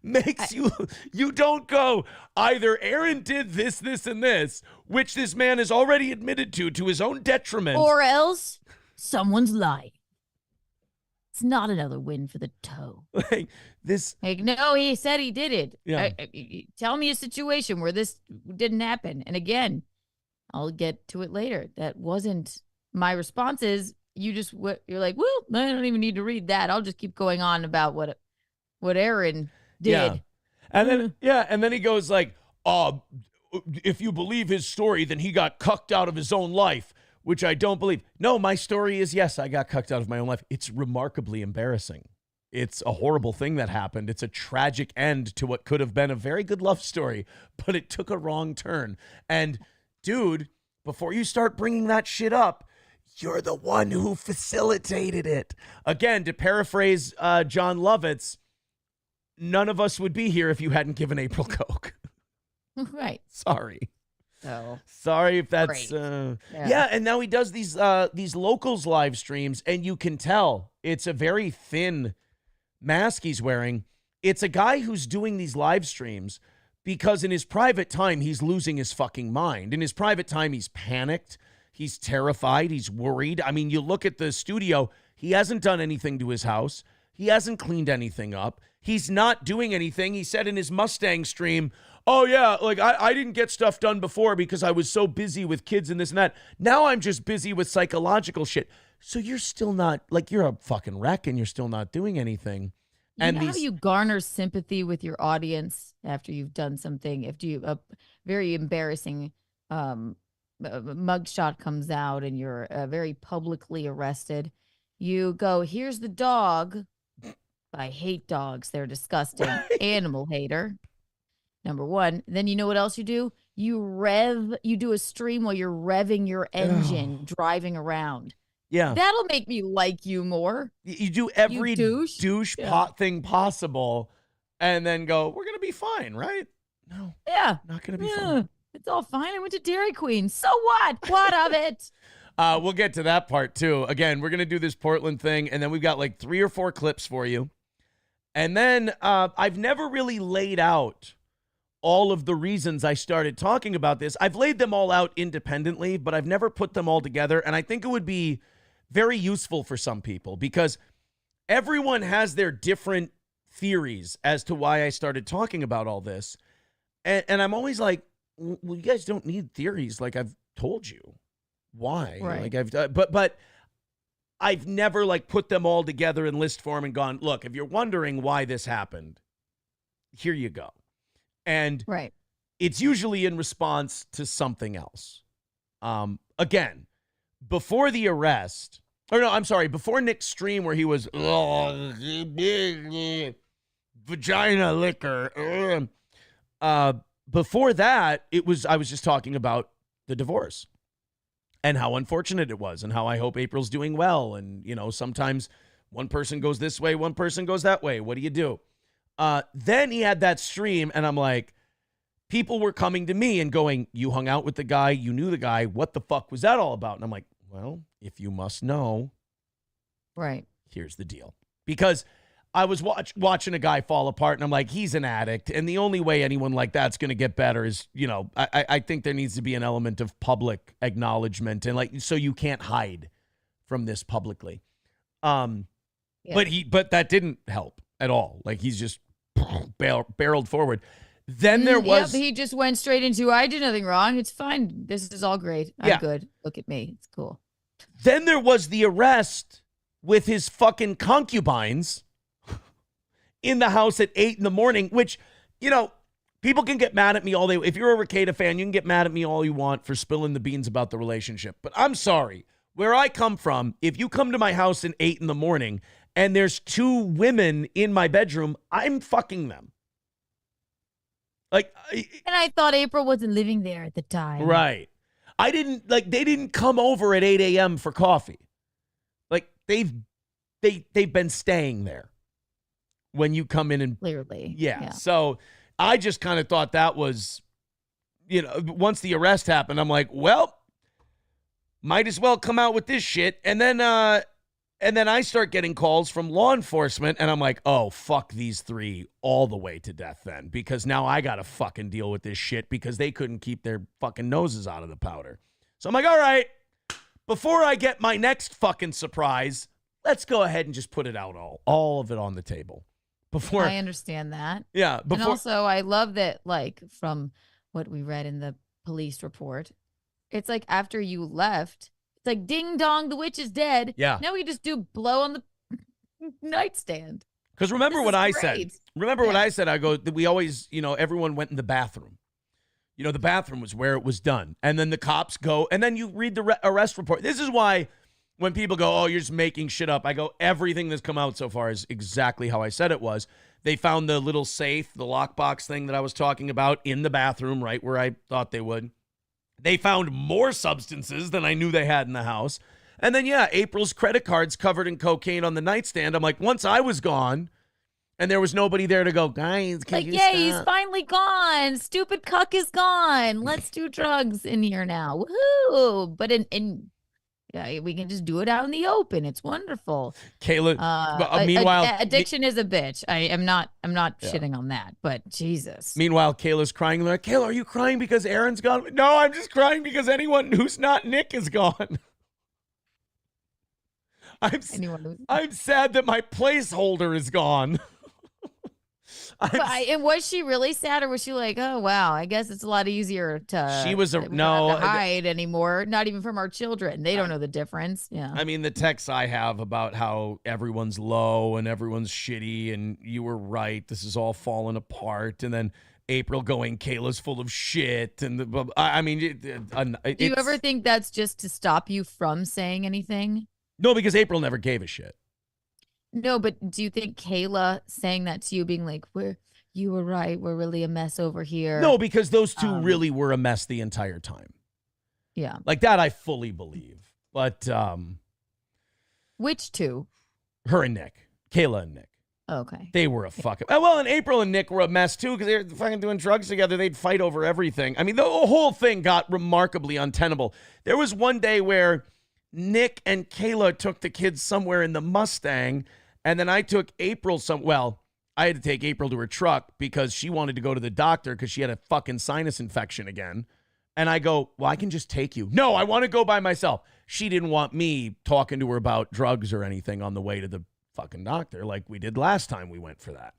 makes you don't go, either Aaron did this, this, and this, which this man has already admitted to his own detriment. Or else someone's lying. It's not another win for the toe. Like this. Like, no, he said he did it. Yeah. Tell me a situation where this didn't happen. And again, I'll get to it later. That wasn't my response. Is you're like, well, I don't even need to read that. I'll just keep going on about what Aaron did. Yeah. And then he goes like, if you believe his story, then he got cucked out of his own life, which I don't believe. No, my story is, yes, I got cucked out of my own life. It's remarkably embarrassing. It's a horrible thing that happened. It's a tragic end to what could have been a very good love story, but it took a wrong turn. And dude, before you start bringing that shit up, you're the one who facilitated it. Again, to paraphrase John Lovitz, none of us would be here if you hadn't given April coke. Right. Sorry. Oh. Sorry if that's yeah. And now he does these locals live streams, and you can tell it's a very thin mask he's wearing. It's a guy who's doing these live streams because in his private time he's losing his fucking mind. In his private time he's panicked, he's terrified, he's worried. I mean, you look at the studio, he hasn't done anything to his house. He hasn't cleaned anything up. He's not doing anything. He said in his Mustang stream, oh, yeah, like I didn't get stuff done before because I was so busy with kids and this and that. Now I'm just busy with psychological shit. So you're still not, like, you're a fucking wreck and you're still not doing anything. You know how you garner sympathy with your audience after you've done something? After a very embarrassing mugshot comes out and you're very publicly arrested, you go, here's the dog. I hate dogs. They're disgusting. Animal hater. Number one. Then you know what else you do? You do a stream while you're revving your engine, driving around. Yeah. That'll make me like you more. You do every douche Yeah. pot thing possible and then go, we're going to be fine, right? No. Yeah. Not going to be fine. It's all fine. I went to Dairy Queen. So what? What of it? We'll get to that part too. Again, we're going to do this Portland thing, and then we've got like 3 or 4 clips for you. And then I've never really laid out all of the reasons I started talking about this. I've laid them all out independently, but I've never put them all together. And I think it would be very useful for some people because everyone has their different theories as to why I started talking about all this. And I'm always like, well, you guys don't need theories. Like I've told you why. Right. Like but I've never like put them all together in list form and gone, look, if you're wondering why this happened, here you go. And right. It's usually in response to something else. Again, before the arrest, before Nick's stream where he was vagina liquor. Before that, I was just talking about the divorce and how unfortunate it was and how I hope April's doing well. And, you know, sometimes one person goes this way, one person goes that way. What do you do? Then he had that stream and I'm like, people were coming to me and going, you hung out with the guy, you knew the guy. What the fuck was that all about? And I'm like, well, if you must know, right, here's the deal. Because I was watching a guy fall apart and I'm like, he's an addict. And the only way anyone like that's going to get better is, you know, I think there needs to be an element of public acknowledgement and like, so you can't hide from this publicly. Yeah. But that didn't help at all. Like he's just barreled forward. Then there was, he just went straight into, I did nothing wrong. It's fine. This is all great. I'm good. Look at me. It's cool. Then there was the arrest with his fucking concubines in the house at 8 a.m, which, you know, people can get mad at me all day. If you're a Ricada fan, you can get mad at me all you want for spilling the beans about the relationship. But I'm sorry. Where I come from, if you come to my house at 8 a.m. and there's 2 women in my bedroom, I'm fucking them. Like, and I thought April wasn't living there at the time. Right. They didn't come over at 8 a.m. for coffee. Like they've been staying there when you come in and clearly. Yeah. So I just kind of thought that was, you know, once the arrest happened, I'm like, well, might as well come out with this shit. And then I start getting calls from law enforcement and I'm like, oh, fuck these 3 all the way to death then, because now I got to fucking deal with this shit because they couldn't keep their fucking noses out of the powder. So I'm like, all right, before I get my next fucking surprise, let's go ahead and just put it out all of it on the table. Before I understand that. Yeah. And Before also, I love that, like, from what we read in the police report, it's like after you left, it's like ding dong, the witch is dead. Yeah. Now we just do blow on the nightstand. Because remember This what is I great. said. Remember what Yeah. I said. I go, that we always, everyone went in the bathroom. The bathroom was where it was done. And then the cops go, and then you read the arrest report. This is why when people go, oh, you're just making shit up, I go, everything that's come out so far is exactly how I said it was. They found the little safe, the lockbox thing that I was talking about in the bathroom, right where I thought they would. They found more substances than I knew they had in the house. And then, yeah, April's credit cards covered in cocaine on the nightstand. I'm like, once I was gone and there was nobody there to go, guys, can Like, you yay, he's stop? finally gone. Stupid cuck is gone. Let's do drugs in here now. Woohoo. But yeah, we can just do it out in the open. It's wonderful. Kayla, meanwhile, addiction is a bitch. I'm not shitting on that, but Jesus. Meanwhile, Kayla's crying. They're like, Kayla, are you crying because Aaron's gone? No, I'm just crying because anyone who's not Nick is gone. I'm sad that my placeholder is gone. And was she really sad, or was she like, oh wow, I guess it's a lot easier to She was we don't have to hide anymore, not even from our children. They don't know the difference. Yeah. I mean, the texts I have about how everyone's low and everyone's shitty and you were right, this is all falling apart, and then April going, Kayla's full of shit, and Do you ever think that's just to stop you from saying anything? No, because April never gave a shit. No, but do you think Kayla saying that to you, being like, you were right, we're really a mess over here? No, because those two really were a mess the entire time. Yeah. Like that I fully believe. But which two? Her and Nick. Kayla and Nick. Okay. They were a fucking... Well, and April and Nick were a mess too because they were fucking doing drugs together. They'd fight over everything. I mean, the whole thing got remarkably untenable. There was one day where Nick and Kayla took the kids somewhere in the Mustang, and then I took April I had to take April to her truck because she wanted to go to the doctor because she had a fucking sinus infection again. And I go, well, I can just take you. No, I want to go by myself. She didn't want me talking to her about drugs or anything on the way to the fucking doctor like we did last time we went for that.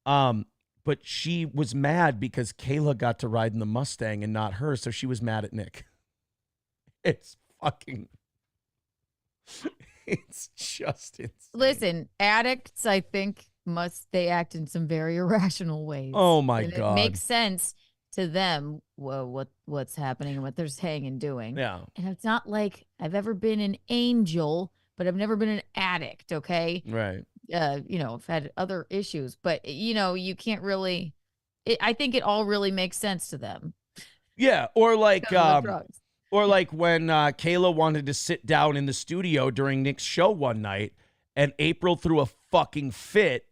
But she was mad because Kayla got to ride in the Mustang and not her, so she was mad at Nick. It's fucking... It's just insane. Listen, addicts, I think, they act in some very irrational ways. Oh my and God. It makes sense to them what's happening and what they're saying and doing. Yeah. And it's not like I've ever been an angel, but I've never been an addict, okay? Right. I've had other issues, but you can't really I think it all really makes sense to them. Yeah, or like drugs. Or like when Kayla wanted to sit down in the studio during Nick's show one night and April threw a fucking fit.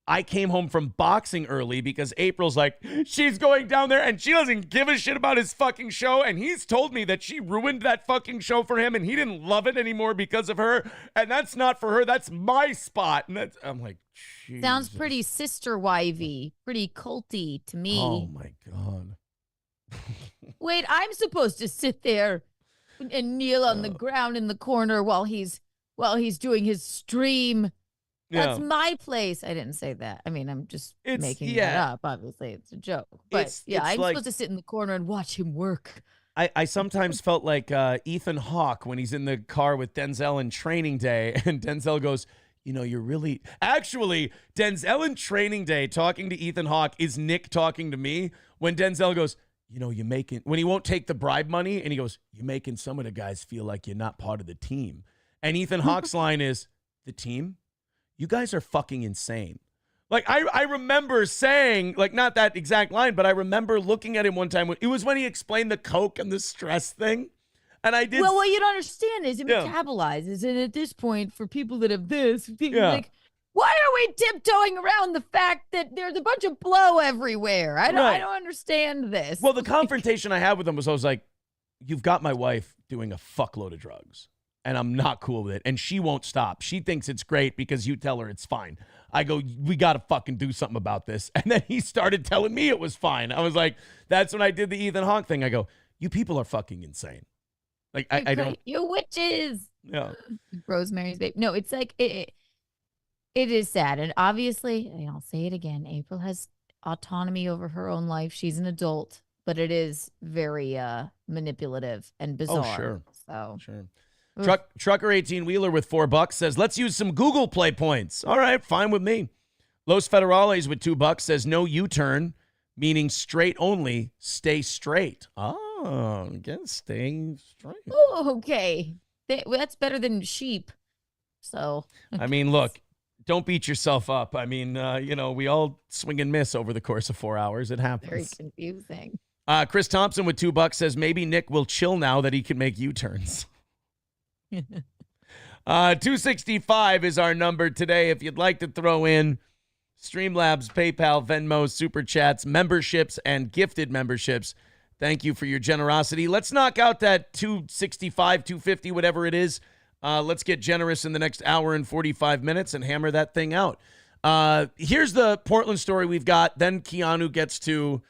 I came home from boxing early because April's like, she's going down there and she doesn't give a shit about his fucking show. And he's told me that she ruined that fucking show for him and he didn't love it anymore because of her. And that's not for her. That's my spot. And I'm like, Jesus. Sounds pretty sister wivey, pretty culty to me. Oh my God. Wait, I'm supposed to sit there and kneel on the ground in the corner while he's doing his stream. That's my place. I didn't say that. I mean, I'm just making that up. Obviously, it's a joke. But I'm supposed to sit in the corner and watch him work. I sometimes felt like Ethan Hawke when he's in the car with Denzel in Training Day, and Denzel goes, you're really... Actually, Denzel in Training Day talking to Ethan Hawke is Nick talking to me when Denzel goes, you're making... When he won't take the bribe money, and he goes, you're making some of the guys feel like you're not part of the team. And Ethan Hawke's line is, the team? You guys are fucking insane. Like, I remember saying, like, not that exact line, but I remember looking at him one time. It was when he explained the coke and the stress thing. And I did... Well, what you don't understand is it metabolizes. And at this point, for people that have this, like... Why are we tiptoeing around the fact that there's a bunch of blow everywhere? I don't understand this. Well, the confrontation I had with him was I was like, you've got my wife doing a fuckload of drugs, and I'm not cool with it, and she won't stop. She thinks it's great because you tell her it's fine. I go, we got to fucking do something about this. And then he started telling me it was fine. I was like, that's when I did the Ethan Hawke thing. I go, you people are fucking insane. Like, I don't... You witches. Yeah. Rosemary's Baby. No, it's like it is sad. And obviously, and I'll say it again, April has autonomy over her own life. She's an adult, but it is very manipulative and bizarre. Oh, sure. So Sure. Oof. Trucker 18-wheeler with $4 says, let's use some Google Play points. All right, fine with me. Los Federales with $2 says, no U-turn, meaning straight only, stay straight. Oh, again, staying straight. Oh, okay. That's better than sheep. So I mean, look, don't beat yourself up. I mean, we all swing and miss over the course of 4 hours. It happens. very confusing. Chris Thompson with $2 says, maybe Nick will chill now that he can make U-turns. 265 is our number today. If you'd like to throw in Streamlabs, PayPal, Venmo, Super Chats, memberships, and gifted memberships, thank you for your generosity. Let's knock out that 265, 250, whatever it is. Let's get generous in the next hour and 45 minutes and hammer that thing out. Here's the Portland story we've got. Then Keanu gets to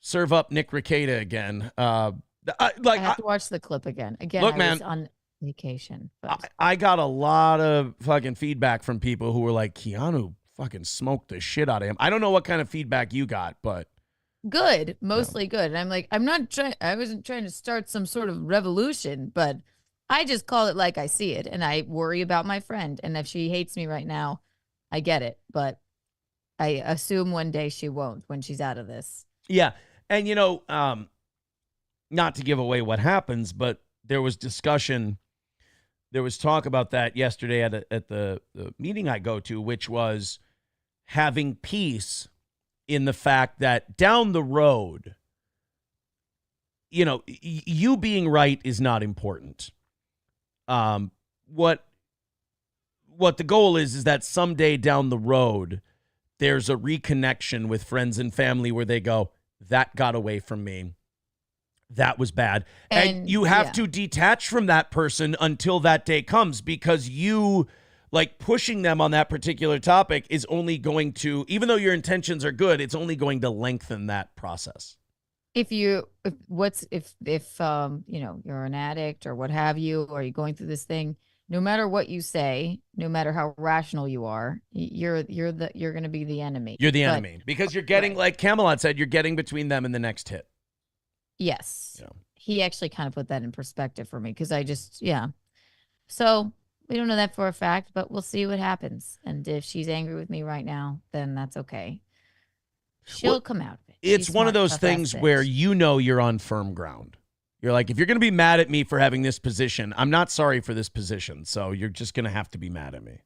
serve up Nick Rekieta again. I have to watch the clip again. Look, I was on vacation. But I got a lot of fucking feedback from people who were like, Keanu fucking smoked the shit out of him. I don't know what kind of feedback you got, but good, mostly good. And I'm like, I wasn't trying to start some sort of revolution, but I just call it like I see it, and I worry about my friend. And if she hates me right now, I get it, but I assume one day she won't when she's out of this. Yeah. And, not to give away what happens, but there was discussion. There was talk about that yesterday at the meeting I go to, which was having peace in the fact that down the road, you being right is not important. What the goal is that someday down the road, there's a reconnection with friends and family where they go, that got away from me. That was bad. And you have to detach from that person until that day comes, because you, like, pushing them on that particular topic is only going to, even though your intentions are good, it's only going to lengthen that process. If you're an addict or what have you, or you're going through this thing, no matter what you say, no matter how rational you are, you're going to be the enemy. You're the enemy because you're getting, like Camelot said, you're getting between them and the next hit. Yes. Yeah. He actually kind of put that in perspective for me, because So we don't know that for a fact, but we'll see what happens. And if she's angry with me right now, then that's okay. She'll come out of it. It's She's one of smart, those tough things ass where bitch. you're on firm ground. You're like, if you're going to be mad at me for having this position, I'm not sorry for this position. So you're just going to have to be mad at me.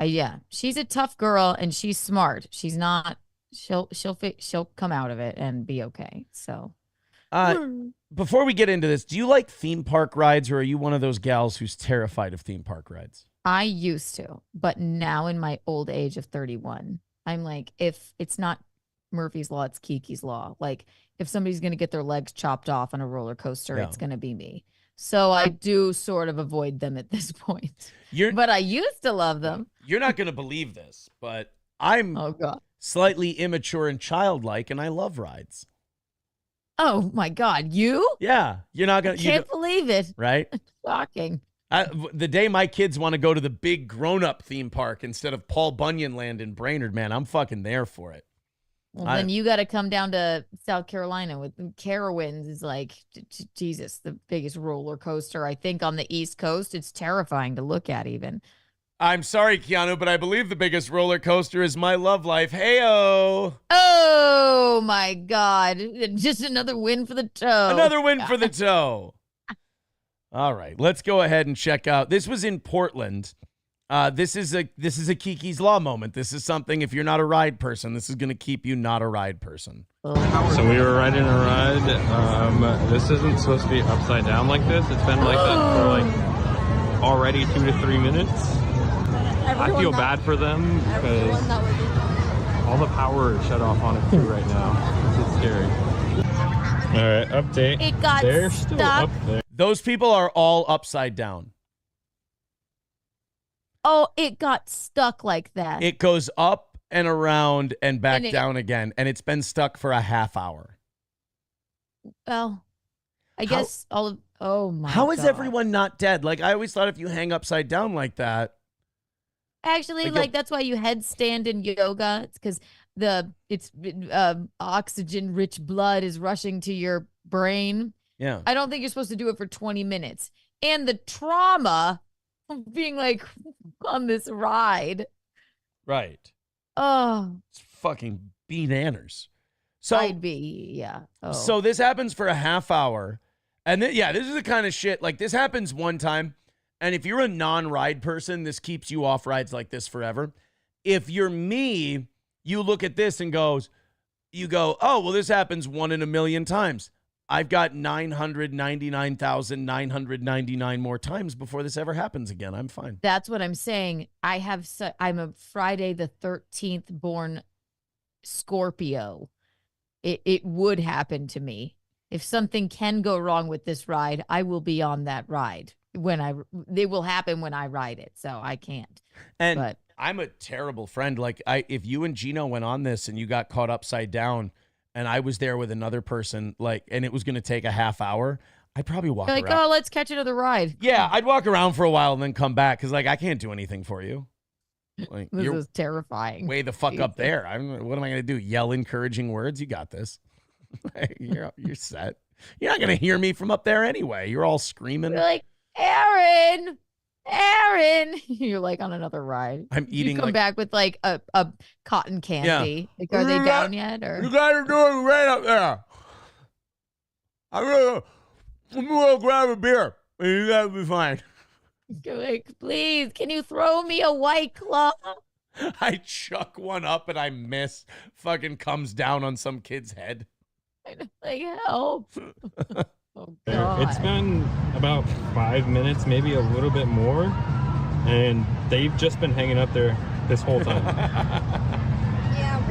Yeah, she's a tough girl and she's smart. She's not. She'll come out of it and be okay. So. Before we get into this, do you like theme park rides, or are you one of those gals who's terrified of theme park rides? I used to, but now in my old age of 31, I'm like, if it's not Murphy's Law, it's Kiki's Law. Like, if somebody's going to get their legs chopped off on a roller coaster, it's going to be me. So I do sort of avoid them at this point. But I used to love them. You're not going to believe this, but I'm slightly immature and childlike, and I love rides. Oh my God, you? Yeah, you're not gonna. Can't believe it. Right? Shocking. The day my kids want to go to the big grown-up theme park instead of Paul Bunyan Land in Brainerd, man, I'm fucking there for it. Well, then you got to come down to South Carolina with Carowinds. Is like, Jesus, the biggest roller coaster I think on the East Coast. It's terrifying to look at even. I'm sorry, Keanu, but I believe the biggest roller coaster is My Love Life. Hey-oh. Oh, my God. Just another win for the toe. Another win for the toe. All right, let's go ahead and check out. This was in Portland. This is a Kiki's Law moment. This is something, if you're not a ride person, this is going to keep you not a ride person. So we were riding a ride. This isn't supposed to be upside down like this. It's been like that for like already 2 to 3 minutes. I feel bad for them because all the power is shut off on it too right now. It's scary. All right, update. It got They're stuck. still up there. Those people are all upside down. Oh, it got stuck like that. It goes up and around and back down again, and it's been stuck for a half hour. Well, I guess all of Oh my How is God. everyone not dead? Like, I always thought if you hang upside down like that. Actually, like that's why you headstand in yoga. It's because oxygen-rich blood is rushing to your brain. Yeah. I don't think you're supposed to do it for 20 minutes. And the trauma of being like on this ride. Right. Oh. It's fucking bananas. So I'd be, yeah. Oh. So this happens for a half hour. And then, yeah, this is the kind of shit. Like, this happens one time. And if you're a non-ride person, this keeps you off rides like this forever. If you're me, you look at this and you go, oh, well, this happens 1 in a million times. I've got 999,999 more times before this ever happens again. I'm fine. That's what I'm saying. I'm a Friday the 13th born Scorpio. It would happen to me. If something can go wrong with this ride, I will be on that ride they will happen when I ride it. So I can't. But I'm a terrible friend. Like, if you and Gino went on this and you got caught upside down and I was there with another person, like, and it was going to take a half hour, I'd probably walk around. Like, oh, let's catch another ride. Yeah, I'd walk around for a while and then come back because, like, I can't do anything for you. Like, This you're is terrifying. way the fuck up there. What am I going to do? Yell encouraging words? You got this. You're set. You're not going to hear me from up there anyway. You're all screaming. You're like, Aaron. You're like on another ride. I'm eating. You come back with like a cotton candy. Yeah. Like, are they down yet? Or You got to do it right up there. I'm gonna go grab a beer. And you got to be fine. You're like, please, can you throw me a White Claw? I chuck one up and I miss. Fucking comes down on some kid's head. Like, help. Oh, God. It's been about 5 minutes, maybe a little bit more, and they've just been hanging up there this whole time.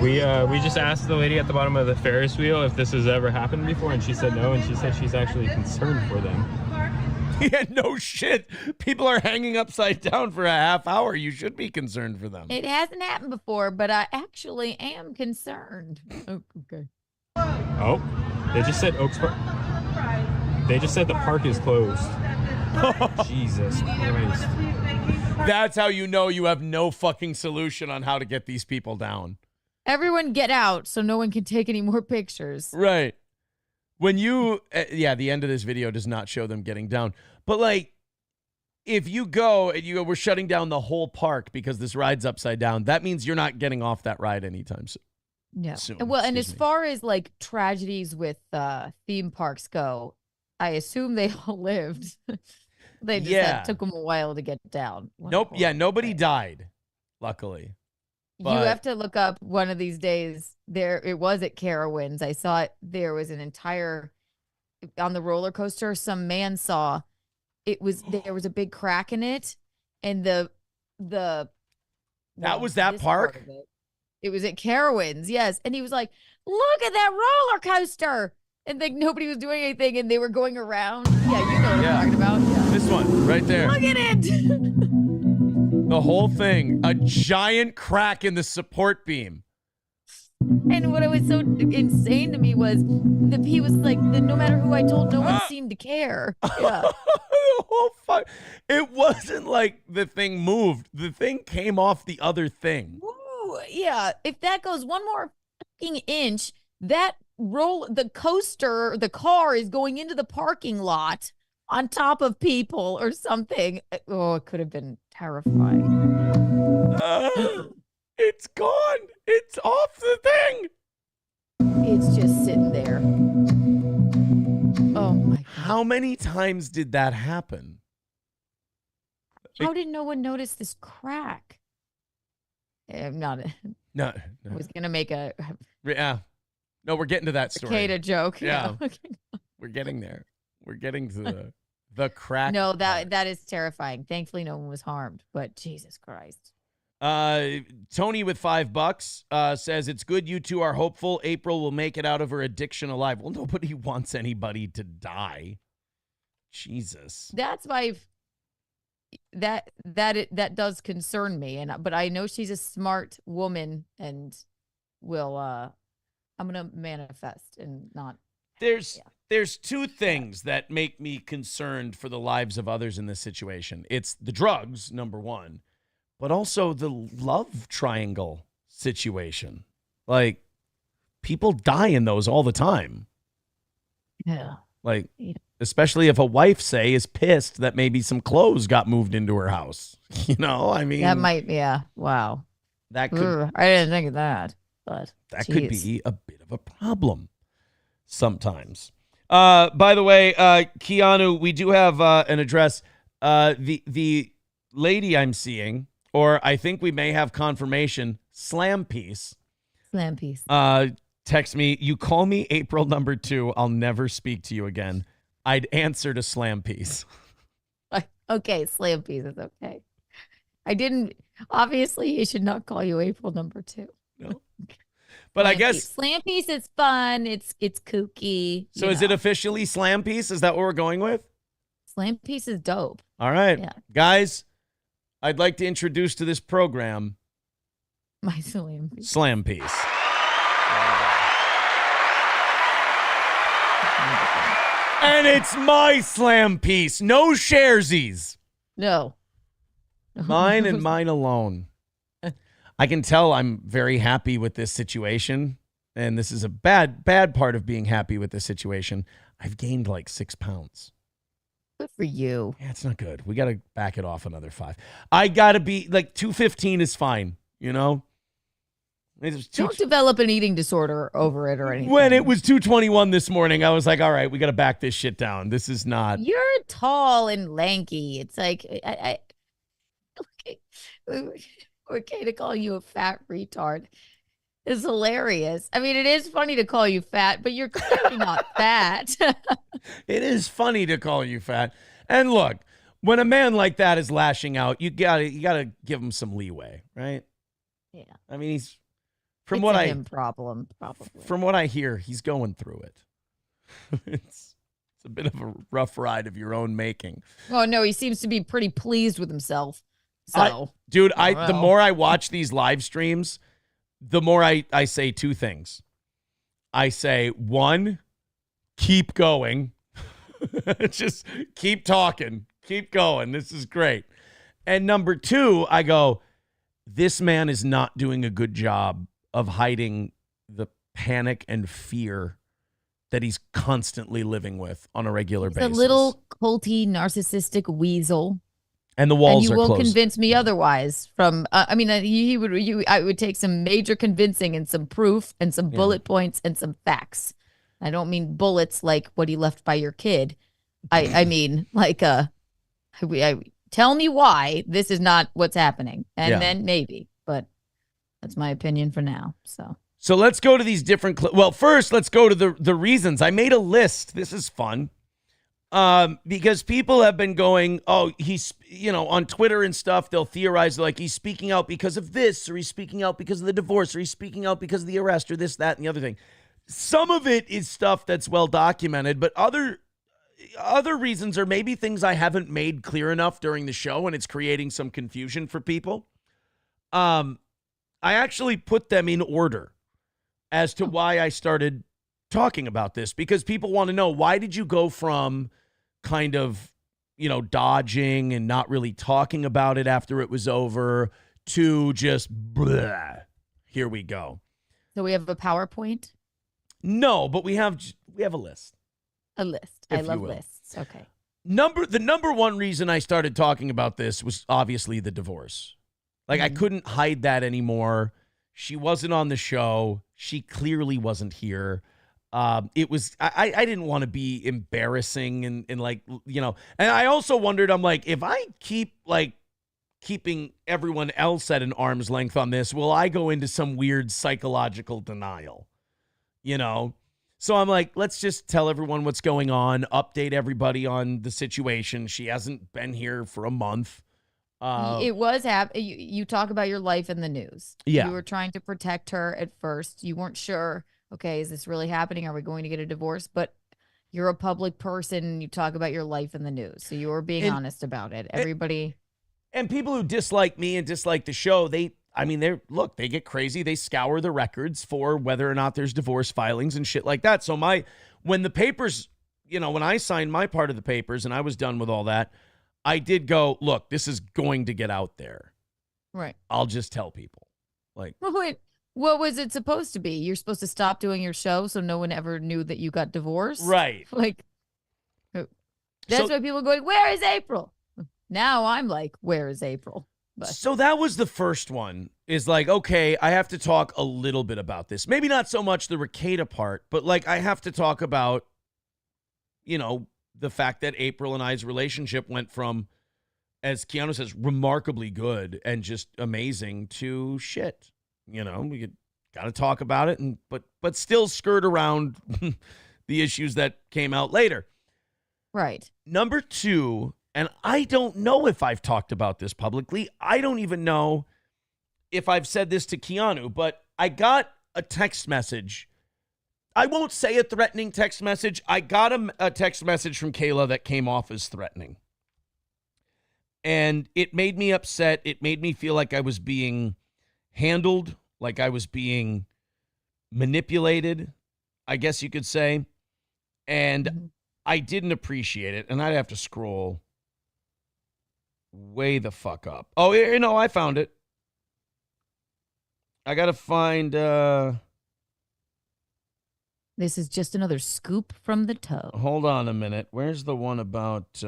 We just asked the lady at the bottom of the Ferris wheel if this has ever happened before, and she said no, and she said she's actually concerned for them. Yeah, no shit. People are hanging upside down for a half hour. You should be concerned for them. It hasn't happened before, but I actually am concerned. Oh, okay. Oh, they just said Oaks Park. They just said the park is closed. Jesus Christ. That's how you know you have no fucking solution on how to get these people down. Everyone get out so no one can take any more pictures. Right. When you, the end of this video does not show them getting down. But like, if you go and you go, we're shutting down the whole park because this ride's upside down, that means you're not getting off that ride anytime soon. Yeah. Soon, Well, and as excuse me. far as like tragedies with theme parks go, I assume they all lived. They just took them a while to get down. Nope. Yeah, nobody died, luckily. You But- have to look up one of these days. It was at Carowinds. I saw it. There was an entire on the roller coaster. Some man saw there was a big crack in it, and that was that this park? part of it was at Carowinds, yes. And he was like, "Look at that roller coaster!" And like nobody was doing anything, and they were going around. Yeah, you know what I'm talking about. Yeah. This one right there. Look at it. The whole thing, a giant crack in the support beam. And what was so insane to me was that he was like, no matter who I told, no one seemed to care. Yeah. The whole fuck. It wasn't like the thing moved. The thing came off the other thing. Ooh, yeah. If that goes one more fucking inch, the car is going into the parking lot on top of people or something. Oh, it could have been terrifying. It's gone. It's off the thing. It's just sitting there. Oh my God. How many times did that happen? How did no one notice this crack? I'm not. No. I was gonna make a Yeah. No, we're getting to that story. Kata joke. Yeah. We're getting there. We're getting to the crack. No, that is terrifying. Thankfully, no one was harmed. But Jesus Christ. Tony with $5 says it's good you two are hopeful April will make it out of her addiction alive. Well, nobody wants anybody to die. Jesus. That's why that does concern me, but I know she's a smart woman and will I'm gonna manifest and not. There's there's two things that make me concerned for the lives of others in this situation. It's the drugs, number one, but also the love triangle situation. Like, people die in those all the time. Yeah. Like, especially if a wife, say, is pissed that maybe some clothes got moved into her house. You know, I mean, That might, yeah. Wow. that could I didn't think of that, but that geez. could be a bit of a problem sometimes. By the way, Keanu, we do have an address. The lady I'm seeing, or I think we may have confirmation, Slam Piece. Slam Piece. Text me, you call me April number 2, I'll never speak to you again. I'd answer to Slam Piece. Okay, Slam Piece is okay. I didn't, obviously, he should not call you April number 2. No. But I guess Slam Piece is fun. It's kooky. So is it officially Slam Piece? Is that what we're going with? Slam Piece is dope. All right. Yeah. Guys, I'd like to introduce to this program My Slam Piece. Slam Piece. And it's my Slam Piece. No sharesies. No. Mine and mine alone. I can tell I'm very happy with this situation. And this is a bad part of being happy with this situation. I've gained like 6 pounds. Good for you. Yeah, it's not good. We got to back it off another 5. I got to be like 215 is fine, you know? Don't develop an eating disorder over it or anything. When it was 221 this morning, I was like, all right, we got to back this shit down. This is not. You're tall and lanky. It's like, okay to call you a fat retard. It's hilarious. I mean, it is funny to call you fat, but you're clearly not fat. It is funny to call you fat. And look, when a man like that is lashing out, you gotta give him some leeway, right? Yeah. I mean, he's From what I hear, he's going through it. It's a bit of a rough ride of your own making. Oh no, he seems to be pretty pleased with himself. So, the more I watch these live streams, the more I say two things. I say, one, keep going. Just keep talking. Keep going. This is great. And number 2, I go, this man is not doing a good job of hiding the panic and fear that he's constantly living with on a regular basis. A little culty, narcissistic weasel. And the walls and are you won't closed. Convince me otherwise. I would take some major convincing and some proof and some bullet points and some facts. I don't mean bullets like what he left by your kid. I mean like tell me why this is not what's happening, and then maybe. But that's my opinion for now. So let's go to these different. Well, first let's go to the reasons. I made a list. This is fun. Because people have been going, oh, he's, on Twitter and stuff, they'll theorize like he's speaking out because of this, or he's speaking out because of the divorce, or he's speaking out because of the arrest, or this, that, and the other thing. Some of it is stuff that's well documented, but other reasons are maybe things I haven't made clear enough during the show, and it's creating some confusion for people. I actually put them in order as to why I started talking about this, because people want to know, why did you go from kind of, dodging and not really talking about it after it was over to just blah, here we go. So we have a PowerPoint? No, but we have a list. A list. I love lists. Okay. The number one reason I started talking about this was obviously the divorce. Like, I couldn't hide that anymore. She wasn't on the show. She clearly wasn't here. It was, I didn't want to be embarrassing and like, and I also wondered, I'm like, if I keep like keeping everyone else at an arm's length on this, will I go into some weird psychological denial? So I'm like, let's just tell everyone what's going on, update everybody on the situation. She hasn't been here for a month. It was you talk about your life in the news. Yeah. You were trying to protect her at first. You weren't sure, okay, is this really happening? Are we going to get a divorce? But you're a public person and you talk about your life in the news. So you were being honest about it. Everybody. And people who dislike me and dislike the show, they get crazy. They scour the records for whether or not there's divorce filings and shit like that. So when the papers when I signed my part of the papers and I was done with all that, I did go, look, this is going to get out there. Right. I'll just tell people. Like, wait, what was it supposed to be? You're supposed to stop doing your show so no one ever knew that you got divorced? Right. Like, that's why people are going, where is April? Now I'm like, where is April? But so that was the first one, is like, okay, I have to talk a little bit about this. Maybe not so much the Ricada part, but like I have to talk about, the fact that April and I's relationship went from, as Keanu says, remarkably good and just amazing to shit. We got to talk about it, but still skirt around the issues that came out later. Right. Number 2, and I don't know if I've talked about this publicly. I don't even know if I've said this to Keanu, but I got a text message. I won't say a threatening text message. I got a text message from Kayla that came off as threatening. And it made me upset. It made me feel like I was being handled, like I was being manipulated, I guess you could say. And I didn't appreciate it. And I'd have to scroll way the fuck up. Oh, I found it. I got to find... This is just another scoop from the toe. Hold on a minute. Where's the one about...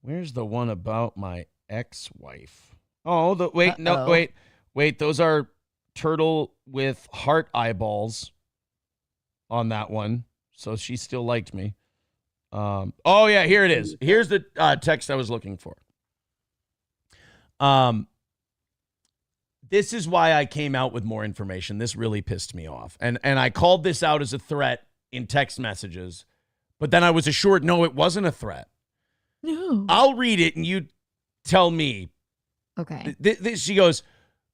Where's the one about my ex-wife? Oh, wait. Those are turtle with heart eyeballs on that one. So she still liked me. Oh yeah, here it is. Here's the text I was looking for. This is why I came out with more information. This really pissed me off. And I called this out as a threat in text messages, but then I was assured, no, it wasn't a threat. No. I'll read it and you tell me. Okay. She goes,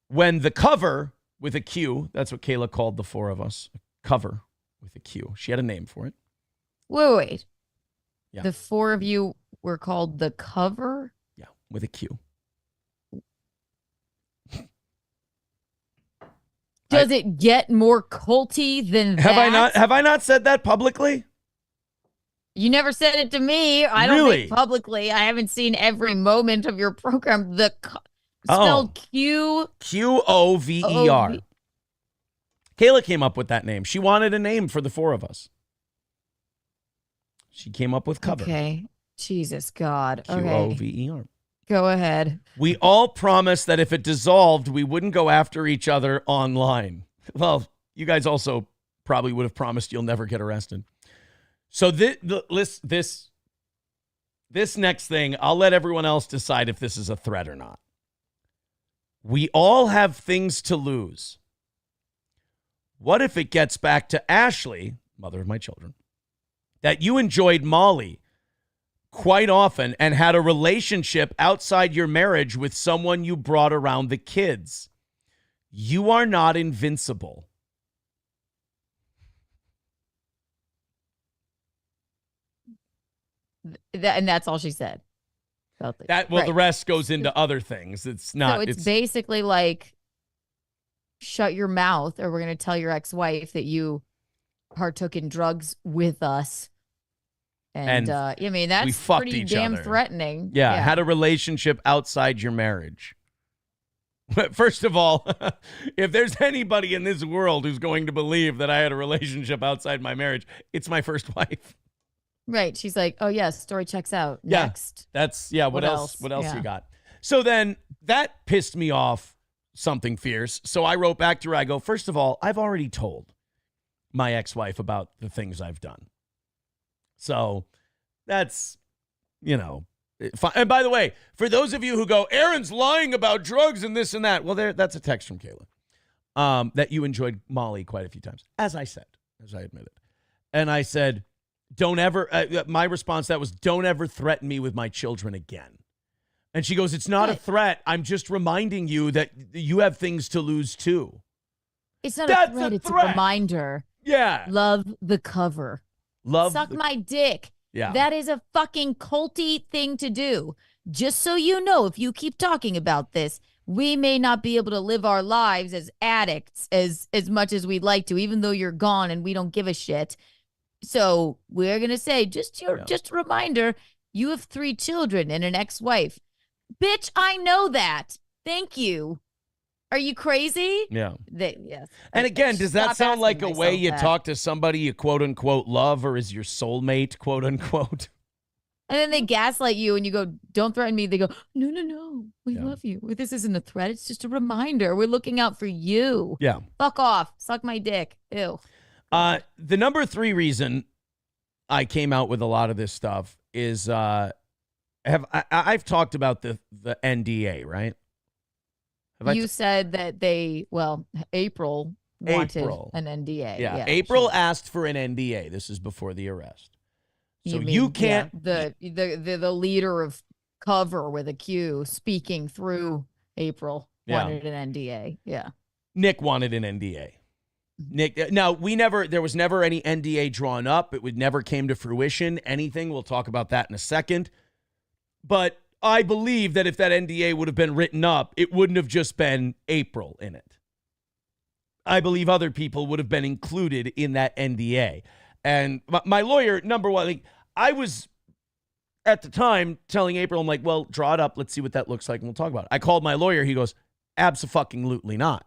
when the cover with a Q, that's what Kayla called the four of us, cover with a Q. She had a name for it. Wait. Yeah. The four of you were called the cover? Yeah, with a Q. Does it get more culty than that? Have I not said that publicly? You never said it to me. I don't think publicly. I haven't seen every moment of your program. Spelled Q. Qover. Kayla came up with that name. She wanted a name for the four of us. She came up with cover. Okay. Jesus God. Qover. Go ahead. We all promised that if it dissolved, we wouldn't go after each other online. Well, you guys also probably would have promised you'll never get arrested. So this next thing, I'll let everyone else decide if this is a threat or not. We all have things to lose. What if it gets back to Ashley, mother of my children, that you enjoyed Molly quite often and had a relationship outside your marriage with someone you brought around the kids? You are not invincible. And that's all she said. The rest goes into other things. It's not. So it's basically like, shut your mouth, or we're going to tell your ex-wife that you partook in drugs with us. And I mean, that's pretty damn threatening. Yeah, had a relationship outside your marriage. First of all, if there's anybody in this world who's going to believe that I had a relationship outside my marriage, it's my first wife. Right. She's like, oh, yes, story checks out. Yeah, Next. What else you got? So then that pissed me off something fierce. So I wrote back to her. I go, first of all, I've already told my ex-wife about the things I've done. So that's, fine. And by the way, for those of you who go, Aaron's lying about drugs and this and that. Well, that's a text from Kayla that you enjoyed Molly quite a few times, as I admitted. And I said, don't ever, my response to that was, don't ever threaten me with my children again. And she goes, it's not a threat. I'm just reminding you that you have things to lose too. It's not a threat. It's a reminder. Yeah. Love the cover. Suck my dick. Yeah. That is a fucking culty thing to do. Just so you know, if you keep talking about this, we may not be able to live our lives as addicts as much as we'd like to, even though you're gone and we don't give a shit. So we're going to say, just a reminder, you have 3 children and an ex-wife. Bitch, I know that. Thank you. Are you crazy? Yeah. Yes. And again, does that sound like a way you that. talk to somebody you quote unquote love or is your soulmate, quote unquote? And then they gaslight you and you go, don't threaten me. They go, no, we love you. This isn't a threat. It's just a reminder. We're looking out for you. Yeah. Fuck off. Suck my dick. Ew. The number 3 reason I came out with a lot of this stuff is I've talked about the NDA, right? You said that April wanted an NDA. Yeah, April asked for an NDA. This is before the arrest. So you can't. Yeah, the leader of Cover with a Q speaking through April wanted an NDA. Yeah. Nick wanted an NDA. Nick. Now there was never any NDA drawn up. It would never came to fruition. Anything. We'll talk about that in a second. But I believe that if that NDA would have been written up, it wouldn't have just been April in it. I believe other people would have been included in that NDA. And my lawyer, number one, like, I was at the time telling April, I'm like, well, draw it up. Let's see what that looks like and we'll talk about it. I called my lawyer. He goes, abso-fucking-lutely not.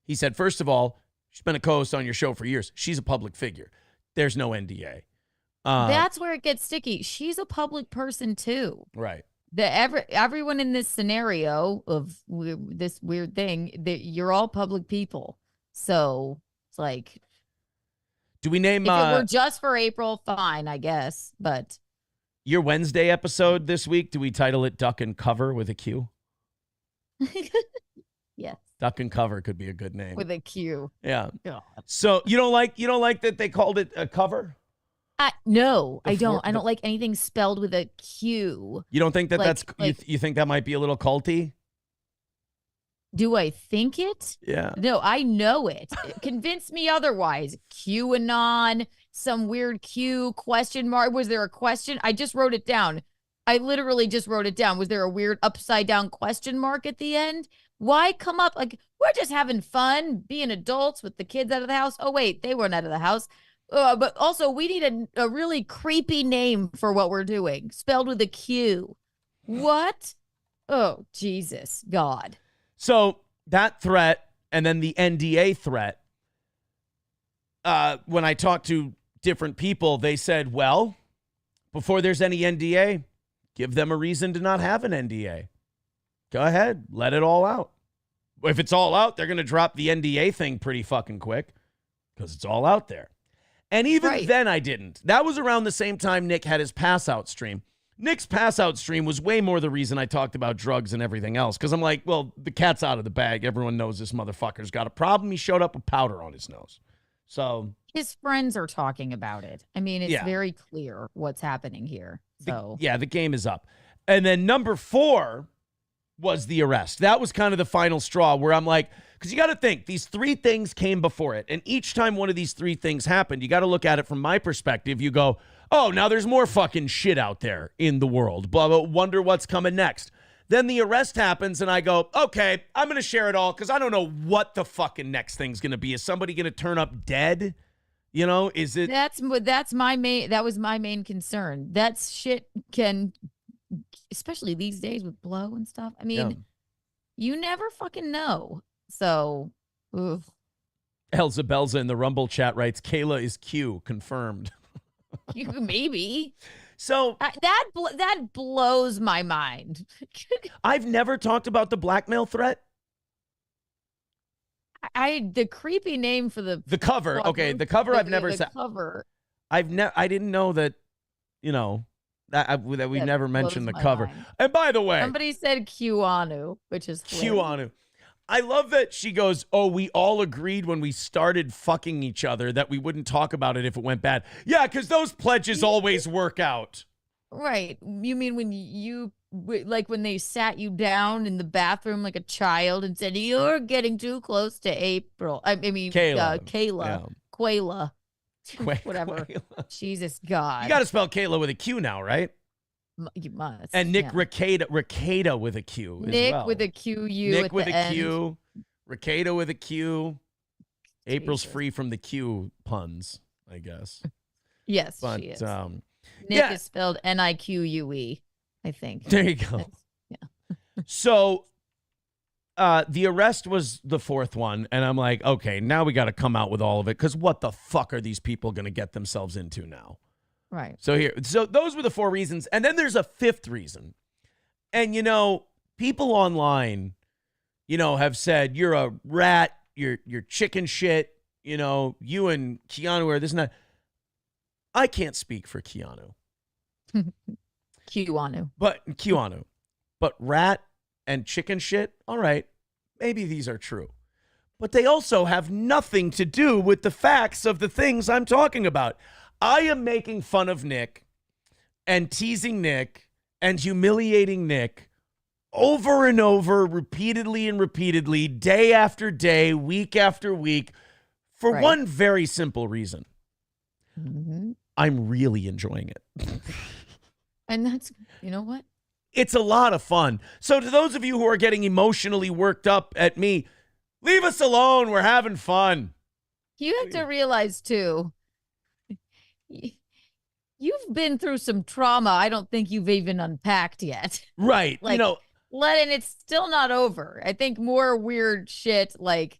He said, first of all, she's been a co-host on your show for years. She's a public figure. There's no NDA. That's where it gets sticky. She's a public person too. Right. Everyone in this scenario of this weird thing, you're all public people. So it's like, do we name? If it were just for April, fine, I guess. But your Wednesday episode this week, do we title it "Duck and Cover" with a Q? Yes. Duck and Cover could be a good name with a Q. Yeah. God. So you don't like that they called it a cover? No, I don't. I don't like anything spelled with a Q. You don't think that you think that might be a little culty? Do I think it? Yeah. No, I know it. Convince me otherwise. QAnon, some weird Q question mark. Was there a question? I just wrote it down. I literally just wrote it down. Was there a weird upside down question mark at the end? Why come up? Like, we're just having fun, being adults with the kids out of the house. Oh, wait, they weren't out of the house. But also, we need a really creepy name for what we're doing, spelled with a Q. What? Oh, Jesus, God. So that threat and then the NDA threat, when I talked to different people, they said, well, before there's any NDA, give them a reason to not have an NDA. Go ahead, let it all out. If it's all out, they're going to drop the NDA thing pretty fucking quick because it's all out there. And even then I didn't. That was around the same time Nick had his pass out stream. Nick's pass out stream was way more the reason I talked about drugs and everything else. Because I'm like, well, the cat's out of the bag. Everyone knows this motherfucker's got a problem. He showed up with powder on his nose. So his friends are talking about it. I mean, it's very clear what's happening here. So the game is up. And then number 4 was the arrest. That was kind of the final straw where I'm like, because you got to think, these 3 things came before it. And each time one of these 3 things happened, you got to look at it from my perspective. You go, oh, now there's more fucking shit out there in the world. Blah, blah, wonder what's coming next. Then the arrest happens and I go, okay, I'm going to share it all because I don't know what the fucking next thing's going to be. Is somebody going to turn up dead? You know, is it? That was my main concern. That shit can, especially these days with blow and stuff. I mean, you never fucking know. So, oof. Elza Belza in the Rumble chat writes, Kayla is Q, confirmed. Maybe. So that blows my mind. I've never talked about the blackmail threat. The creepy name for the cover. Okay, the cover I've never said. Cover. I didn't know that, you know, that we've never mentioned the cover. Mind. And by the way, somebody said Keanu, which is Keanu. I love that she goes, oh, we all agreed when we started fucking each other that we wouldn't talk about it if it went bad. Yeah, because those pledges always work out. Right. You mean when they sat you down in the bathroom like a child and said, you're getting too close to April. I mean, Kayla. Yeah. Quayla. Whatever. Quayla. Jesus God. You got to spell Kayla with a Q now, right? You must. And Nick yeah. Rekieta with a Q as Nick well. with a Q-U Nick at with the a end. Q. Rekieta with a Q. April's Jesus. free from the Q puns, I guess. Yes, But she is. Nick Nick is spelled Nique, I think. there you go. Yeah. So the arrest was the fourth one, and I'm like, okay, now we got to come out with all of it, because what the fuck are these people going to get themselves into now? Right. So those were the four reasons, and then there's a fifth reason. And people online, have said you're a rat, you're chicken shit, you and Keanu are this and that. I can't speak for Keanu. Keanu. But rat and chicken shit, all right, maybe these are true. But they also have nothing to do with the facts of the things I'm talking about. I am making fun of Nick and teasing Nick and humiliating Nick over and over, repeatedly, day after day, week after week, for one very simple reason. Mm-hmm. I'm really enjoying it. And that's, you know what? It's a lot of fun. So to those of you who are getting emotionally worked up at me, leave us alone. We're having fun. You have to realize, too, you've been through some trauma I don't think you've even unpacked yet. Right. And it's still not over. I think more weird shit, like,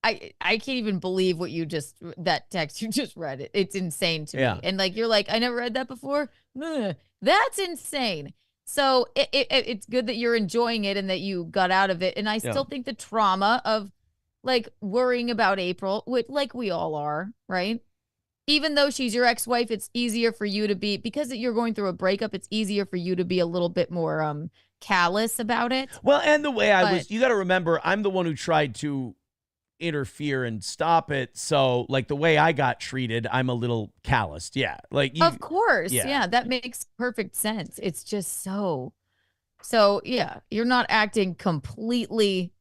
I can't even believe that text you just read. It's insane to me. And you're like, I never read that before. That's insane. So it's good that you're enjoying it and that you got out of it. And I still think the trauma of worrying about April, like we all are, right? Even though she's your ex-wife, it's easier for you to be, because you're going through a breakup, it's easier for you to be a little bit more callous about it. Well, and the way you got to remember, I'm the one who tried to interfere and stop it. So the way I got treated, I'm a little calloused. Yeah. Of course. Yeah. That makes perfect sense. It's just so yeah, you're not acting completely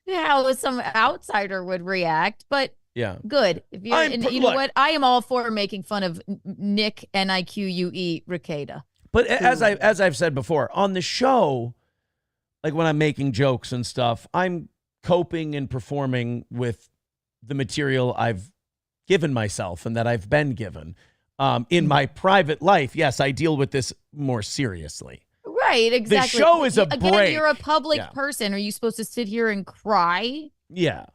how some outsider would react, but yeah, good. If you know what? I am all for making fun of Nick Nique Rekieta. But as I've said before on the show, when I'm making jokes and stuff, I'm coping and performing with the material I've given myself and that I've been given. In my private life, yes, I deal with this more seriously. Right, exactly. The show is a break. You're a public person. Are you supposed to sit here and cry? Yeah.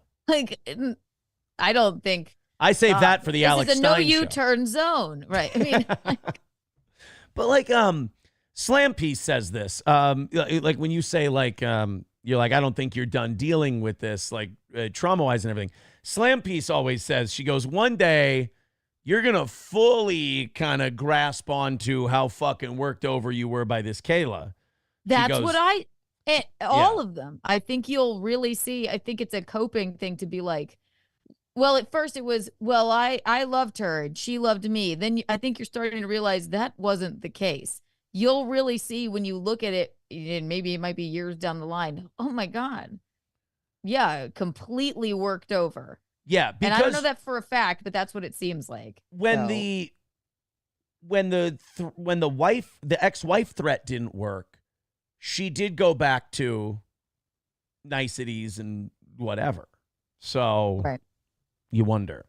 I don't think. I save that for the Alex Stein show. This is a no U-turn zone. Right. I mean. But Slam Piece says this. When you say you're like, I don't think you're done dealing with this, trauma-wise and everything. Slam Piece always says, she goes, one day you're going to fully kind of grasp onto how fucking worked over you were by this Kayla. That's what all of them. I think you'll really see. I think it's a coping thing to be like, well, at first it was, well, I loved her and she loved me. Then I think you're starting to realize that wasn't the case. You'll really see when you look at it, and maybe it might be years down the line. Oh my God. Yeah. Completely worked over. Yeah. And I don't know that for a fact, but that's what it seems like. When the ex-wife threat didn't work, she did go back to niceties and whatever. So you wonder.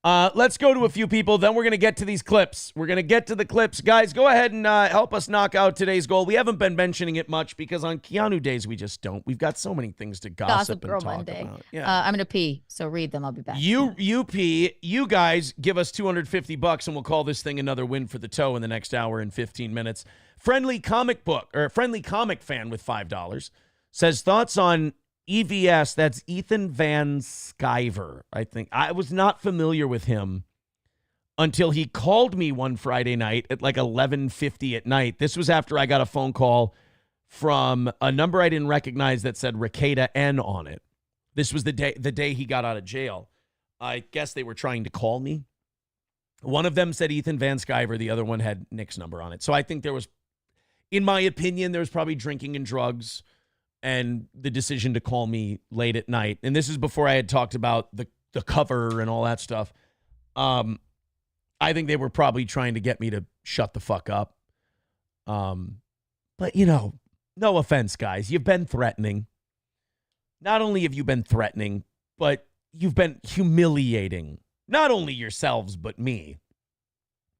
Let's go to a few people. Then we're going to get to these clips. We're going to get to the clips. Guys, go ahead and help us knock out today's goal. We haven't been mentioning it much because on Keanu days, we just don't. We've got so many things to gossip and talk Monday. about. Yeah. I'm going to pee, so read them. I'll be back. You pee. You guys give us $250 and we'll call this thing another win for the toe in the next hour and 15 minutes. Friendly comic fan with $5 says thoughts on EVS, that's Ethan Van Skyver, I think. I was not familiar with him until he called me one Friday night at 11:50 at night. This was after I got a phone call from a number I didn't recognize that said Rekieta N on it. This was the day he got out of jail. I guess they were trying to call me. One of them said Ethan Van Skyver. The other one had Nick's number on it. So I think there was, in my opinion, there was probably drinking and drugs and the decision to call me late at night. And this is before I had talked about the cover and all that stuff. I think they were probably trying to get me to shut the fuck up. But, you know, no offense, guys. You've been threatening. Not only have you been threatening, but you've been humiliating not only yourselves, but me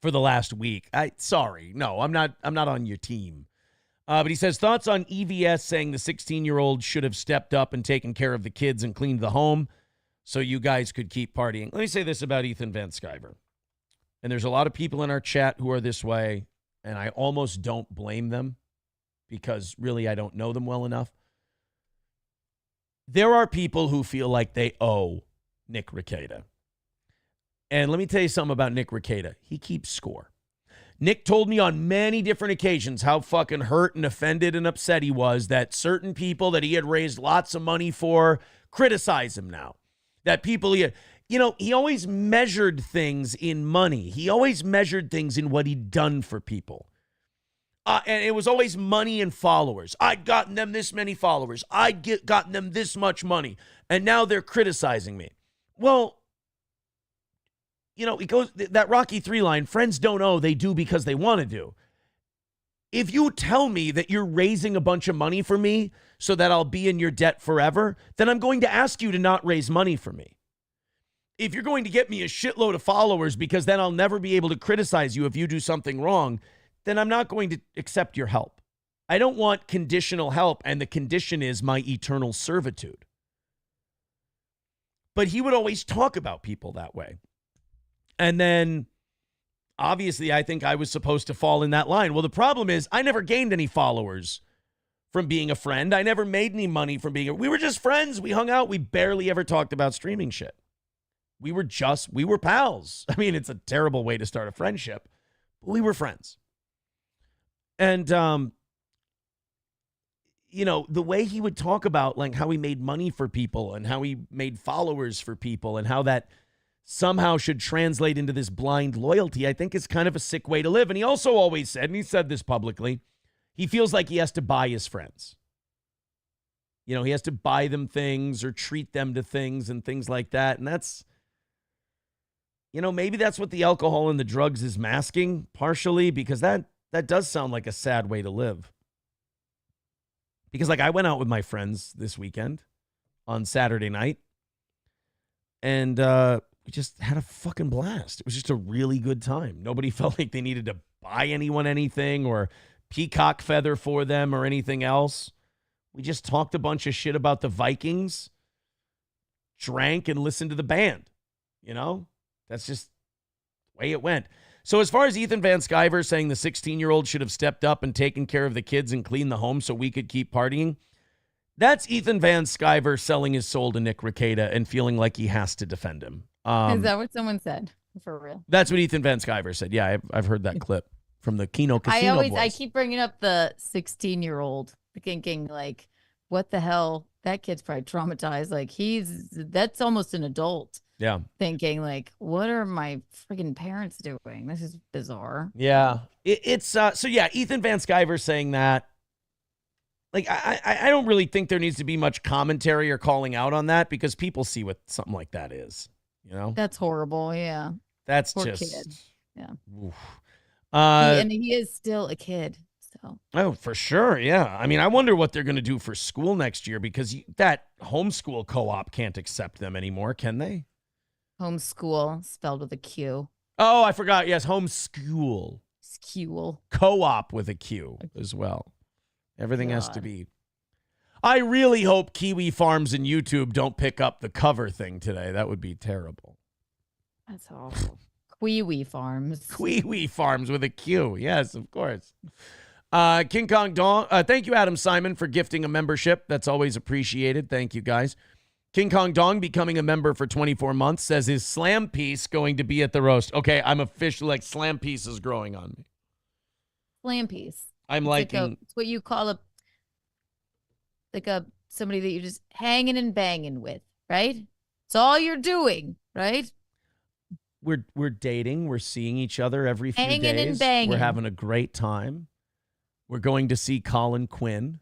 for the last week. Sorry. No, I'm not on your team. But he says, thoughts on EVS saying the 16-year-old should have stepped up and taken care of the kids and cleaned the home so you guys could keep partying. Let me say this about Ethan Van Skyver. And there's a lot of people in our chat who are this way, and I almost don't blame them because really I don't know them well enough. There are people who feel like they owe Nick Rekieta. And let me tell you something about Nick Rekieta. He keeps score. Nick told me on many different occasions how fucking hurt and offended and upset he was that certain people that he had raised lots of money for criticize him now. That people, he always measured things in money. He always measured things in what he'd done for people. And it was always money and followers. I'd gotten them this many followers. I'd gotten them this much money. And now they're criticizing me. Well, it goes that Rocky 3 line, friends don't owe, they do because they want to do. If you tell me that you're raising a bunch of money for me so that I'll be in your debt forever, then I'm going to ask you to not raise money for me. If you're going to get me a shitload of followers because then I'll never be able to criticize you if you do something wrong, then I'm not going to accept your help. I don't want conditional help, and the condition is my eternal servitude. But he would always talk about people that way. And then, obviously, I think I was supposed to fall in that line. Well, the problem is I never gained any followers from being a friend. I never made any money from being we were just friends. We hung out. We barely ever talked about streaming shit. We were pals. I mean, it's a terrible way to start a friendship, but we were friends. And, the way he would talk about like how he made money for people and how he made followers for people and how that somehow should translate into this blind loyalty, I think is kind of a sick way to live. And he also always said, and he said this publicly, he feels like he has to buy his friends. He has to buy them things or treat them to things and things like that. And that's, maybe that's what the alcohol and the drugs is masking partially, because that does sound like a sad way to live. Because like I went out with my friends this weekend on Saturday night and we just had a fucking blast. It was just a really good time. Nobody felt like they needed to buy anyone anything or peacock feather for them or anything else. We just talked a bunch of shit about the Vikings, drank and listened to the band. That's just the way it went. So as far as Ethan Van Skyver saying the 16-year-old should have stepped up and taken care of the kids and cleaned the home so we could keep partying, that's Ethan Van Skyver selling his soul to Nick Rekieta and feeling like he has to defend him. Is that what someone said? For real? That's what Ethan Van Skyver said. Yeah, I've heard that clip from the Keno Casino boys. I keep bringing up the 16-year-old, thinking like, what the hell? That kid's probably traumatized. Like that's almost an adult. Yeah. Thinking like, what are my freaking parents doing? This is bizarre. Yeah. It's Ethan Van Skyver saying that. Like, I don't really think there needs to be much commentary or calling out on that because people see what something like that is. That's horrible. Yeah. That's poor just kid. Yeah. And he is still a kid. So. Oh, for sure. Yeah. I mean, I wonder what they're going to do for school next year because that homeschool co-op can't accept them anymore, can they? Homeschool spelled with a Q. Oh, I forgot. Yes, homeschool. School. Co-op with a Q as well. Everything has to be. I really hope Kiwi Farms and YouTube don't pick up the cover thing today. That would be terrible. That's awful. Kiwi Farms. Kiwi Farms with a Q. Yes, of course. King Kong Dong. Thank you, Adam Simon, for gifting a membership. That's always appreciated. Thank you, guys. King Kong Dong becoming a member for 24 months says his slam piece going to be at the roast. Okay, I'm officially like slam piece is growing on me. Slam piece. I'm liking. It's what you call somebody that you're just hanging and banging with, right? It's all you're doing, right? We're dating. We're seeing each other every few hanging days. And banging. We're having a great time. We're going to see Colin Quinn.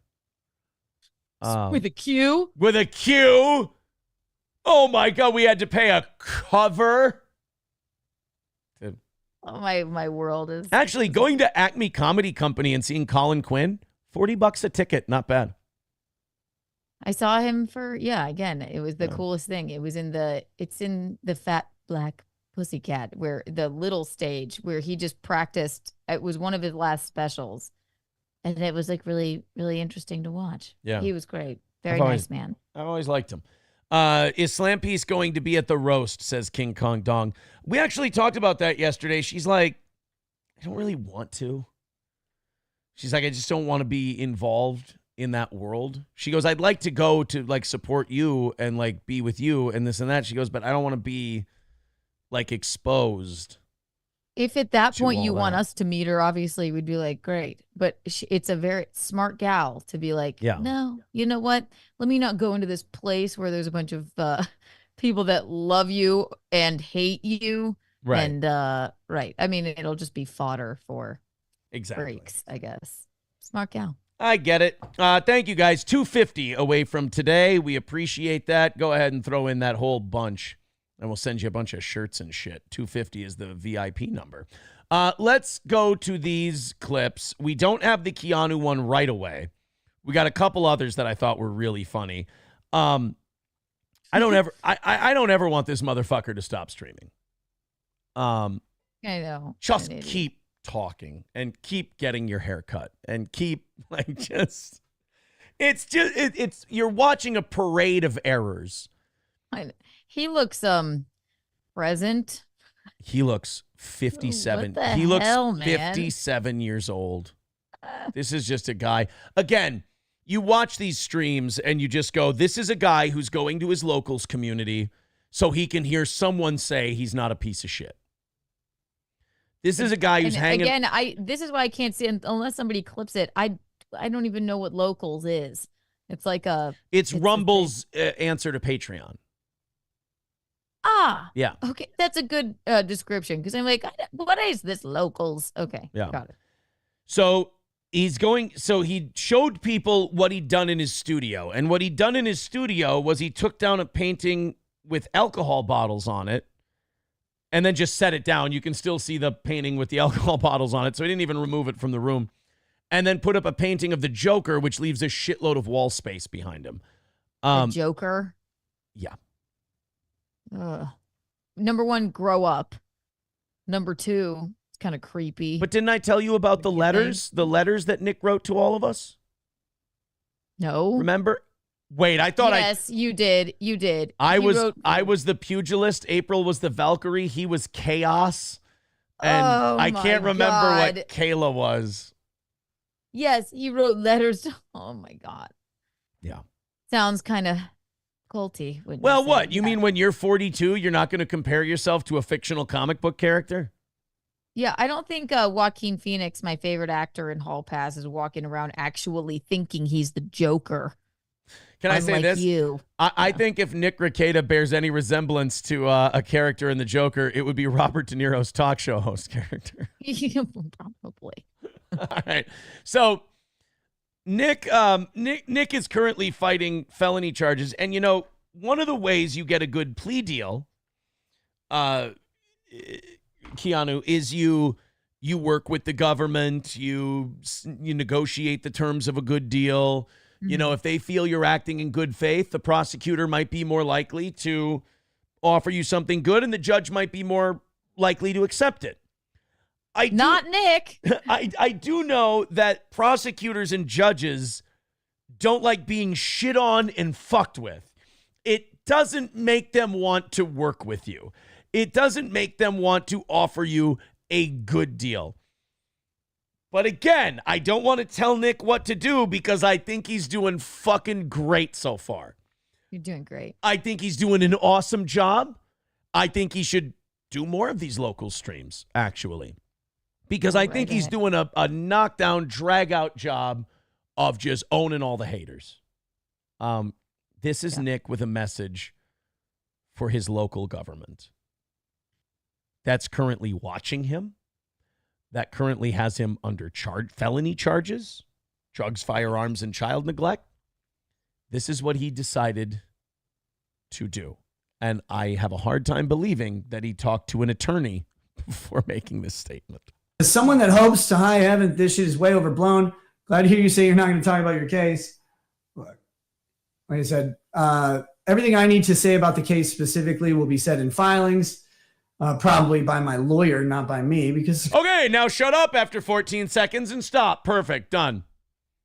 With a Q? With a Q? Oh my God, we had to pay a cover. Oh, my world is Actually, going to Acme Comedy Company and seeing Colin Quinn, $40 a ticket, not bad. I saw him again, it was the coolest thing. It's in the Fat Black Pussycat, where the little stage where he just practiced. It was one of his last specials. And it was like really, really interesting to watch. Yeah. He was great. Very nice man. I've always liked him. Is Slam Piece going to be at the roast, says King Kong Dong. We actually talked about that yesterday. She's like, I don't really want to. She's like, I just don't want to be involved in that world. She goes, I'd like to go to like support you and like be with you and this and that. She goes, but I don't want to be like exposed. If at that point you all want that. us to meet her, obviously we'd be like, great. But it's a very smart gal to be like, no, you know what? Let me not go into this place where there's a bunch of people that love you and hate you. Right. And right. I mean, it'll just be fodder for freaks, I guess. Smart gal. I get it. Thank you guys. 250 away from today. We appreciate that. Go ahead and throw in that whole bunch. And we'll send you a bunch of shirts and shit. 250 is the VIP number. Let's go to these clips. We don't have the Keanu one right away. We got a couple others that I thought were really funny. I don't ever want this motherfucker to stop streaming. I know. Just keep talking and keep getting your hair cut and keep it's you're watching a parade of errors. He looks present. He looks 57. What the He looks hell, man? 57 years old. This is just a guy. Again, you watch these streams and you just go, this is a guy who's going to his locals community so he can hear someone say he's not a piece of shit. This is a guy who's hanging. Again, this is why I can't see unless somebody clips it. I don't even know what locals is. It's like it's Rumble's answer to Patreon. Yeah. Okay, that's a good description because I'm like, what is this locals? Okay, yeah, got it. So he showed people what he'd done in his studio, and what he'd done in his studio was he took down a painting with alcohol bottles on it, and then just set it down. You can still see the painting with the alcohol bottles on it, so he didn't even remove it from the room, and then put up a painting of the Joker, which leaves a shitload of wall space behind him. The Joker. Yeah. Number one, grow up. Number two, it's kind of creepy. But didn't I tell you about the letters? The letters that Nick wrote to all of us? No. Remember? Wait, I thought yes, you did. You did. I was the pugilist. April was the Valkyrie. He was Chaos. And I can't remember what Kayla was. Yes, he wrote letters. Oh my God. Yeah. Sounds kind of culty. Well, what? You mean when you're 42, you're not going to compare yourself to a fictional comic book character? Yeah, I don't think Joaquin Phoenix, my favorite actor in Hall Pass, is walking around actually thinking he's the Joker. Can I say this? You. I think if Nick Rekieta bears any resemblance to a character in the Joker, it would be Robert De Niro's talk show host character. Probably. All right. So Nick is currently fighting felony charges. And, you know, one of the ways you get a good plea deal, Keanu, is you work with the government, you negotiate the terms of a good deal. Mm-hmm. You know, if they feel you're acting in good faith, the prosecutor might be more likely to offer you something good, and the judge might be more likely to accept it. Not Nick. I do know that prosecutors and judges don't like being shit on and fucked with. It doesn't make them want to work with you. It doesn't make them want to offer you a good deal. But again, I don't want to tell Nick what to do because I think he's doing fucking great so far. You're doing great. I think he's doing an awesome job. I think he should do more of these local streams, actually. Because I think he's doing a knockdown, drag-out job of just owning all the haters. This is Nick with a message for his local government that's currently watching him, that currently has him under felony charges, drugs, firearms, and child neglect. This is what he decided to do. And I have a hard time believing that he talked to an attorney before making this statement. As someone that hopes to high heaven, this shit is way overblown. Glad to hear you say you're not going to talk about your case. Like I said, everything I need to say about the case specifically will be said in filings, probably by my lawyer, not by me, because... Okay, now shut up after 14 seconds and stop. Perfect. Done.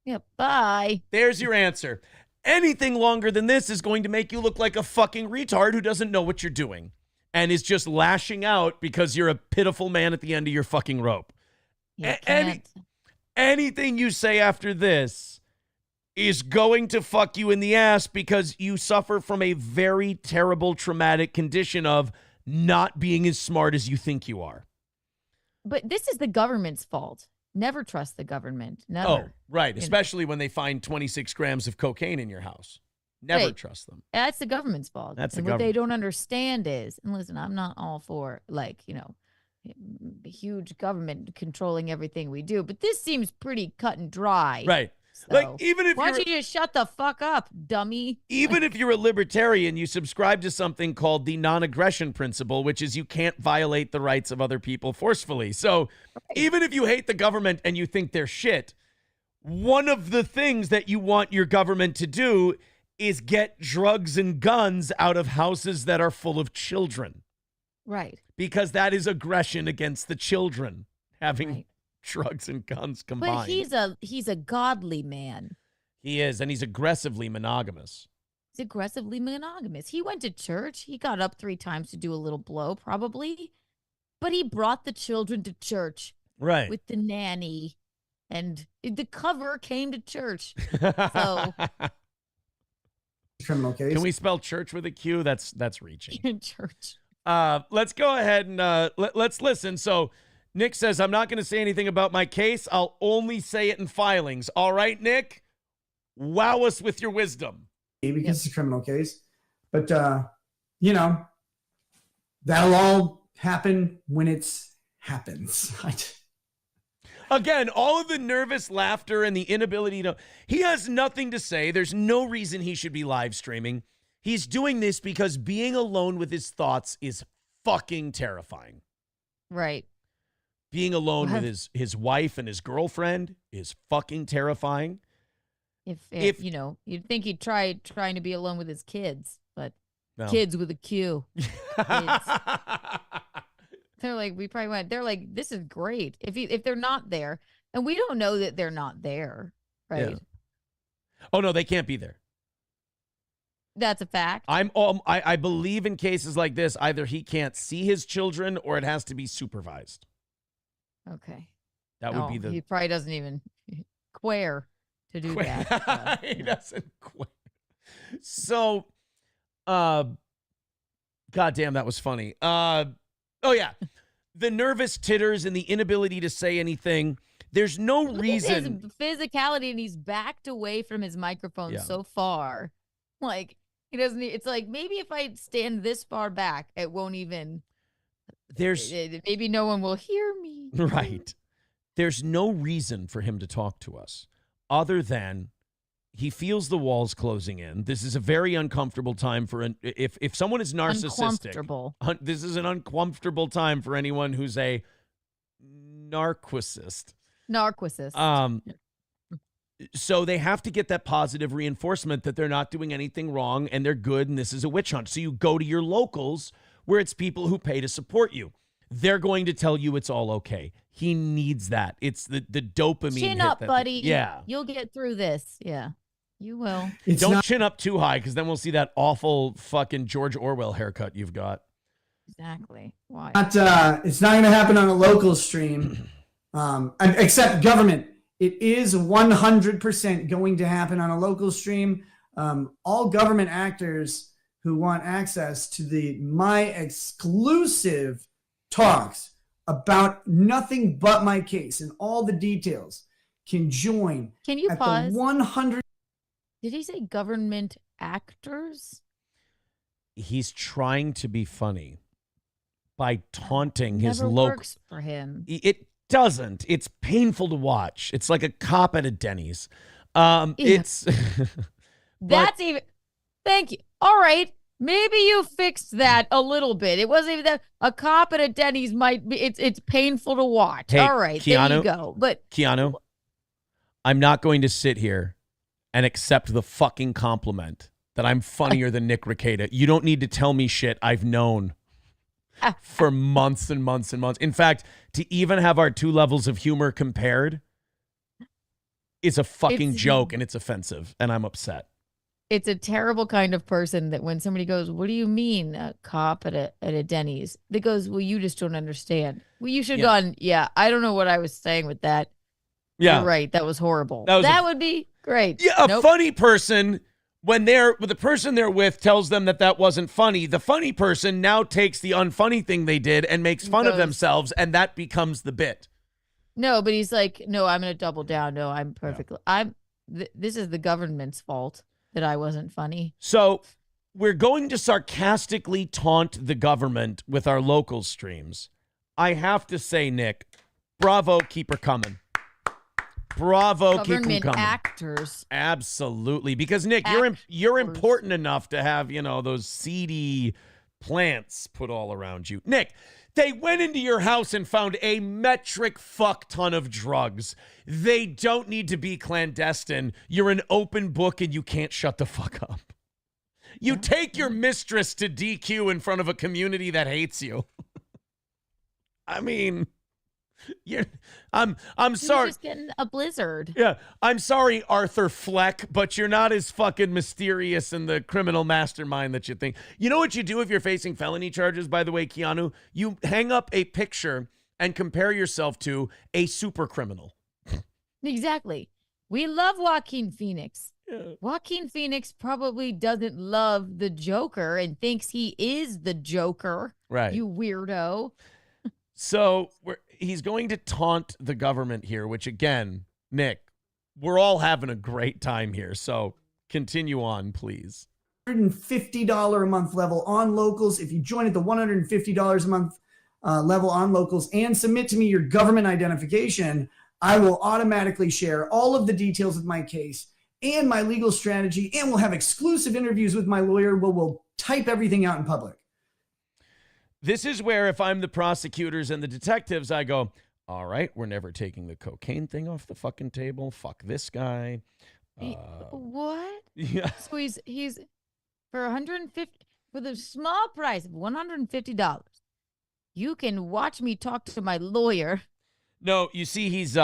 Yeah, bye. There's your answer. Anything longer than this is going to make you look like a fucking retard who doesn't know what you're doing and is just lashing out because you're a pitiful man at the end of your fucking rope. Anything you say after this is going to fuck you in the ass because you suffer from a very terrible traumatic condition of not being as smart as you think you are. But this is the government's fault. Never trust the government. Never. Oh, right. Especially when they find 26 grams of cocaine in your house. Never trust them. That's the government's fault. That's and the what they government. don't understand is, and listen, I'm not all for, like, you know, huge government controlling everything we do, but this seems pretty cut and dry. Right. So, Like, even if why you're... don't you just shut the fuck up, dummy? Even if you're a libertarian, you subscribe to something called the non-aggression principle, which is you can't violate the rights of other people forcefully. So even if you hate the government and you think they're shit, one of the things that you want your government to do is get drugs and guns out of houses that are full of children. Right. Because that is aggression against the children, having drugs and guns combined. But he's a godly man. He is, and he's aggressively monogamous. He's aggressively monogamous. He went to church. He got up 3 times to do a little blow, probably. But he brought the children to church. Right. With the nanny. And the cover came to church. So criminal case. Can we spell church with a Q? That's reaching. in church. Let's go ahead and let's listen. So Nick says, I'm not going to say anything about my case. I'll only say it in filings. All right, Nick? Wow us with your wisdom. Because it's a criminal case. But, you know, that'll all happen when it happens. Again, all of the nervous laughter and the inability to... He has nothing to say. There's no reason he should be live streaming. He's doing this because being alone with his thoughts is fucking terrifying. Right. Being alone with his wife and his girlfriend is fucking terrifying. If you know, you'd think he'd trying to be alone with his kids, but No. kids with a Q. Kids. They're like, they're like, this is great. If they're not there, and we don't know that they're not there, right? Yeah. Oh no, they can't be there. That's a fact. I believe in cases like this, either he can't see his children or it has to be supervised. Okay. That would be the... He probably doesn't even quare to do that. He doesn't quit. So, goddamn, that was funny. Oh yeah, the nervous titters and the inability to say anything. There's no reason. His physicality, and he's backed away from his microphone so far. Like, he doesn't. It's like, maybe if I stand this far back, it won't even. Maybe no one will hear me. Right. There's no reason for him to talk to us other than he feels the walls closing in. This is a very uncomfortable time for if someone is narcissistic. This is an uncomfortable time for anyone who's a narcissist. So they have to get that positive reinforcement that they're not doing anything wrong and they're good and this is a witch hunt. So you go to your locals where it's people who pay to support you. They're going to tell you it's all okay. He needs that. It's the dopamine. Chin hit up, that, buddy. Yeah. You'll get through this. Yeah. You will. Don't chin up too high because then we'll see that awful fucking George Orwell haircut you've got. Exactly. Why? It's not going to happen on a local stream, except government. It is 100% going to happen on a local stream. All government actors who want access to my exclusive talks about nothing but my case and all the details can join. Can you at pause? The 100. Did he say government actors? He's trying to be funny by taunting his Never local. works for him. It doesn't. It's painful to watch. It's like a cop at a Denny's. It's That's even. Thank you. All right. Maybe you fixed that a little bit. It wasn't even that a cop at a Denny's might be. It's painful to watch. Hey, All right, Keanu, there you go. But Keanu, I'm not going to sit here and accept the fucking compliment that I'm funnier than Nick Rekieta. You don't need to tell me shit I've known for months and months and months. In fact, to even have our two levels of humor compared is a fucking joke, and it's offensive, and I'm upset. it's a terrible kind of person that when somebody goes, "What do you mean, a cop at a Denny's?" That goes, "Well, you just don't understand." Well, you should have gone, "Yeah, I don't know what I was saying with that." Yeah, you're right. That was horrible. That would be great. Yeah, a funny person, when the person they're with tells them that wasn't funny, the funny person now takes the unfunny thing they did and makes fun of themselves, and that becomes the bit. No, but he's like, "No, I'm going to double down. No, I'm perfectly. This is the government's fault that I wasn't funny." So we're going to sarcastically taunt the government with our local streams. I have to say, Nick, bravo, keep her coming. Bravo, keep them Government coming. actors. Absolutely, because Nick, you're important enough to have, those seedy plants put all around you. Nick, they went into your house and found a metric fuck ton of drugs. They don't need to be clandestine. You're an open book and you can't shut the fuck up. You take your mistress to DQ in front of a community that hates you. I mean, I'm sorry. You're just getting a blizzard. Yeah, I'm sorry, Arthur Fleck, but you're not as fucking mysterious in the criminal mastermind that you think. You know what you do if you're facing felony charges, by the way, Keanu? You hang up a picture and compare yourself to a super criminal. Exactly. We love Joaquin Phoenix. Yeah. Joaquin Phoenix probably doesn't love the Joker and thinks he is the Joker. Right. You weirdo. So he's going to taunt the government here, which again, Nick, we're all having a great time here. So continue on, please. $150 a month level on locals. If you join at the $150 a month level on locals and submit to me your government identification, I will automatically share all of the details of my case and my legal strategy, and we'll have exclusive interviews with my lawyer where we'll type everything out in public. This is where if I'm the prosecutors and the detectives, I go, all right, we're never taking the cocaine thing off the fucking table. Fuck this guy. What? Yeah. So he's for $150 for the small price of $150. You can watch me talk to my lawyer. No, you see he's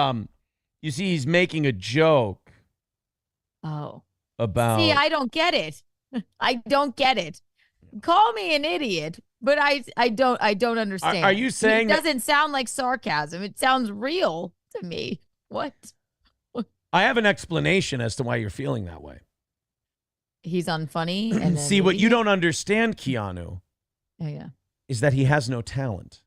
making a joke. Oh. About See, I don't get it. I don't get it. Call me an idiot, but I don't understand. Are you saying it doesn't sound like sarcasm? It sounds real to me. What? I have an explanation as to why you're feeling that way. He's unfunny. And see, what you don't understand, Keanu, is that he has no talent.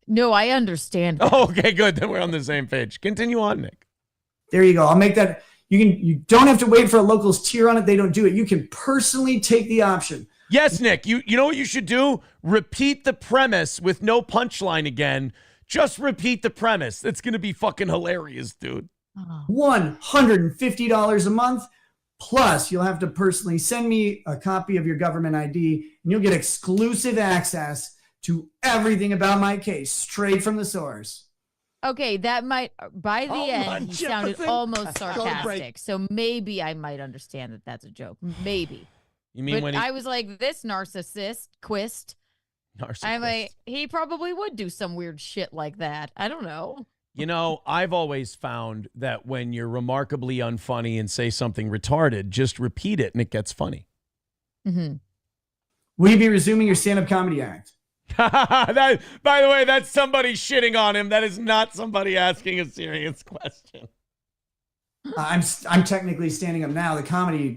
No, I understand. Oh, okay, good. Then we're on the same page. Continue on, Nick. There you go. I'll make that. You don't have to wait for a locals tier on it. They don't do it. You can personally take the option. Yes, Nick. You know what you should do? Repeat the premise with no punchline again. Just repeat the premise. It's going to be fucking hilarious, dude. $150 a month. Plus, you'll have to personally send me a copy of your government ID, and you'll get exclusive access to everything about my case straight from the source. Okay, that might, by the end, he sounded Jefferson. almost sarcastic. So maybe I might understand that that's a joke. Maybe. You mean but I was like, this narcissist, I'm like, he probably would do some weird shit like that. I don't know. You know, I've always found that when you're remarkably unfunny and say something retarded, just repeat it and it gets funny. Mm-hmm. Will you be resuming your stand-up comedy act? That, by the way, that's somebody shitting on him. That is not somebody asking a serious question. I'm technically standing up now. The comedy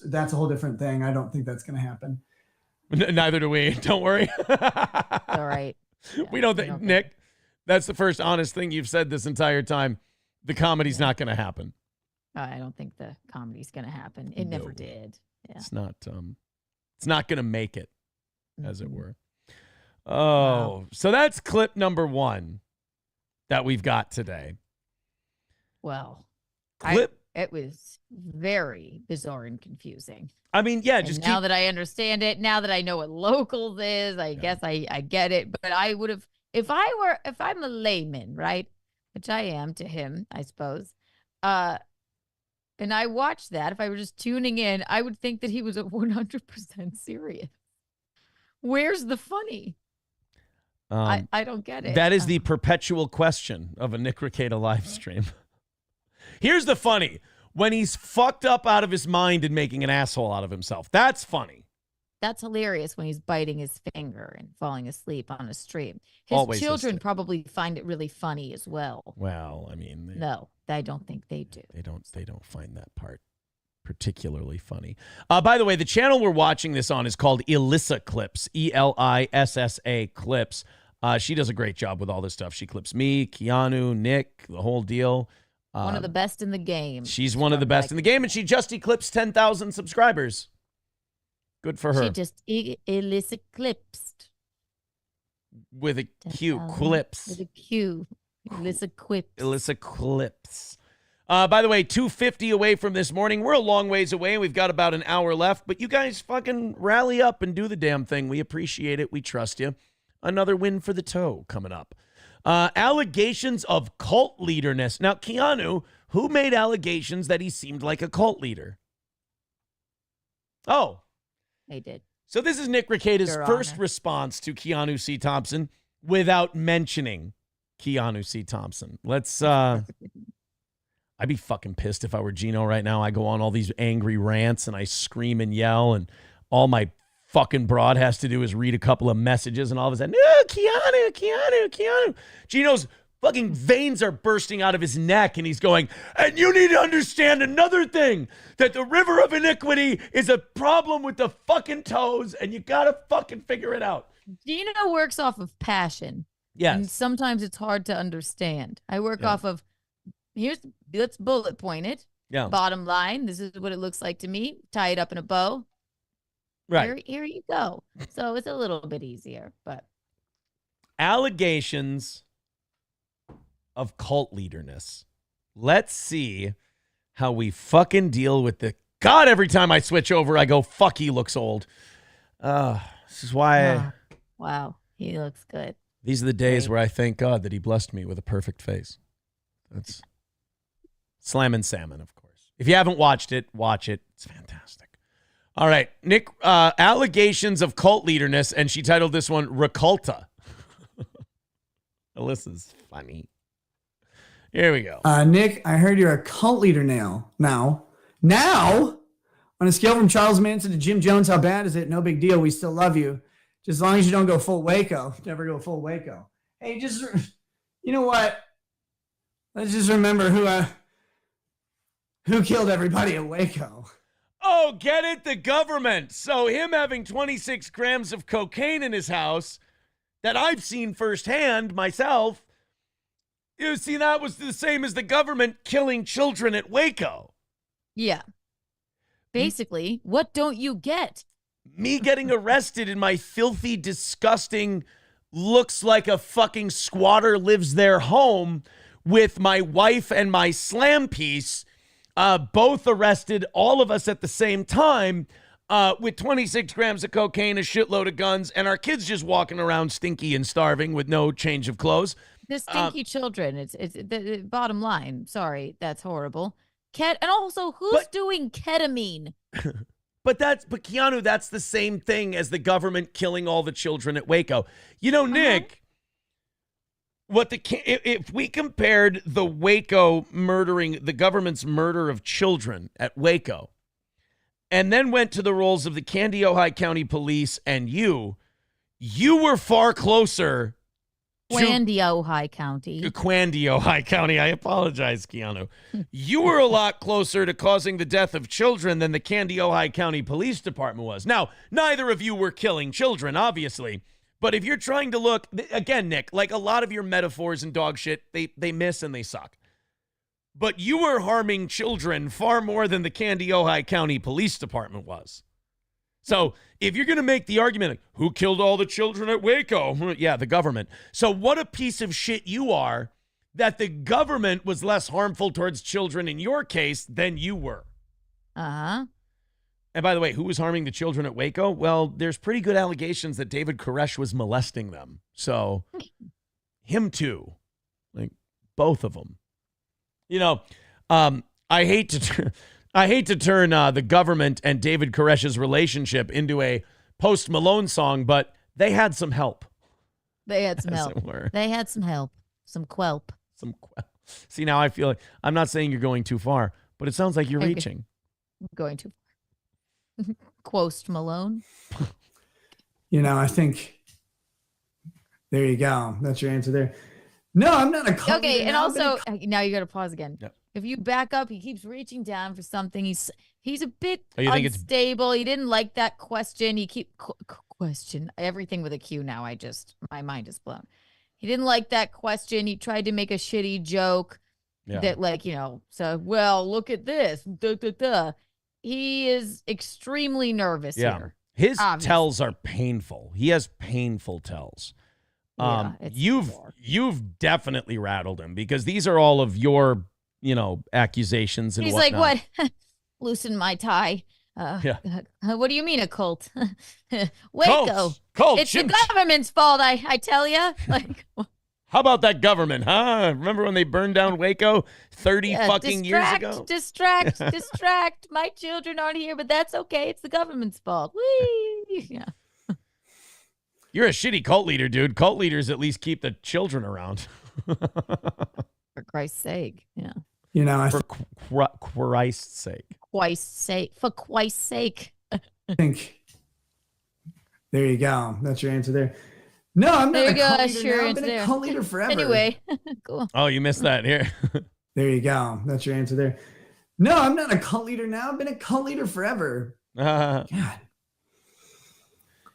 that's a whole different thing. I don't think that's going to happen. Neither do we. Don't worry. All right. Yeah, we don't think, Nick, that's the first honest thing you've said this entire time. The comedy's not going to happen. I don't think the comedy's going to happen. It never did. Yeah. It's not going to make it, as it were. Oh, Wow. So that's clip number 1 that we've got today. Well, Clip It was very bizarre and confusing. I mean, yeah, And just now that I understand it, now that I know what locals is, I guess I get it. But I would have, if I'm a layman, right, which I am to him, I suppose, and I watched that, if I were just tuning in, I would think that he was 100% serious. Where's the funny? I don't get it. That is the perpetual question of a Nick Rekieta live stream. Here's the funny. When he's fucked up out of his mind and making an asshole out of himself. That's funny. That's hilarious when he's biting his finger and falling asleep on a stream. His Always children probably find it really funny as well. Well, I mean, No, I don't think they do. They don't find that part particularly funny. By the way, the channel we're watching this on is called Elissa Clips, Elissa Clips. She does a great job with all this stuff. She clips me, Keanu, Nick, the whole deal. One of the best in the game. She's one of the best in the game, and she just eclipsed 10,000 subscribers. Good for her. She just Elissa clipsed. With a Q, clips. With a Q. Elissa quips. Elissa clips. By the way, 2:50 away from this morning. We're a long ways away. We've got about an hour left, but you guys fucking rally up and do the damn thing. We appreciate it. We trust you. Another win for the toe coming up. Allegations of cult leaderness. Now, Keanu, who made allegations that he seemed like a cult leader? Oh. They did. So this is Nick Rekieta's Your first Honor. response to Keanu C. Thompson without mentioning Keanu C. Thompson. Let's, I'd be fucking pissed if I were Gino right now. I go on all these angry rants and I scream and yell and all my fucking broad has to do is read a couple of messages and all of a sudden, no, Keanu. Gino's fucking veins are bursting out of his neck and he's going, and you need to understand another thing, that the river of iniquity is a problem with the fucking toes and you gotta fucking figure it out. Gino works off of passion. Yes. And sometimes it's hard to understand. I work off of, let's bullet point it. Yeah. Bottom line, this is what it looks like to me. Tie it up in a bow. Right. Here you go. So it's a little bit easier, but allegations of cult leaderness. Let's see how we fucking deal with the God. Every time I switch over, I go, fuck, he looks old. This is why wow, he looks good. These are the days where I thank God that he blessed me with a perfect face. That's Slam and Salmon, of course. If you haven't watched it, watch it. It's fantastic. All right, Nick, allegations of cult leaderness, and she titled this one Reculta. Alyssa's funny. Here we go. Nick, I heard you're a cult leader now. Now, on a scale from Charles Manson to Jim Jones, how bad is it? No big deal. We still love you. Just as long as you don't go full Waco. Never go full Waco. Hey, you know what? Let's just remember who killed everybody at Waco. Oh, get it? The government. So him having 26 grams of cocaine in his house that I've seen firsthand myself, you see, that was the same as the government killing children at Waco. Yeah. Basically, what don't you get? Me getting arrested in my filthy, disgusting, looks like a fucking squatter lives there home with my wife and my slam piece, both arrested, all of us at the same time, with 26 grams of cocaine, a shitload of guns, and our kids just walking around stinky and starving with no change of clothes. The stinky children. It's the bottom line. Sorry, that's horrible. And also, who's doing ketamine? But Keanu, that's the same thing as the government killing all the children at Waco. You know, Nick, if we compared the Waco murdering, the government's murder of children at Waco, and then went to the roles of the Candy Ojai County Police and you were far closer. Candy Ojai County. Candy Ojai County. I apologize, Keanu. You were a lot closer to causing the death of children than the Candy Ojai County Police Department was. Now, neither of you were killing children, obviously. But if you're trying to look, again, Nick, like a lot of your metaphors and dog shit, they miss and they suck. But you were harming children far more than the Candy Ojai County Police Department was. So if you're going to make the argument, like, who killed all the children at Waco? Yeah, the government. So what a piece of shit you are that the government was less harmful towards children in your case than you were. Uh-huh. And by the way, who was harming the children at Waco? Well, there's pretty good allegations that David Koresh was molesting them. So him too, like both of them. You know, I hate to turn the government and David Koresh's relationship into a Post Malone song, but they had some help. They had some help. They had some help. Some quelp. See, now I feel like I'm not saying you're going too far, but it sounds like you're reaching. I'm going too far. Post Malone. You know, I think there you go. That's your answer there. No, I'm not a cult Okay, leader. and No, also now you got to pause again. Yep. If you back up, he keeps reaching down for something. He's a bit Oh, you think unstable. He didn't like that question. He question everything with a Q now. My mind is blown. He didn't like that question. He tried to make a shitty joke that, like, you know, so, well, look at this. Duh, duh, duh. He is extremely nervous here. His tells are painful. He has painful tells. You've definitely rattled him because these are all of your, you know, accusations and he's whatnot. like, what? Loosen my tie. What do you mean a cult? Waco. Cult. It's the government's fault, I tell you. Like, how about that government, huh? Remember when they burned down Waco 30 fucking years ago? Distract. My children aren't here, but that's okay. It's the government's fault. Whee! Yeah. You're a shitty cult leader, dude. Cult leaders at least keep the children around. For Christ's sake. Yeah. You know, for Christ's sake. For Christ's sake. I think there you go. That's your answer there. No, I'm not a cult leader now. I've been a cult leader forever. Anyway, cool. Oh, you missed that here. There you go. That's your answer there. No, I'm not a cult leader now. I've been a cult leader forever. God.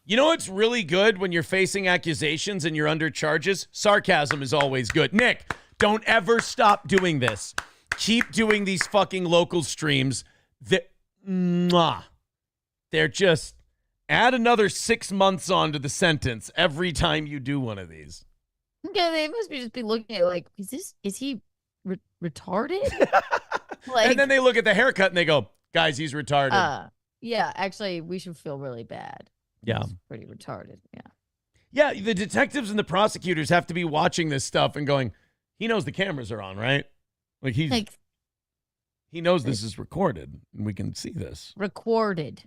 You know what's really good when you're facing accusations and you're under charges? Sarcasm is always good. Nick, don't ever stop doing this. Keep doing these fucking local streams. They're just add another 6 months onto the sentence every time you do one of these. Yeah, they must just be looking at like, is he retarded? Like, and then they look at the haircut and they go, guys, he's retarded. Yeah, actually, we should feel really bad. Yeah. He's pretty retarded. Yeah. Yeah, the detectives and the prosecutors have to be watching this stuff and going, he knows the cameras are on, right? Like he knows this is recorded and we can see this. Recorded.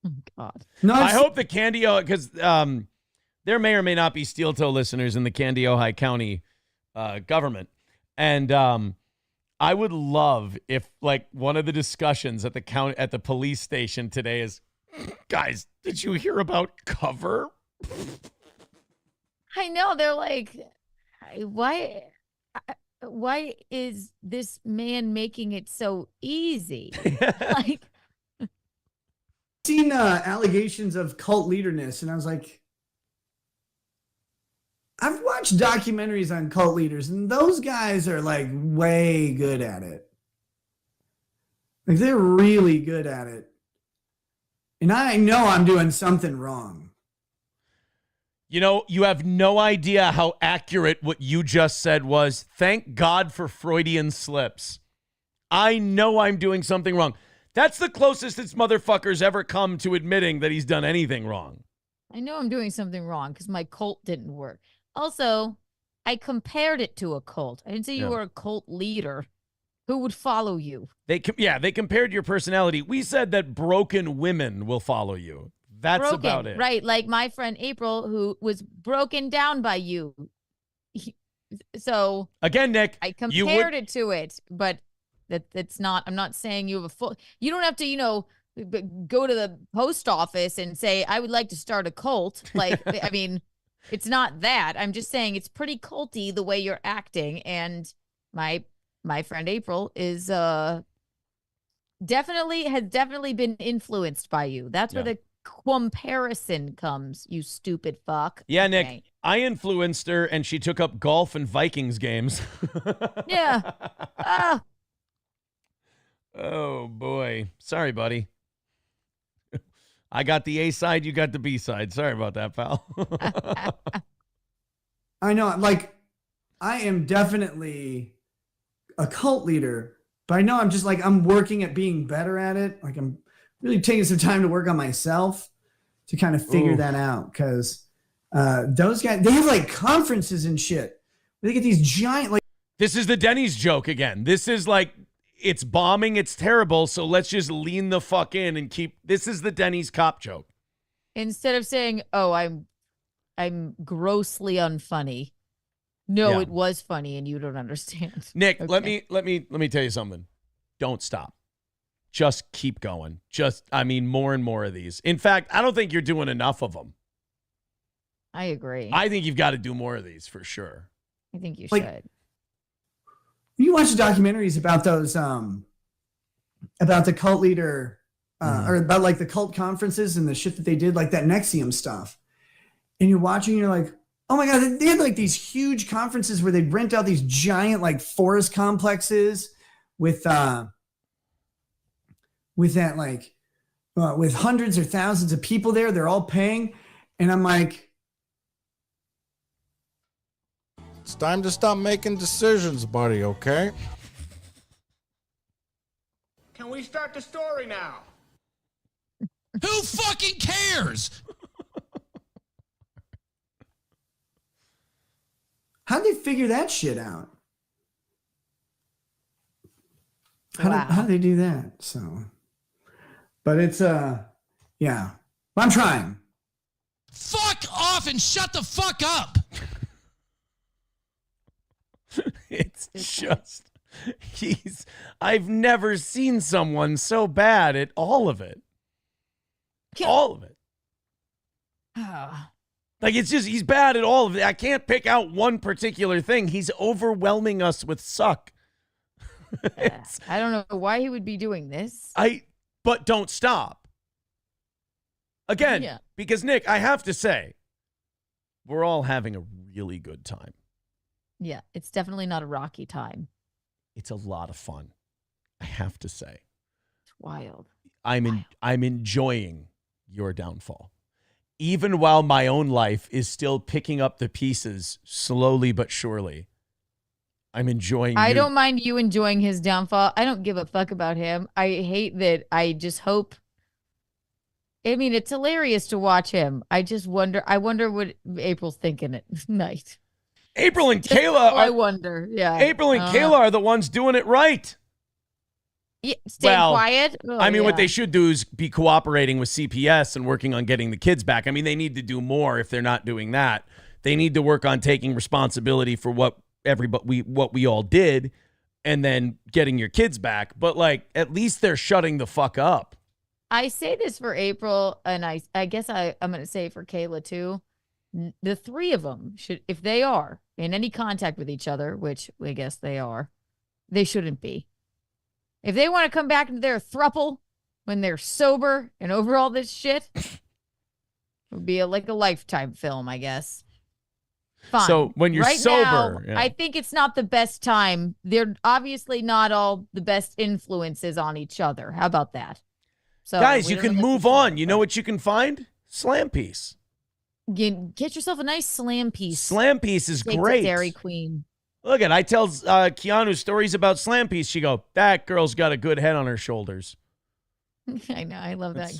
Oh, God. No, I hope the Candy, because there may or may not be steel toe listeners in the Candy Ojai County government. And I would love if like one of the discussions at the police station today is, guys, did you hear about cover? I know. They're like, why is this man making it so easy? Like, seen allegations of cult leaderness, and I was like, I've watched documentaries on cult leaders, and those guys are like way good at it. Like they're really good at it. And I know I'm doing something wrong. You know, you have no idea how accurate what you just said was. Thank God for Freudian slips. I know I'm doing something wrong. That's the closest this motherfucker's ever come to admitting that he's done anything wrong. I know I'm doing something wrong because my cult didn't work. Also, I compared it to a cult. I didn't say you were a cult leader. Who would follow you? They compared your personality. We said that broken women will follow you. That's about it. Right, like my friend April, who was broken down by you. So again, Nick, I compared it to it, but that's not. I'm not saying you have a full. You don't have to, go to the post office and say I would like to start a cult. Like, I mean, it's not that. I'm just saying it's pretty culty the way you're acting, and my friend April is definitely been influenced by you. That's where the comparison comes, you stupid fuck. Yeah, okay. Nick, I influenced her and she took up golf and Vikings games. Yeah. Oh, boy. Sorry, buddy. I got the A side, you got the B side. Sorry about that, pal. I know, like, I am definitely a cult leader, but I know I'm just like, I'm working at being better at it. Like I'm really taking some time to work on myself to kind of figure that out. Cause those guys, they have like conferences and shit. They get these giant, like, This is the Denny's joke again. This is like, it's bombing, it's terrible, so let's just lean the fuck in and keep. This is the Denny's cop joke. Instead of saying, "Oh, I'm grossly unfunny," no, Yeah. it was funny, and you don't understand. Nick, Okay. let me tell you something. Don't stop. Just keep going. More and more of these. In fact, I don't think you're doing enough of them. I agree. I think you've got to do more of these for sure. I think you like, should. you watch the documentaries about those, about the cult leader, or about like the cult conferences and the shit that they did, like that Nexium stuff. And you're watching, you're like, oh my God, they had like these huge conferences where they'd rent out these giant like forest complexes with hundreds or thousands of people there. They're all paying. And I'm like, It's time to stop making decisions, buddy, okay? Can we start the story now? Who fucking cares? how'd they figure that shit out? How did they do that? So, but it's, yeah, I'm trying. Fuck off and shut the fuck up. It's just, I've never seen someone so bad at all of it. All of it. Like, it's just, he's bad at all of it. I can't pick out one particular thing. He's overwhelming us with suck. I don't know why he would be doing this. But don't stop. Again, because Nick, I have to say, we're all having a really good time. Yeah, it's definitely not a rocky time. It's a lot of fun, I have to say. It's wild. I'm enjoying your downfall. Even while my own life is still picking up the pieces slowly but surely. I'm enjoying I don't mind you enjoying his downfall. I don't give a fuck about him. I hate that. I just hope. I mean, it's hilarious to watch him. I wonder what April's thinking at night. April and Kayla I wonder. Yeah. April and Kayla are the ones doing it right. Yeah, staying quiet. Oh, I mean, what they should do is be cooperating with CPS and working on getting the kids back. I mean, they need to do more if they're not doing that. They need to work on taking responsibility for what we all did and then getting your kids back. But like, at least they're shutting the fuck up. I say this for April, and I guess I'm going to say it for Kayla too. The three of them should, if they are in any contact with each other, which I guess they are, they shouldn't be. If they want to come back into their throuple when they're sober and over all this shit, it would be like a Lifetime film, I guess. Fine. So when you're right sober, now, I think it's not the best time. They're obviously not all the best influences on each other. How about that? So guys, you can move on. You know what you can find? Slam piece. Get yourself a nice slam piece. Slam piece is Take great. to Dairy Queen. Look at, I tell Keanu stories about Slam piece. She go, that girl's got a good head on her shoulders. I know. I love that.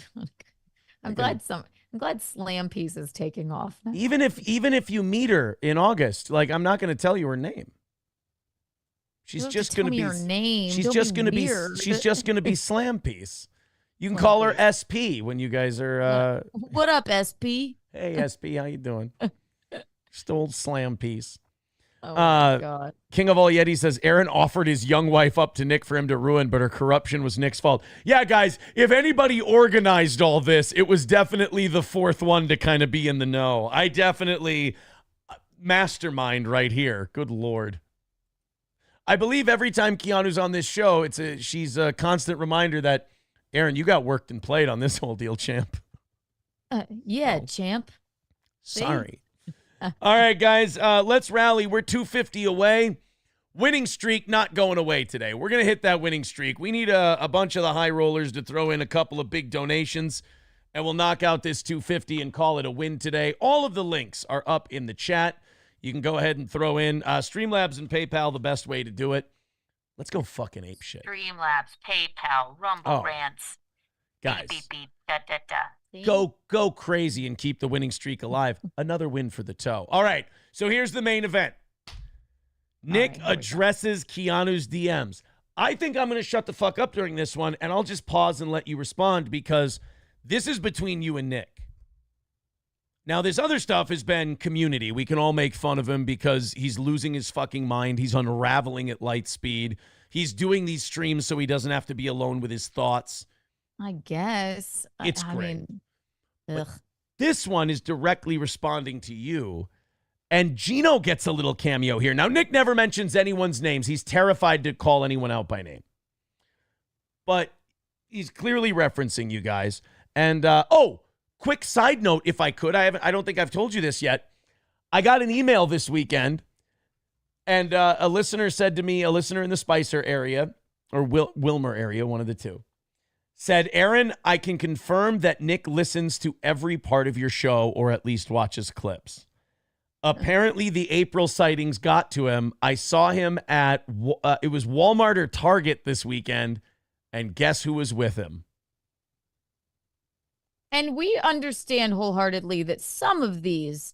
I'm glad Slam piece is taking off. Even if you meet her in August, like, I'm not going to tell you her name. She's just going to be her name. She's Don't just be going to be weird. she's just going to be Slam piece. You can call her SP when you guys are What up, SP? Hey SP, how you doing? Just old Slam piece. Oh my God. King of All Yeti says Aaron offered his young wife up to Nick for him to ruin, but her corruption was Nick's fault. Yeah, guys, if anybody organized all this, it was definitely the fourth one to kind of be in the know. I definitely mastermind right here. Good Lord. I believe every time Keanu's on this show, she's a constant reminder that, Aaron, you got worked and played on this whole deal, champ. Yeah, champ. Sorry. All right, guys, let's rally. We're 250 away. Winning streak not going away today. We're going to hit that winning streak. We need a bunch of the high rollers to throw in a couple of big donations, and we'll knock out this 250 and call it a win today. All of the links are up in the chat. You can go ahead and throw in Streamlabs and PayPal, the best way to do it. Let's go fucking ape shit. Streamlabs, PayPal, Rumble Rants. Guys, Beep, beep, beep, da, da, da. go crazy and keep the winning streak alive. Another win for the toe. All right, so here's the main event. Nick addresses Keanu's DMs. I think I'm going to shut the fuck up during this one, and I'll just pause and let you respond because this is between you and Nick. Now, this other stuff has been community. We can all make fun of him because he's losing his fucking mind. He's unraveling at light speed. He's doing these streams so he doesn't have to be alone with his thoughts. I guess. It's I great. mean, But this one is directly responding to you. And Gino gets a little cameo here. Now, Nick never mentions anyone's names. He's terrified to call anyone out by name. But he's clearly referencing you guys. And, quick side note, if I could. I don't think I've told you this yet. I got an email this weekend. And a listener said to me, a listener in the Spicer area, or Wilmer area, one of the two, said, Aaron, I can confirm that Nick listens to every part of your show or at least watches clips. Apparently, the April sightings got to him. I saw him at, it was Walmart or Target this weekend, and guess who was with him? and we understand wholeheartedly that some of these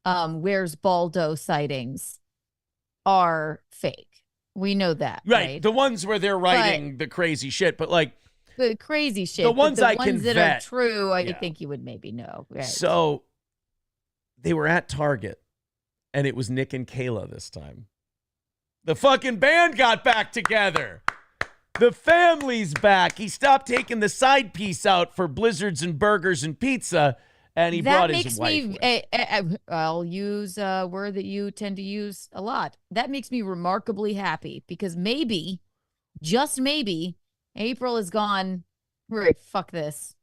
Where's Baldo sightings are fake. We know that. Right. The ones where they're writing the crazy shit, but like, the crazy shit. The ones the I ones can that vet. are true, I think you would maybe know. Right. So they were at Target, and it was Nick and Kayla this time. The fucking band got back together. The family's back. He stopped taking the side piece out for blizzards and burgers and pizza, and he brought his wife with. I'll use a word that you tend to use a lot. That makes me remarkably happy because maybe, just maybe, April is gone, right, fuck this.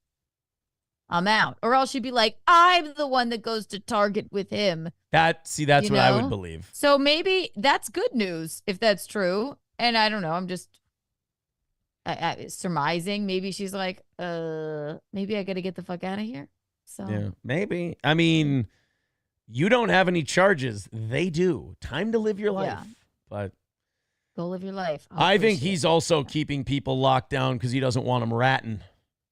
I'm out. Or else she'd be like, I'm the one that goes to Target with him. That's what I would believe. So maybe that's good news if that's true. And I don't know. I'm just surmising. Maybe she's like, maybe I got to get the fuck out of here. So yeah, maybe. I mean, you don't have any charges. They do. Time to live your life. Yeah. But go live your life. I think he's also keeping people locked down because he doesn't want them ratting.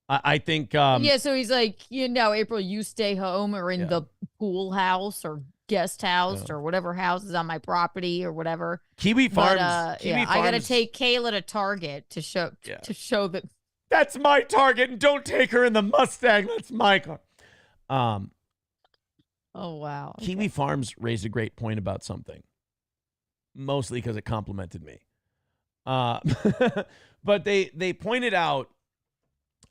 I think. Yeah, so he's like, April, you stay home or in the pool house or guest house or whatever house is on my property or whatever. Kiwi Farms. I got to take Kayla to Target to show that. That's my Target, and don't take her in the Mustang. That's my car. Oh, wow. Okay. Kiwi Farms raised a great point about something. Mostly because it complimented me. But they pointed out,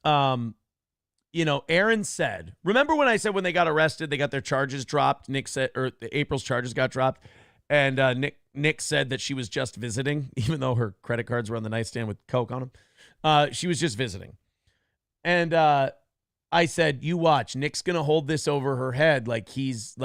Aaron said, remember when I said when they got arrested, they got their charges dropped? Nick said, or April's charges got dropped. And Nick said that she was just visiting, even though her credit cards were on the nightstand with Coke on them. She was just visiting. And I said, you watch, Nick's going to hold this over her head like he's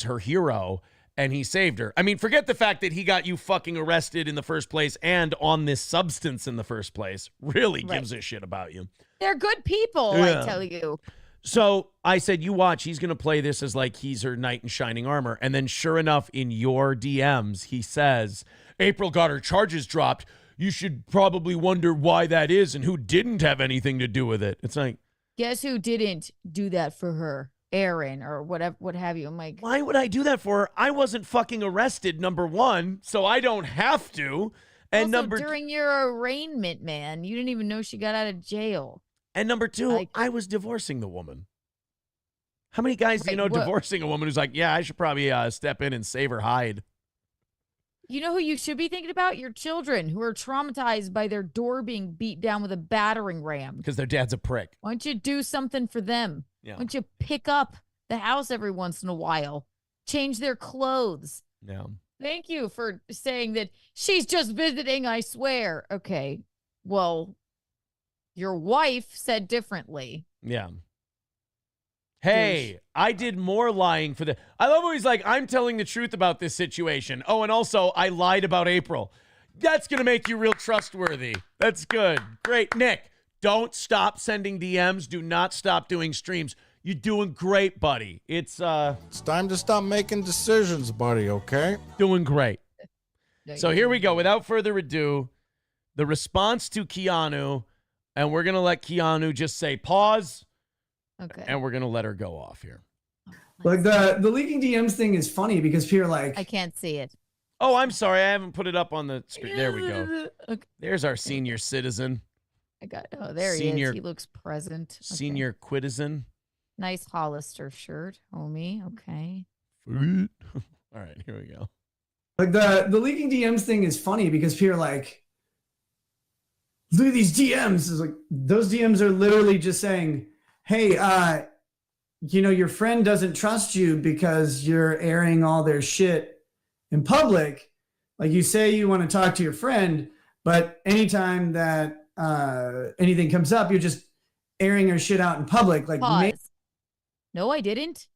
her hero and he saved her. I mean, forget the fact that he got you fucking arrested in the first place and on this substance in the first place. Really gives a shit about you. They're good people, I tell you. So I said, you watch, he's going to play this as like he's her knight in shining armor. And then sure enough, in your DMs, he says, April got her charges dropped. You should probably wonder why that is and who didn't have anything to do with it. It's like, guess who didn't do that for her? Aaron or whatever, what have you. I'm like, why would I do that for her? I wasn't fucking arrested, number one, so I don't have to. And also, during your arraignment, man, you didn't even know she got out of jail. And number two, I was divorcing the woman. How many guys do you know divorcing a woman who's like, yeah, I should probably step in and save her hide? You know who you should be thinking about? Your children who are traumatized by their door being beat down with a battering ram. Because their dad's a prick. Why don't you do something for them? Yeah. Why don't you pick up the house every once in a while? Change their clothes. Yeah. Thank you for saying that she's just visiting, I swear. Okay. Well, your wife said differently. Yeah. Hey, I did more lying for the... I love when he's like, I'm telling the truth about this situation. Oh, and also, I lied about April. That's going to make you real trustworthy. That's good. Great. Nick, don't stop sending DMs. Do not stop doing streams. You're doing great, buddy. It's time to stop making decisions, buddy, okay? Doing great. So here we go. Without further ado, the response to Keanu, and we're going to let Keanu just say pause. Okay. And we're going to let her go off here. Like the leaking DMs thing is funny because people are like, I can't see it. Oh, I'm sorry. I haven't put it up on the screen. There we go. Okay. There's our senior citizen. There he is. He looks present. Senior quitizen. Nice Hollister shirt, homie. Okay. All right, here we go. Like the leaking DMs thing is funny because people are like, look at these DMs. It's like those DMs are literally just saying, hey, your friend doesn't trust you because you're airing all their shit in public. Like you say you want to talk to your friend, but anytime that anything comes up, you're just airing her shit out in public. Like, no, I didn't.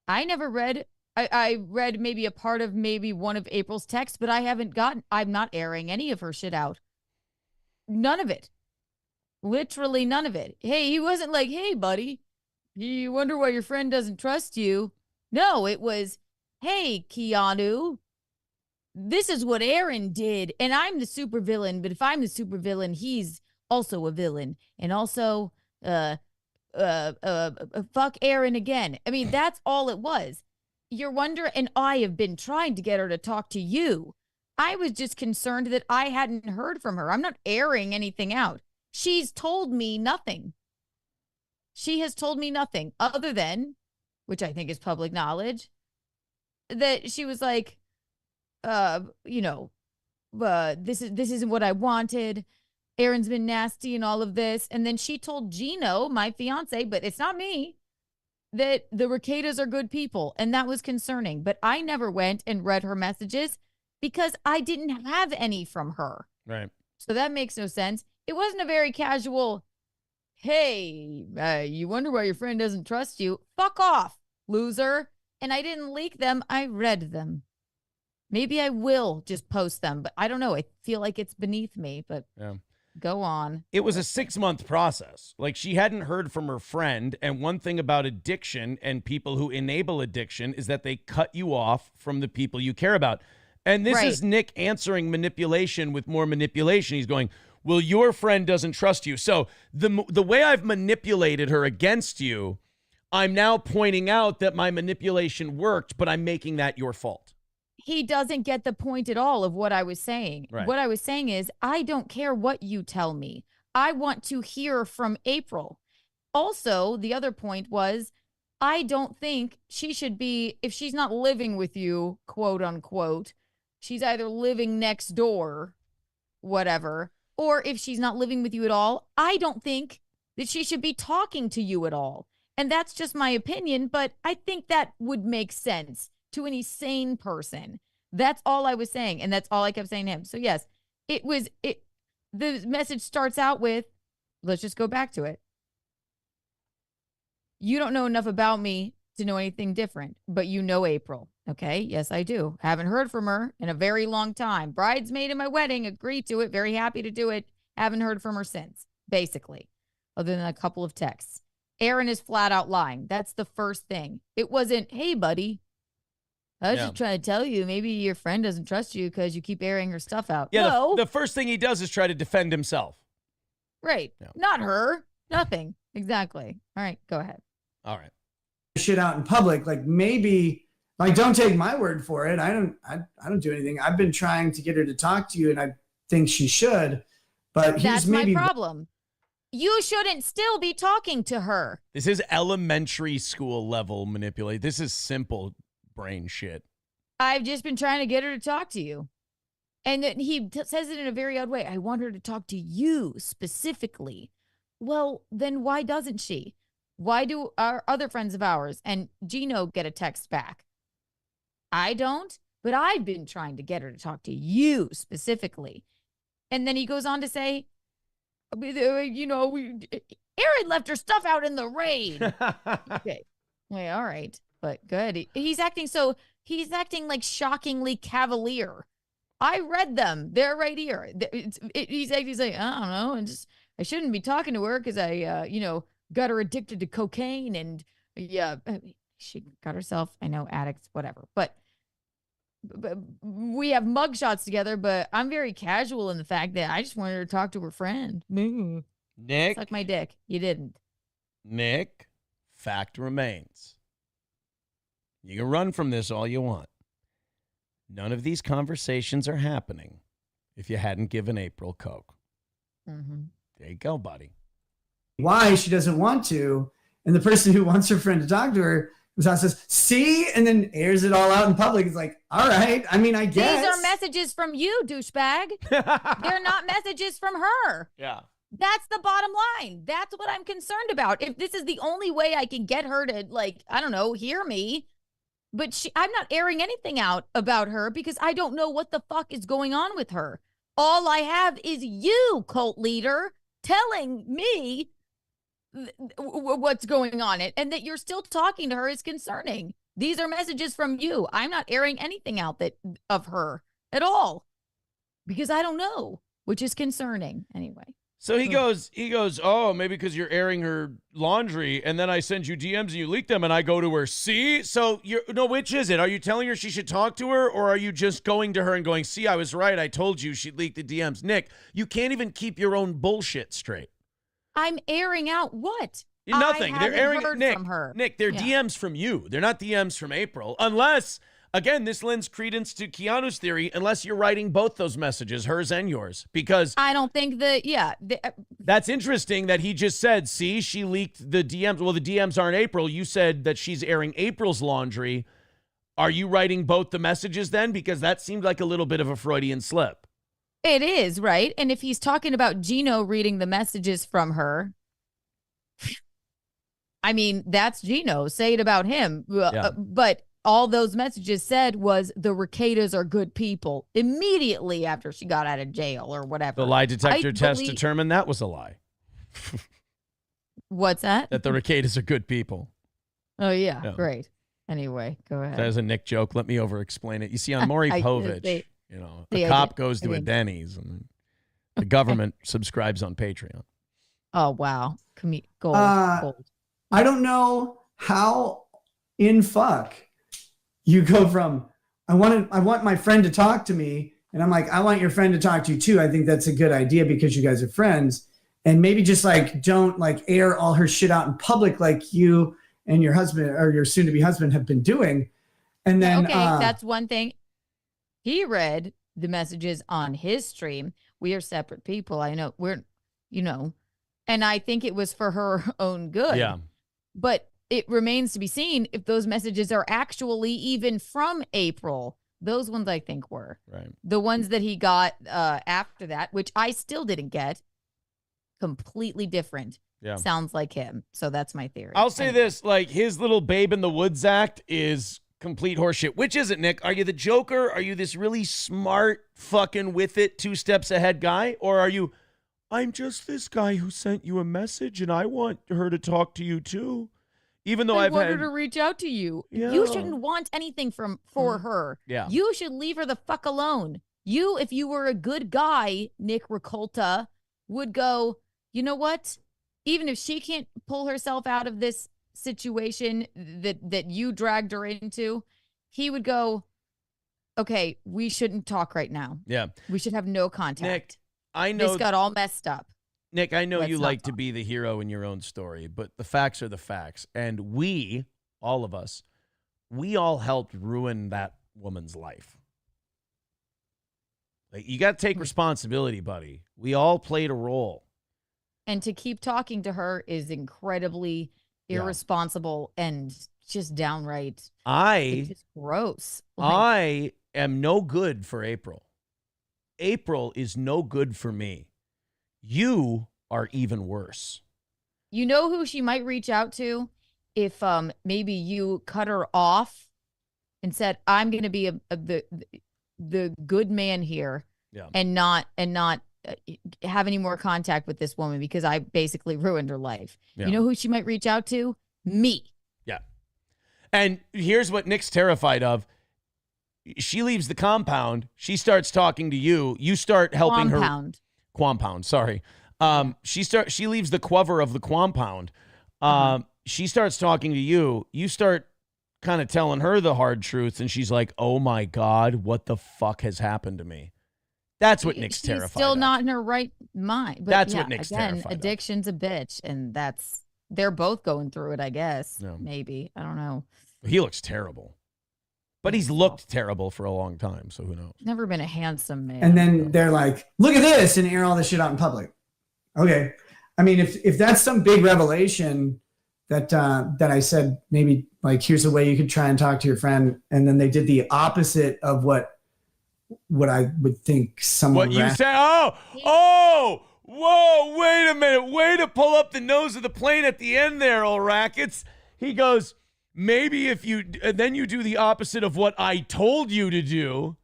I never read. I read maybe a part of maybe one of April's texts, but I'm not airing any of her shit out. None of it. Literally none of it. Hey, he wasn't like, hey, buddy, you wonder why your friend doesn't trust you. No, it was, hey, Keanu, this is what Aaron did. And I'm the supervillain, but if I'm the supervillain, he's also a villain. And also, fuck Aaron again. I mean, that's all it was. You're wondering, and I have been trying to get her to talk to you. I was just concerned that I hadn't heard from her. I'm not airing anything out. She's told me nothing. She has told me nothing other than, which I think is public knowledge, that she was like, this isn't what I wanted. Aaron's been nasty and all of this. And then she told Gino, my fiance, but it's not me, that the Ricadas are good people. And that was concerning. But I never went and read her messages because I didn't have any from her. Right. So that makes no sense. It wasn't a very casual, hey, you wonder why your friend doesn't trust you. Fuck off, loser. And I didn't leak them. I read them. Maybe I will just post them, but I don't know. I feel like it's beneath me, but yeah. Go on. It was a 6-month process. Like, she hadn't heard from her friend. And one thing about addiction and people who enable addiction is that they cut you off from the people you care about. And this is Nick answering manipulation with more manipulation. He's going, well, your friend doesn't trust you. So the way I've manipulated her against you, I'm now pointing out that my manipulation worked, but I'm making that your fault. He doesn't get the point at all of what I was saying. Right. What I was saying is, I don't care what you tell me. I want to hear from April. Also, the other point was, I don't think she should be, if she's not living with you, quote unquote, she's either living next door, whatever, or if she's not living with you at all, I don't think that she should be talking to you at all. And that's just my opinion, but I think that would make sense to any sane person. That's all I was saying, and that's all I kept saying to him. So yes, the message starts out with, let's just go back to it. You don't know enough about me to know anything different, but you know April. Okay, yes, I do. Haven't heard from her in a very long time. Bridesmaid in my wedding, agreed to it, very happy to do it. Haven't heard from her since, basically, other than a couple of texts. Aaron is flat out lying. That's the first thing. It wasn't, hey, buddy, I was just trying to tell you, maybe your friend doesn't trust you because you keep airing her stuff out. Yeah, no. the first thing he does is try to defend himself. Right. Yeah. Not her. Nothing. Exactly. All right, go ahead. All right. Shit out in public. Like, maybe, like, don't take my word for it. I don't do anything. I've been trying to get her to talk to you, and I think she should. But that's my problem. You shouldn't still be talking to her. This is elementary school level manipulate. This is simple brain shit. I've just been trying to get her to talk to you. And then he says it in a very odd way. I want her to talk to you specifically. Well, then why doesn't she? Why do our other friends of ours and Gino get a text back? I don't, but I've been trying to get her to talk to you specifically. And then he goes on to say, Aaron left her stuff out in the rain. Okay. Well, all right. But good. He's acting like shockingly cavalier. I read them. They're right here. He's like, I don't know. And I shouldn't be talking to her because I got her addicted to cocaine and she got herself, I know, addicts, whatever. But we have mugshots together, but I'm very casual in the fact that I just wanted her to talk to her friend. Nick. Suck my dick. You didn't. Nick, fact remains. You can run from this all you want. None of these conversations are happening if you hadn't given April coke. Mm-hmm. There you go, buddy. Why she doesn't want to, and the person who wants her friend to talk to her says, see, and then airs it all out in public. It's like, all right, I mean, I guess. These are messages from you, douchebag. They're not messages from her. Yeah. That's the bottom line. That's what I'm concerned about. If this is the only way I can get her to, like, I don't know, hear me, but I'm not airing anything out about her because I don't know what the fuck is going on with her. All I have is you, cult leader, telling me what's going on, and that you're still talking to her is concerning. These are messages from you. I'm not airing anything out of her at all because I don't know, which is concerning anyway. So he goes, oh, maybe because you're airing her laundry, and then I send you DMs and you leak them, and I go to her, see? So, which is it? Are you telling her she should talk to her, or are you just going to her and going, see, I was right, I told you she'd leak the DMs? Nick, you can't even keep your own bullshit straight. I'm airing out what? Nothing. They're airing Nick, from her. Nick, they're DMs from you. They're not DMs from April, unless... Again, this lends credence to Keanu's theory, unless you're writing both those messages, hers and yours, because I don't think that, that's interesting that he just said, see, she leaked the DMs. Well, the DMs aren't April. You said that she's airing April's laundry. Are you writing both the messages then? Because that seemed like a little bit of a Freudian slip. It is, right? And if he's talking about Gino reading the messages from her, I mean, that's Gino. Say it about him. Yeah. But all those messages said was the Ricadas are good people immediately after she got out of jail or whatever. The lie detector test determined that was a lie. What's that? That the Ricadas are good people. Oh, yeah. Great. Anyway, go ahead. That was a Nick joke. Let me over-explain it. You see, on Maury Povich, a cop goes to a Denny's and the government subscribes on Patreon. Oh, wow. Gold. I don't know how in fuck you go from I want my friend to talk to me, and I'm like, I want your friend to talk to you too. I think that's a good idea because you guys are friends, and maybe just like don't like air all her shit out in public like you and your husband or your soon-to-be husband have been doing. And then that's one thing. He read the messages on his stream. We are separate people. I know and I think it was for her own good. Yeah. But it remains to be seen if those messages are actually even from April. Those ones I think were. Right. The ones that he got after that, which I still didn't get, completely different. Yeah. Sounds like him. So that's my theory. I'll say this, like his little Babe in the Woods act is complete horseshit. Which is it, Nick? Are you the Joker? Are you this really smart fucking with it 2 steps ahead guy? Or are you, I'm just this guy who sent you a message and I want her to talk to you too? Even though I want her to reach out to you. Yeah. You shouldn't want anything for her. Yeah. You should leave her the fuck alone. You, if you were a good guy, Nick Ricolta, would go, you know what? Even if she can't pull herself out of this situation that you dragged her into, he would go, okay, we shouldn't talk right now. Yeah. We should have no contact. Nick, I know this got all messed up. Nick, I know Let's you not like to talk. be the hero in your own story, but the facts are the facts. And we, all of us, we all helped ruin that woman's life. Like, you got to take responsibility, buddy. We all played a role. And to keep talking to her is incredibly irresponsible and just downright it's just gross. I am no good for April. April is no good for me. You are even worse. You know who she might reach out to if maybe you cut her off and said, I'm going to be the good man here and not have any more contact with this woman because I basically ruined her life. Yeah. You know who she might reach out to? Me. Yeah. And here's what Nick's terrified of. She leaves the compound. She starts talking to you. You start helping her. Quampound, sorry. She leaves the cover of the compound. She starts talking to you. You start kind of telling her the hard truth, and she's like, "Oh my God, what the fuck has happened to me?" That's what Nick's She's terrified still of. not in her right mind. But That's yeah, what Nick's again, terrified of. addiction's a bitch, and they're both going through it, I guess. Yeah. Maybe. I don't know. He looks terrible. But he's looked terrible for a long time, so who knows? Never been a handsome man. And then they're like, look at this, and air all this shit out in public. Okay. I mean, if that's some big revelation that I said, maybe like, here's a way you could try and talk to your friend, and then they did the opposite of what I would think someone. What you say? Oh, whoa, wait a minute. Way to pull up the nose of the plane at the end there, old Rackets. He goes, maybe if you, then you do the opposite of what I told you to do.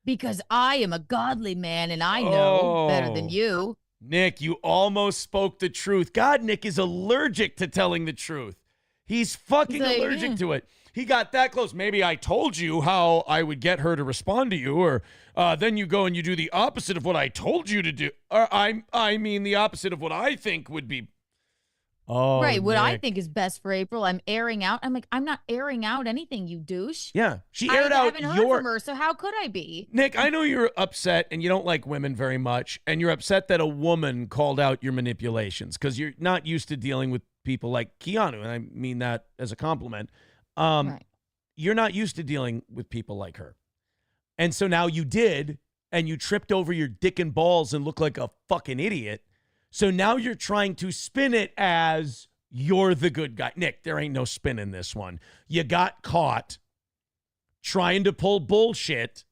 Because I am a godly man and I know better than you. Nick, you almost spoke the truth. God, Nick is allergic to telling the truth. He's fucking allergic to it. He got that close. Maybe I told you how I would get her to respond to you, or then you go and you do the opposite of what I told you to do. Or I mean the opposite of what I think would be. Oh, right. What I Nick. think is best for April. I'm airing out. I'm like, I'm not airing out anything, you douche. Yeah. She aired I out haven't heard from her, so how could I be? Nick, I know you're upset and you don't like women very much, and you're upset that a woman called out your manipulations because you're not used to dealing with people like Keanu, and I mean that as a compliment. Right. You're not used to dealing with people like her. And so now you did, and you tripped over your dick and balls and looked like a fucking idiot. So now you're trying to spin it as you're the good guy. Nick, there ain't no spin in this one. You got caught trying to pull bullshit.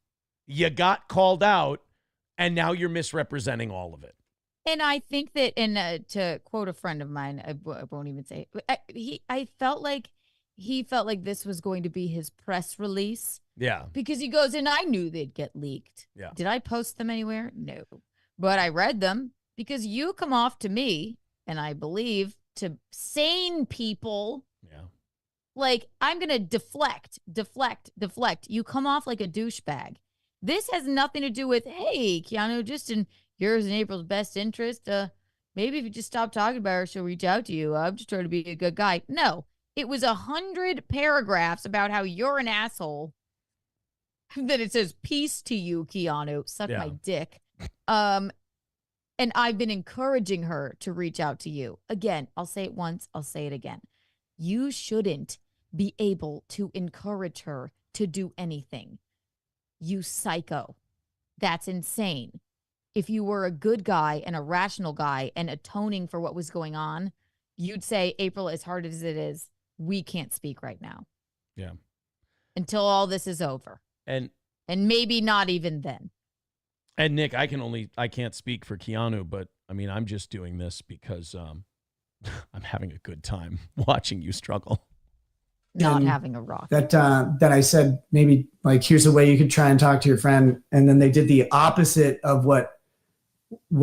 You got called out, and now you're misrepresenting all of it. And I think that, and to quote a friend of mine, I won't even say it, I felt like he felt like this was going to be his press release. Yeah. Because he goes, and I knew they'd get leaked. Yeah. Did I post them anywhere? No. But I read them because you come off to me, and I believe to sane people. Yeah. Like, I'm going to deflect. You come off like a douchebag. This has nothing to do with, hey, Keanu, just in yours and April's best interest. Maybe if you just stop talking about her, she'll reach out to you. I'm just trying to be a good guy. No. It was 100 paragraphs about how you're an asshole. Then it says, peace to you, Keanu. Suck my dick. And I've been encouraging her to reach out to you. Again, I'll say it once. I'll say it again. You shouldn't be able to encourage her to do anything. You psycho. That's insane. If you were a good guy and a rational guy and atoning for what was going on, you'd say, April, as hard as it is, we can't speak right now. Yeah. Until all this is over. And maybe not even then. And Nick, I can't speak for Keanu, but I mean, I'm just doing this because I'm having a good time watching you struggle. Not having a rock. That I said, maybe like, here's a way you could try and talk to your friend. And then they did the opposite of what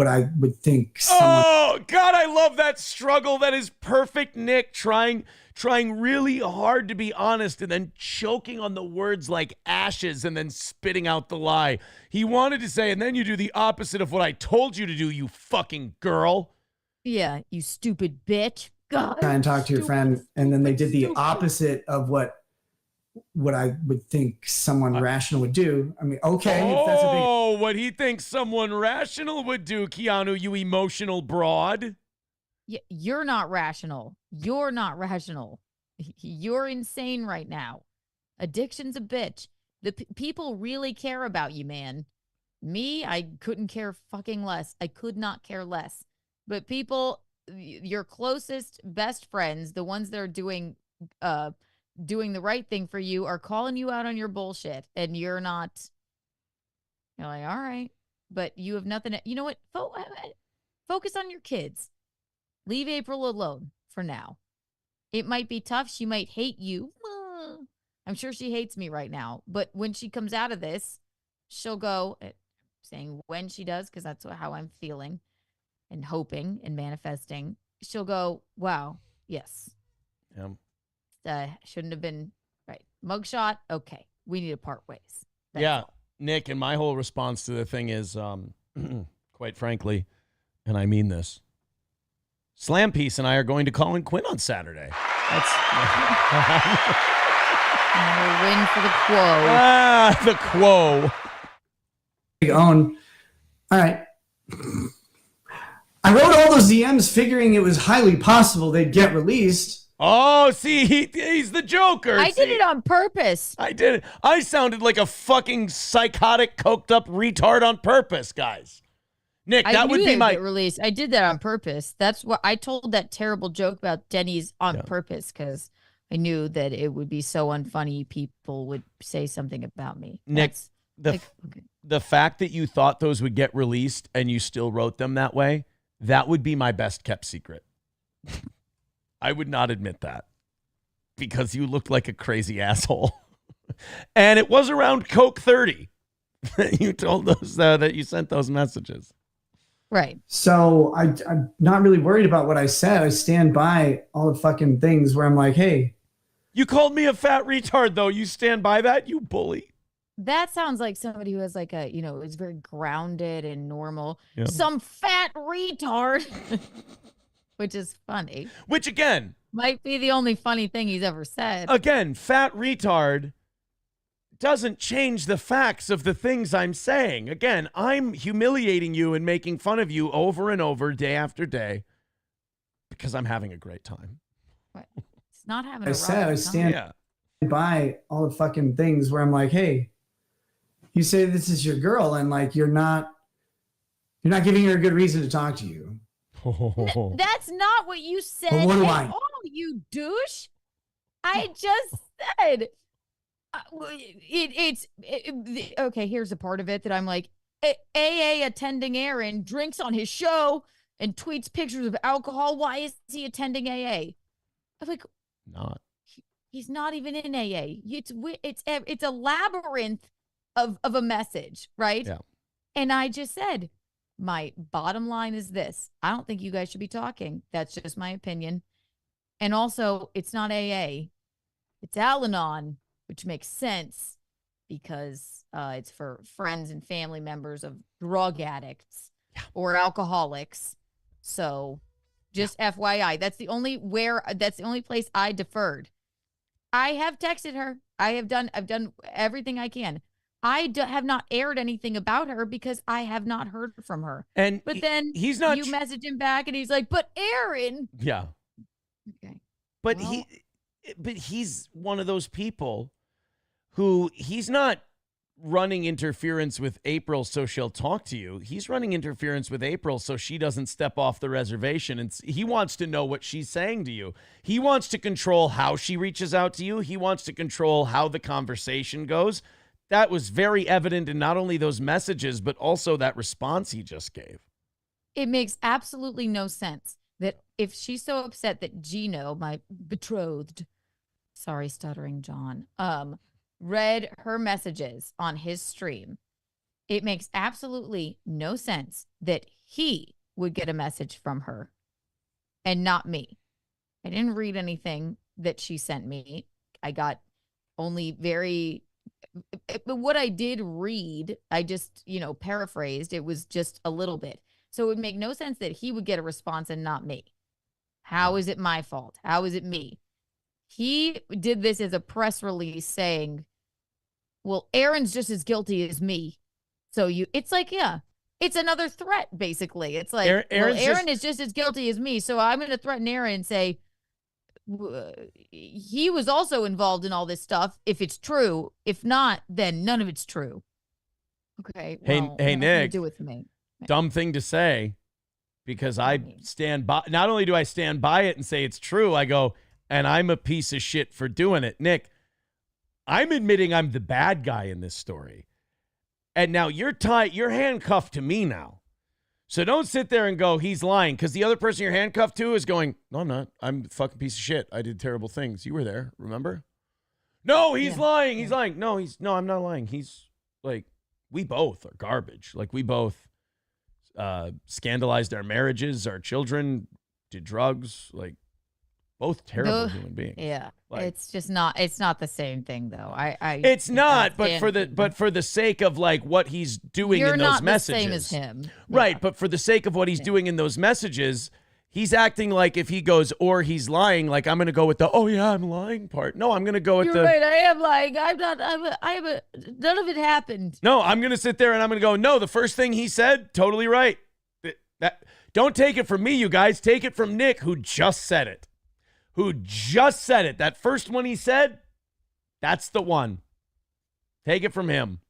I would think. Oh God, I love that struggle. That is perfect, Nick. Trying really hard to be honest and then choking on the words like ashes and then spitting out the lie. He wanted to say, and then you do the opposite of what I told you to do, you fucking girl. Yeah, you stupid bitch. God. Try and talk to your friend, and then they did the opposite of what I would think someone rational would do. I mean, okay, if that's a big... what he thinks someone rational would do, Keanu, you emotional broad. Yeah, you're not rational. You're not rational. You're insane right now. Addiction's a bitch. The people really care about you, man. Me, I couldn't care fucking less. I could not care less. But people, your closest, best friends, the ones that are doing the right thing for you, are calling you out on your bullshit, and you're not. You're like, all right, but you have nothing. You know what? Focus on your kids. Leave April alone for now. It might be tough. She might hate you. I'm sure she hates me right now. But when she comes out of this, she'll go, saying when she does, because that's how I'm feeling and hoping and manifesting. She'll go, wow, yes. Shouldn't have been right. Mugshot. Okay. We need to part ways. That's all. Nick, and my whole response to the thing is, quite frankly, and I mean this, Slam Piece and I are going to Colin Quinn on Saturday. That's Another win for the quo. the quo. Own. All right. I wrote all those DMs figuring it was highly possible they'd get released. Oh, see, he's the Joker. I did it on purpose. I did it. I sounded like a fucking psychotic, coked up retard on purpose, guys. Nick, that would be my get released. I did that on purpose. That's what I told that terrible joke about Denny's on purpose because I knew that it would be so unfunny. People would say something about me. Nick. The fact that you thought those would get released and you still wrote them that way, that would be my best kept secret. I would not admit that because you looked like a crazy asshole. And it was around Coke 30 that you told us that you sent those messages. Right. So I'm not really worried about what I said. I stand by all the fucking things where I'm like, hey. You called me a fat retard, though. You stand by that, you bully. That sounds like somebody who has like a, is very grounded and normal. Yeah. Some fat retard, which is funny. Which, again, might be the only funny thing he's ever said. Again, fat retard doesn't change the facts of the things I'm saying. Again, I'm humiliating you and making fun of you over and over, day after day, because I'm having a great time. What? It's not having. I stand by all the fucking things where I'm like, hey. You say this is your girl, and like you're not giving her a good reason to talk to you. That's not what you said Well, what do at I? all, you douche. I just said okay. Here's a part of it that I'm like, AA attending Aaron drinks on his show and tweets pictures of alcohol. Why is he attending AA? I'm like, not. He's not even in AA. It's a labyrinth of a message, right? Yeah. And I just said, my bottom line is this. I don't think you guys should be talking. That's just my opinion. And also, it's not AA. It's Al-Anon, which makes sense because it's for friends and family members of drug addicts or alcoholics. So just FYI, that's the only place I deferred. I have texted her. I've done everything I can. I have not aired anything about her because I have not heard from her. But then he's not. You message him back, and he's like, "But Aaron." Yeah. Okay. But he's one of those people who he's not running interference with April so she'll talk to you. He's running interference with April so she doesn't step off the reservation. And he wants to know what she's saying to you. He wants to control how she reaches out to you. He wants to control how the conversation goes. That was very evident in not only those messages, but also that response he just gave. It makes absolutely no sense that if she's so upset that Gino, my betrothed, sorry, Stuttering John, read her messages on his stream, it makes absolutely no sense that he would get a message from her and not me. I didn't read anything that she sent me. I got only what I did read, I just, paraphrased. It was just a little bit. So it would make no sense that he would get a response and not me. How is it my fault? How is it me? He did this as a press release saying, well, Aaron's just as guilty as me. So it's like, it's another threat, basically. It's like, Aaron is just as guilty as me. So I'm going to threaten Aaron and say, he was also involved in all this stuff, if it's true. If not, then none of it's true. Okay. Well, hey, Nick, do it for me. Dumb thing to say, because I stand by. Not only do I stand by it and say it's true, I go, and I'm a piece of shit for doing it. Nick, I'm admitting I'm the bad guy in this story. And now you're handcuffed to me now. So don't sit there and go, he's lying, because the other person you're handcuffed to is going, no, I'm not. I'm a fucking piece of shit. I did terrible things. You were there, remember? No, he's lying. He's lying. No, I'm not lying. He's like, we both are garbage. Like, we both scandalized our marriages, our children, did drugs, like, both terrible human beings. Yeah. Like, it's just not, it's not the same thing though. It's not, but for the sake of like what he's doing in those messages. You're not the same as him. Right, but for the sake of what he's doing in those messages, He's acting like if he goes, or he's lying, like I'm going to go with the, oh yeah, I'm lying part. No, I'm going to go with You're right. I am lying. I'm not. None of it happened. No, I'm going to sit there and I'm going to go, no, the first thing he said, totally right. Don't take it from me, you guys. Take it from Nick, who just said it. That first one he said, that's the one. Take it from him.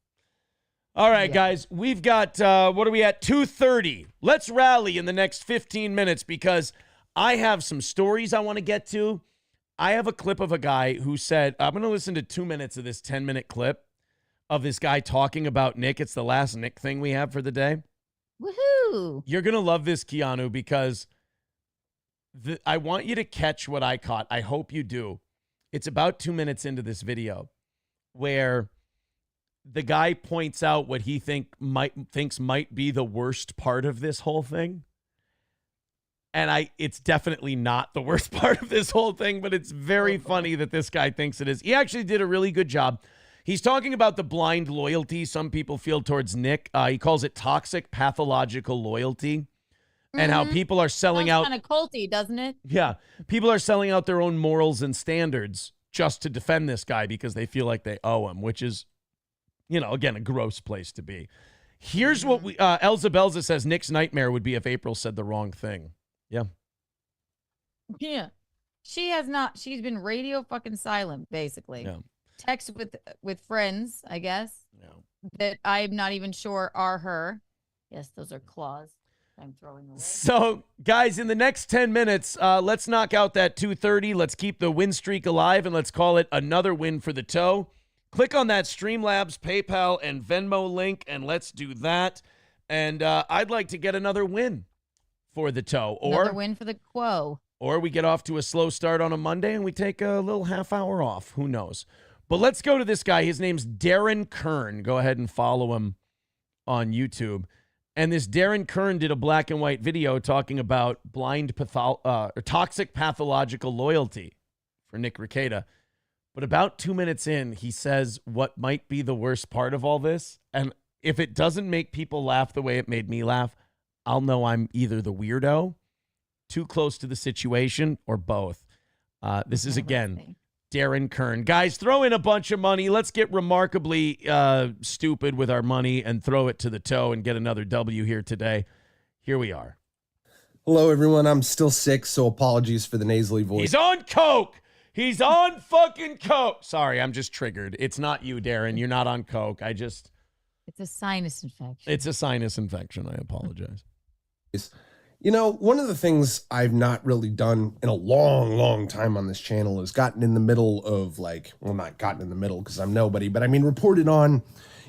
All right, guys, we've got, what are we at? 2:30. Let's rally in the next 15 minutes because I have some stories I want to get to. I have a clip of a guy who said, I'm going to listen to 2 minutes of this 10-minute clip of this guy talking about Nick. It's the last Nick thing we have for the day. Woohoo! You're going to love this, Keanu, because I want you to catch what I caught. I hope you do. It's about 2 minutes into this video where the guy points out what he thinks might be the worst part of this whole thing. And it's definitely not the worst part of this whole thing, but it's very funny that this guy thinks it is. He actually did a really good job. He's talking about the blind loyalty some people feel towards Nick. He calls it toxic pathological loyalty, and how people are selling out. Kind of culty, doesn't it? Yeah, people are selling out their own morals and standards just to defend this guy because they feel like they owe him, which is, again, a gross place to be. Here's what Elza Belza says Nick's nightmare would be if April said the wrong thing. Yeah. Yeah. She has not. She's been radio fucking silent, basically. Yeah. Text with friends, I guess. Yeah. That I'm not even sure are her. Yes, those are claws I'm throwing away. So, guys, in the next 10 minutes, let's knock out that 2:30. Let's keep the win streak alive, and let's call it another win for the toe. Click on that Streamlabs, PayPal, and Venmo link, and let's do that. And I'd like to get another win for the toe. Another win for the quo. Or we get off to a slow start on a Monday and we take a little half hour off. Who knows? But let's go to this guy. His name's Darren Kern. Go ahead and follow him on YouTube. And this Darren Kern did a black and white video talking about toxic pathological loyalty for Nick Rekieta. But about 2 minutes in, he says what might be the worst part of all this. And if it doesn't make people laugh the way it made me laugh, I'll know I'm either the weirdo, too close to the situation, or both. This is, again, Darren Kern. Guys, throw in a bunch of money. Let's get remarkably stupid with our money and throw it to the toe and get another W here today. Here we are. Hello, everyone. I'm still sick, so apologies for the nasally voice. He's on coke. He's on fucking coke. Sorry, I'm just triggered. It's not you, Darren. You're not on coke. It's a sinus infection. It's a sinus infection. I apologize. One of the things I've not really done in a long, long time on this channel is gotten in the middle of not gotten in the middle because I'm nobody, but I mean reported on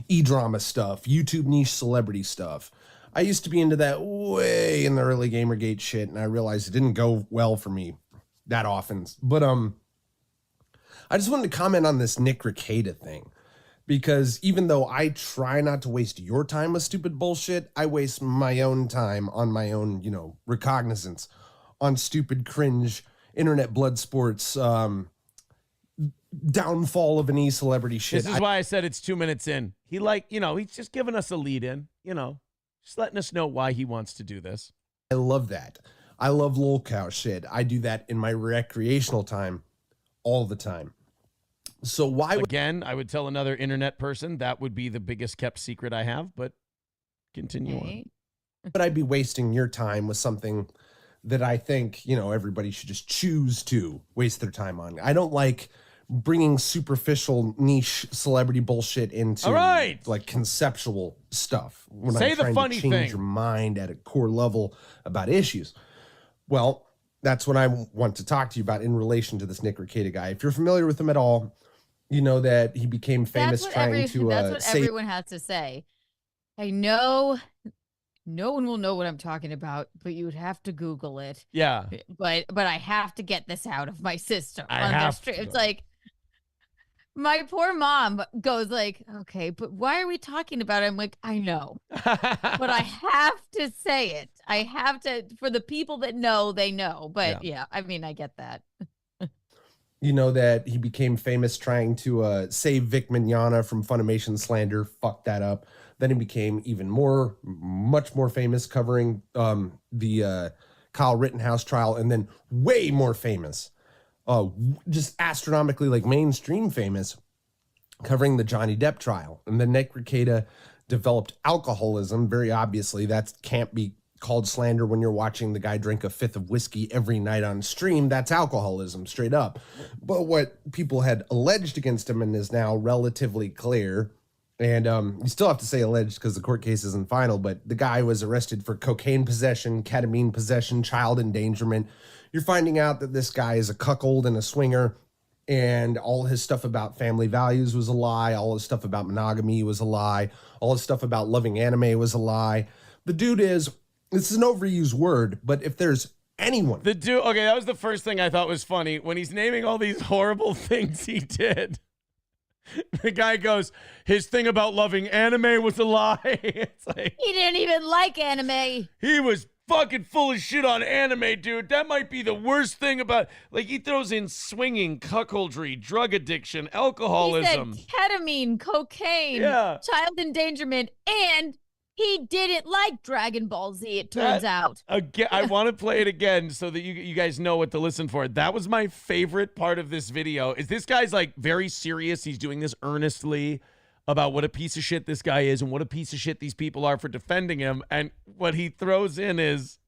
e-drama stuff, YouTube niche celebrity stuff. I used to be into that way in the early Gamergate shit, and I realized it didn't go well for me that often. But I just wanted to comment on this Nick Rekieta thing. Because even though I try not to waste your time with stupid bullshit, I waste my own time on my own, recognizance on stupid, cringe, internet blood sports, downfall of an e-celebrity shit. This is why I said it's 2 minutes in. He's just giving us a lead in, just letting us know why he wants to do this. I love that. I love lol cow shit. I do that in my recreational time all the time. So why again, I would tell another internet person that would be the biggest kept secret I have, but continue on. But I'd be wasting your time with something that I think, everybody should just choose to waste their time on. I don't like bringing superficial niche celebrity bullshit into conceptual stuff. When Say I'm the trying funny to change thing. your mind at a core level about issues. Well, that's what I want to talk to you about in relation to this Nick Rekieta guy. If you're familiar with him at all, you know that he became famous That's what everyone has to say. I know no one will know what I'm talking about, but you would have to Google it. Yeah. But I have to get this out of my system. It's like my poor mom goes like, okay, but why are we talking about it? I'm like, I know, but I have to say it. I have to, for the people that know, they know. But yeah I mean, I get that. You know that he became famous trying to save Vic Mignogna from Funimation slander, fucked that up. Then he became much more famous covering the Kyle Rittenhouse trial, and then way more famous, just astronomically like mainstream famous, covering the Johnny Depp trial. And then Nick Rekieta developed alcoholism. Very obviously, that can't be called slander when you're watching the guy drink a fifth of whiskey every night on stream. That's alcoholism, straight up. But what people had alleged against him and is now relatively clear, and you still have to say alleged because the court case isn't final, but the guy was arrested for cocaine possession, ketamine possession, child endangerment. You're finding out that this guy is a cuckold and a swinger, and all his stuff about family values was a lie. All his stuff about monogamy was a lie. All his stuff about loving anime was a lie. The dude is, this is an overused word, but if there's anyone. The dude, okay, that was the first thing I thought was funny. When he's naming all these horrible things he did, the guy goes, his thing about loving anime was a lie. It's like, he didn't even like anime. He was fucking full of shit on anime, dude. That might be the worst thing about, like, he throws in swinging, cuckoldry, drug addiction, alcoholism. He said ketamine, cocaine, Yeah. child endangerment, and he didn't like Dragon Ball Z, it turns out. Again, I want to play it again so that you guys know what to listen for. That was my favorite part of this video. Is this guy's like very serious. He's doing this earnestly about what a piece of shit this guy is and what a piece of shit these people are for defending him. And what he throws in is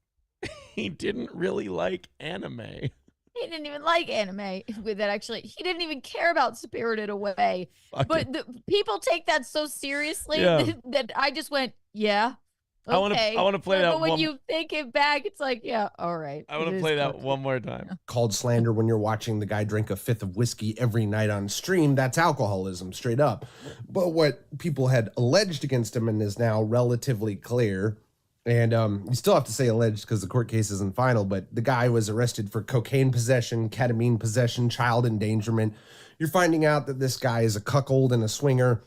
he didn't really like anime. He didn't even like anime with that, actually. He didn't even care about Spirited Away. But people take that so seriously that I just went, yeah, okay. I want to play that But when one. you think it back, it's like, yeah, all right. I want to play that one more time. Called slander when you're watching the guy drink a fifth of whiskey every night on stream. That's alcoholism, straight up. But what people had alleged against him and is now relatively clear, and you still have to say alleged because the court case isn't final, but the guy was arrested for cocaine possession, ketamine possession, child endangerment. You're finding out that this guy is a cuckold and a swinger,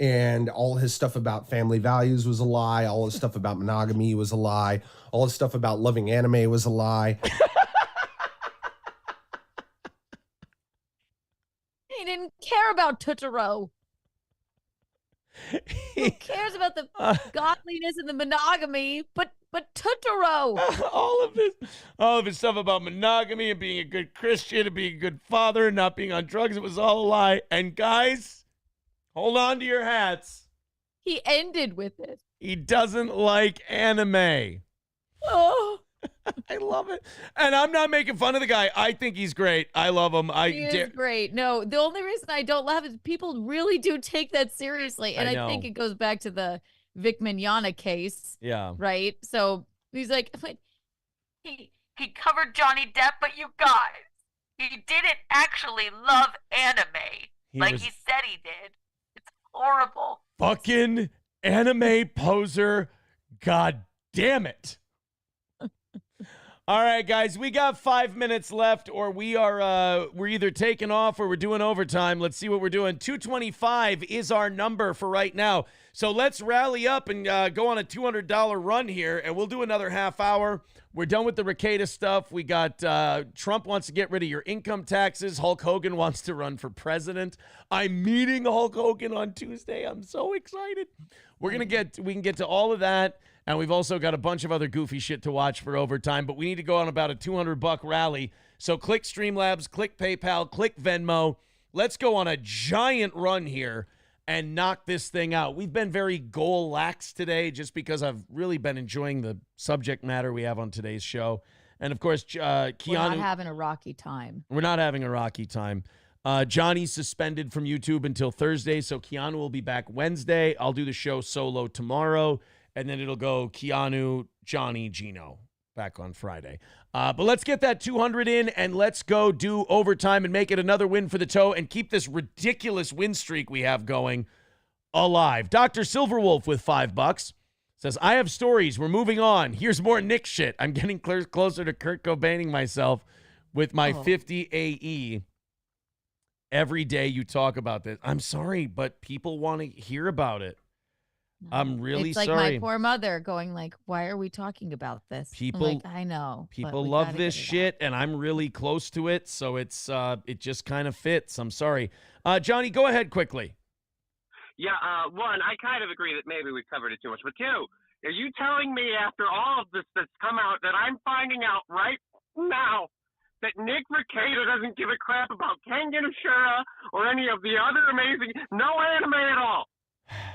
and all his stuff about family values was a lie. All his stuff about monogamy was a lie. All his stuff about loving anime was a lie. He didn't care about Totoro. Who cares about the godliness and the monogamy? But Totoro. all of his stuff about monogamy and being a good Christian and being a good father and not being on drugs, it was all a lie. And guys, hold on to your hats. He ended with it. He doesn't like anime. Oh. I love it. And I'm not making fun of the guy. I think he's great. I love him. He is great. No, the only reason I don't laugh is people really do take that seriously. And I think it goes back to the Vic Mignogna case. Yeah. Right? So he's like, He covered Johnny Depp, but you guys, he didn't actually love anime he said he did. It's horrible. Fucking anime poser. God damn it. All right, guys, we got 5 minutes left, or we're either taking off or we're doing overtime. Let's see what we're doing. 225 is our number for right now. So let's rally up and go on a $200 run here, and we'll do another half hour. We're done with the Rekieta stuff. We got Trump wants to get rid of your income taxes. Hulk Hogan wants to run for president. I'm meeting Hulk Hogan on Tuesday. I'm so excited. We can get to all of that. And we've also got a bunch of other goofy shit to watch for overtime, but we need to go on about a $200 rally. So click Streamlabs, click PayPal, click Venmo. Let's go on a giant run here and knock this thing out. We've been very goal lax today just because I've really been enjoying the subject matter we have on today's show. And of course, Keanu. we're not having a rocky time. We're not having a rocky time. Johnny's suspended from YouTube until Thursday, so Keanu will be back Wednesday. I'll do the show solo tomorrow. And then it'll go Keanu, Johnny, Gino back on Friday. But let's get that 200 in, and let's go do overtime and make it another win for the toe and keep this ridiculous win streak we have going alive. Dr. Silverwolf with $5 says, I have stories. We're moving on. Here's more Nick shit. I'm getting closer to Kurt Cobaining myself with my 50 AE. Every day you talk about this. I'm sorry, but people want to hear about it. I'm really it's like sorry. my poor mother going like, why are we talking about this? People, I'm like, I know. People love this shit, and I'm really close to it, so it's it just kind of fits. I'm sorry. Johnny, go ahead quickly. Yeah, one, I kind of agree that maybe we covered it too much, but two, Are you telling me after all of this that's come out that I'm finding out right now that Nick Rekieta doesn't give a crap about Kengan Ashura or any of the other amazing, no anime at all.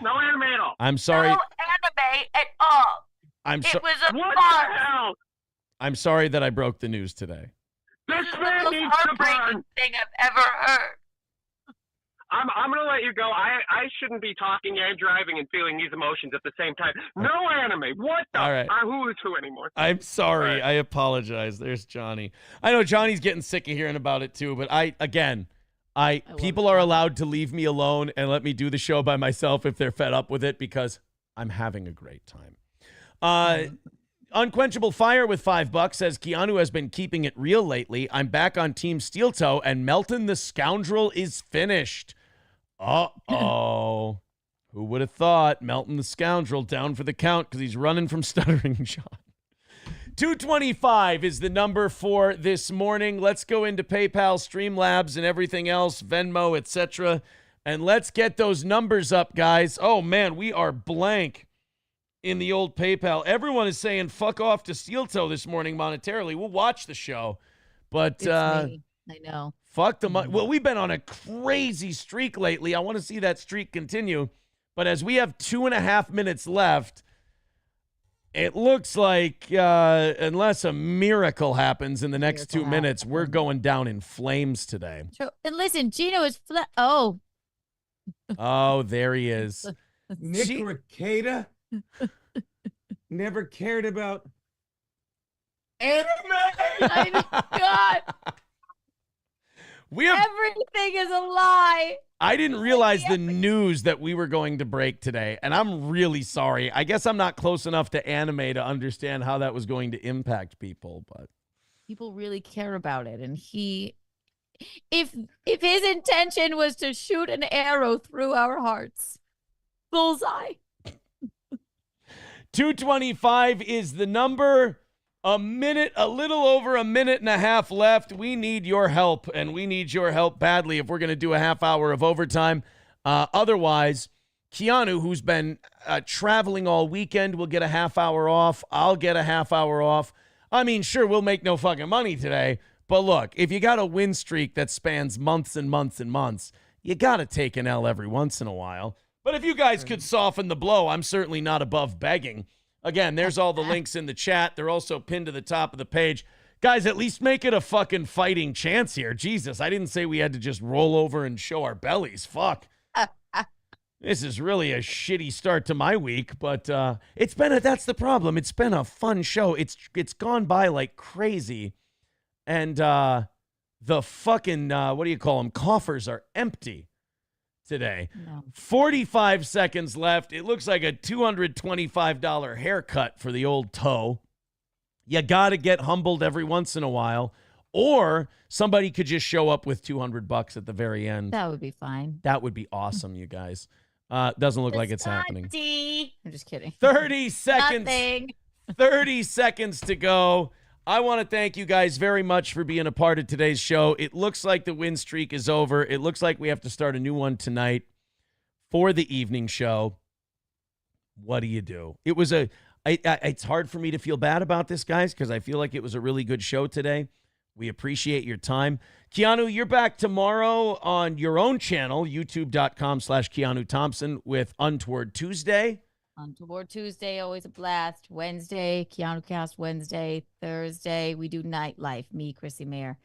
No anime at all. I'm sorry. No anime at all. It was a what farce. the hell? I'm sorry that I broke the news today. This This is man the needs most to burn. heartbreaking thing I've ever heard. I'm going to let you go. I shouldn't be talking and driving and feeling these emotions at the same time. No anime. What the? All right. Who is who anymore? I'm sorry. Right. I apologize. There's Johnny. I know Johnny's getting sick of hearing about it too, but people are allowed to leave me alone and let me do the show by myself if they're fed up with it because I'm having a great time. Unquenchable Fire with $5 says Keanu has been keeping it real lately. I'm back on Team Steel Toe and Melton the Scoundrel is finished. Uh-oh. Who would have thought Melton the Scoundrel down for the count because he's running from Stuttering John. 225 is the number for this morning. Let's go into PayPal, Streamlabs, and everything else, Venmo, etc. And let's get those numbers up, guys. Oh, man, we are blank in the old PayPal. Everyone is saying fuck off to Steel Toe this morning monetarily. We'll watch the show. But It's me. I know. fuck the money. Well, we've been on a crazy streak lately. I want to see that streak continue. But as we have 2.5 minutes left, it looks like unless a miracle happens in the next 2 minutes, we're going down in flames today. True. And listen, Gino is Oh, Oh, there he is. Nick Rekieta never cared about anime. God. We have. Everything is a lie. I didn't realize the news that we were going to break today, and I'm really sorry. I guess I'm not close enough to anime to understand how that was going to impact people, but People really care about it, and if his intention was to shoot an arrow through our hearts, bullseye. 225 is the number. A little over a minute and a half left. We need your help, and we need your help badly if we're going to do a half hour of overtime. Otherwise, Keanu, who's been traveling all weekend, will get a half hour off. I'll get a half hour off. I mean, sure, we'll make no fucking money today, but look, if you got a win streak that spans months and months and months, you got to take an L every once in a while. But if you guys could soften the blow, I'm certainly not above begging. Again, there's all the links in the chat. They're also pinned to the top of the page. Guys, at least make it a fucking fighting chance here. Jesus, I didn't say we had to just roll over and show our bellies. Fuck. This is really a shitty start to my week, but that's the problem. It's been a fun show. It's gone by like crazy. And the fucking, what do you call them? Coffers are empty today. No. 45 seconds left. It looks like a $225 haircut for the old toe. You got to get humbled every once in a while, or somebody could just show up with $200 at the very end. That would be fine. That would be awesome, you guys. Doesn't look like it's happening. I'm just kidding. 30 seconds. Nothing. 30 seconds to go. I want to thank you guys very much for being a part of today's show. It looks like the win streak is over. It looks like we have to start a new one tonight for the evening show. What do you do? It was it's hard for me to feel bad about this, guys, because I feel like it was a really good show today. We appreciate your time. Keanu, you're back tomorrow on your own channel, youtube.com/Keanu Thompson with Untoward Tuesday. Untoward Tuesday, always a blast. Wednesday, Keanu Cast Wednesday. Thursday, we do Nightlife, me, Chrissy Maher.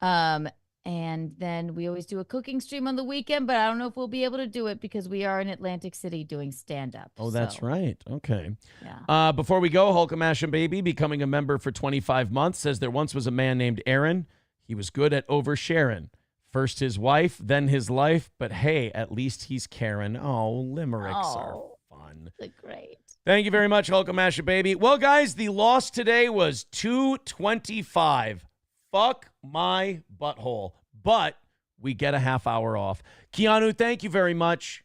And then we always do a cooking stream on the weekend, but I don't know if we'll be able to do it because we are in Atlantic City doing stand-up. Oh, that's right. Okay. Yeah. Before we go, Hulkamash Baby becoming a member for 25 months says there once was a man named Aaron. He was good at oversharing. First his wife, then his life, but hey, at least he's Karen. Oh, limericks are fun. Great. Thank you very much, Hulkamash Baby. Well, guys, the loss today was 225. Fuck my butthole. But we get a half hour off. Keanu, thank you very much.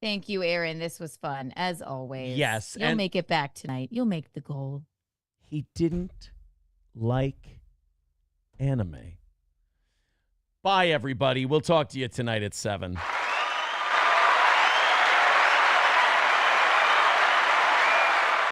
Thank you, Aaron. This was fun, as always. Yes. You'll make it back tonight. You'll make the goal. He didn't like anime. Bye, everybody. We'll talk to you tonight at 7.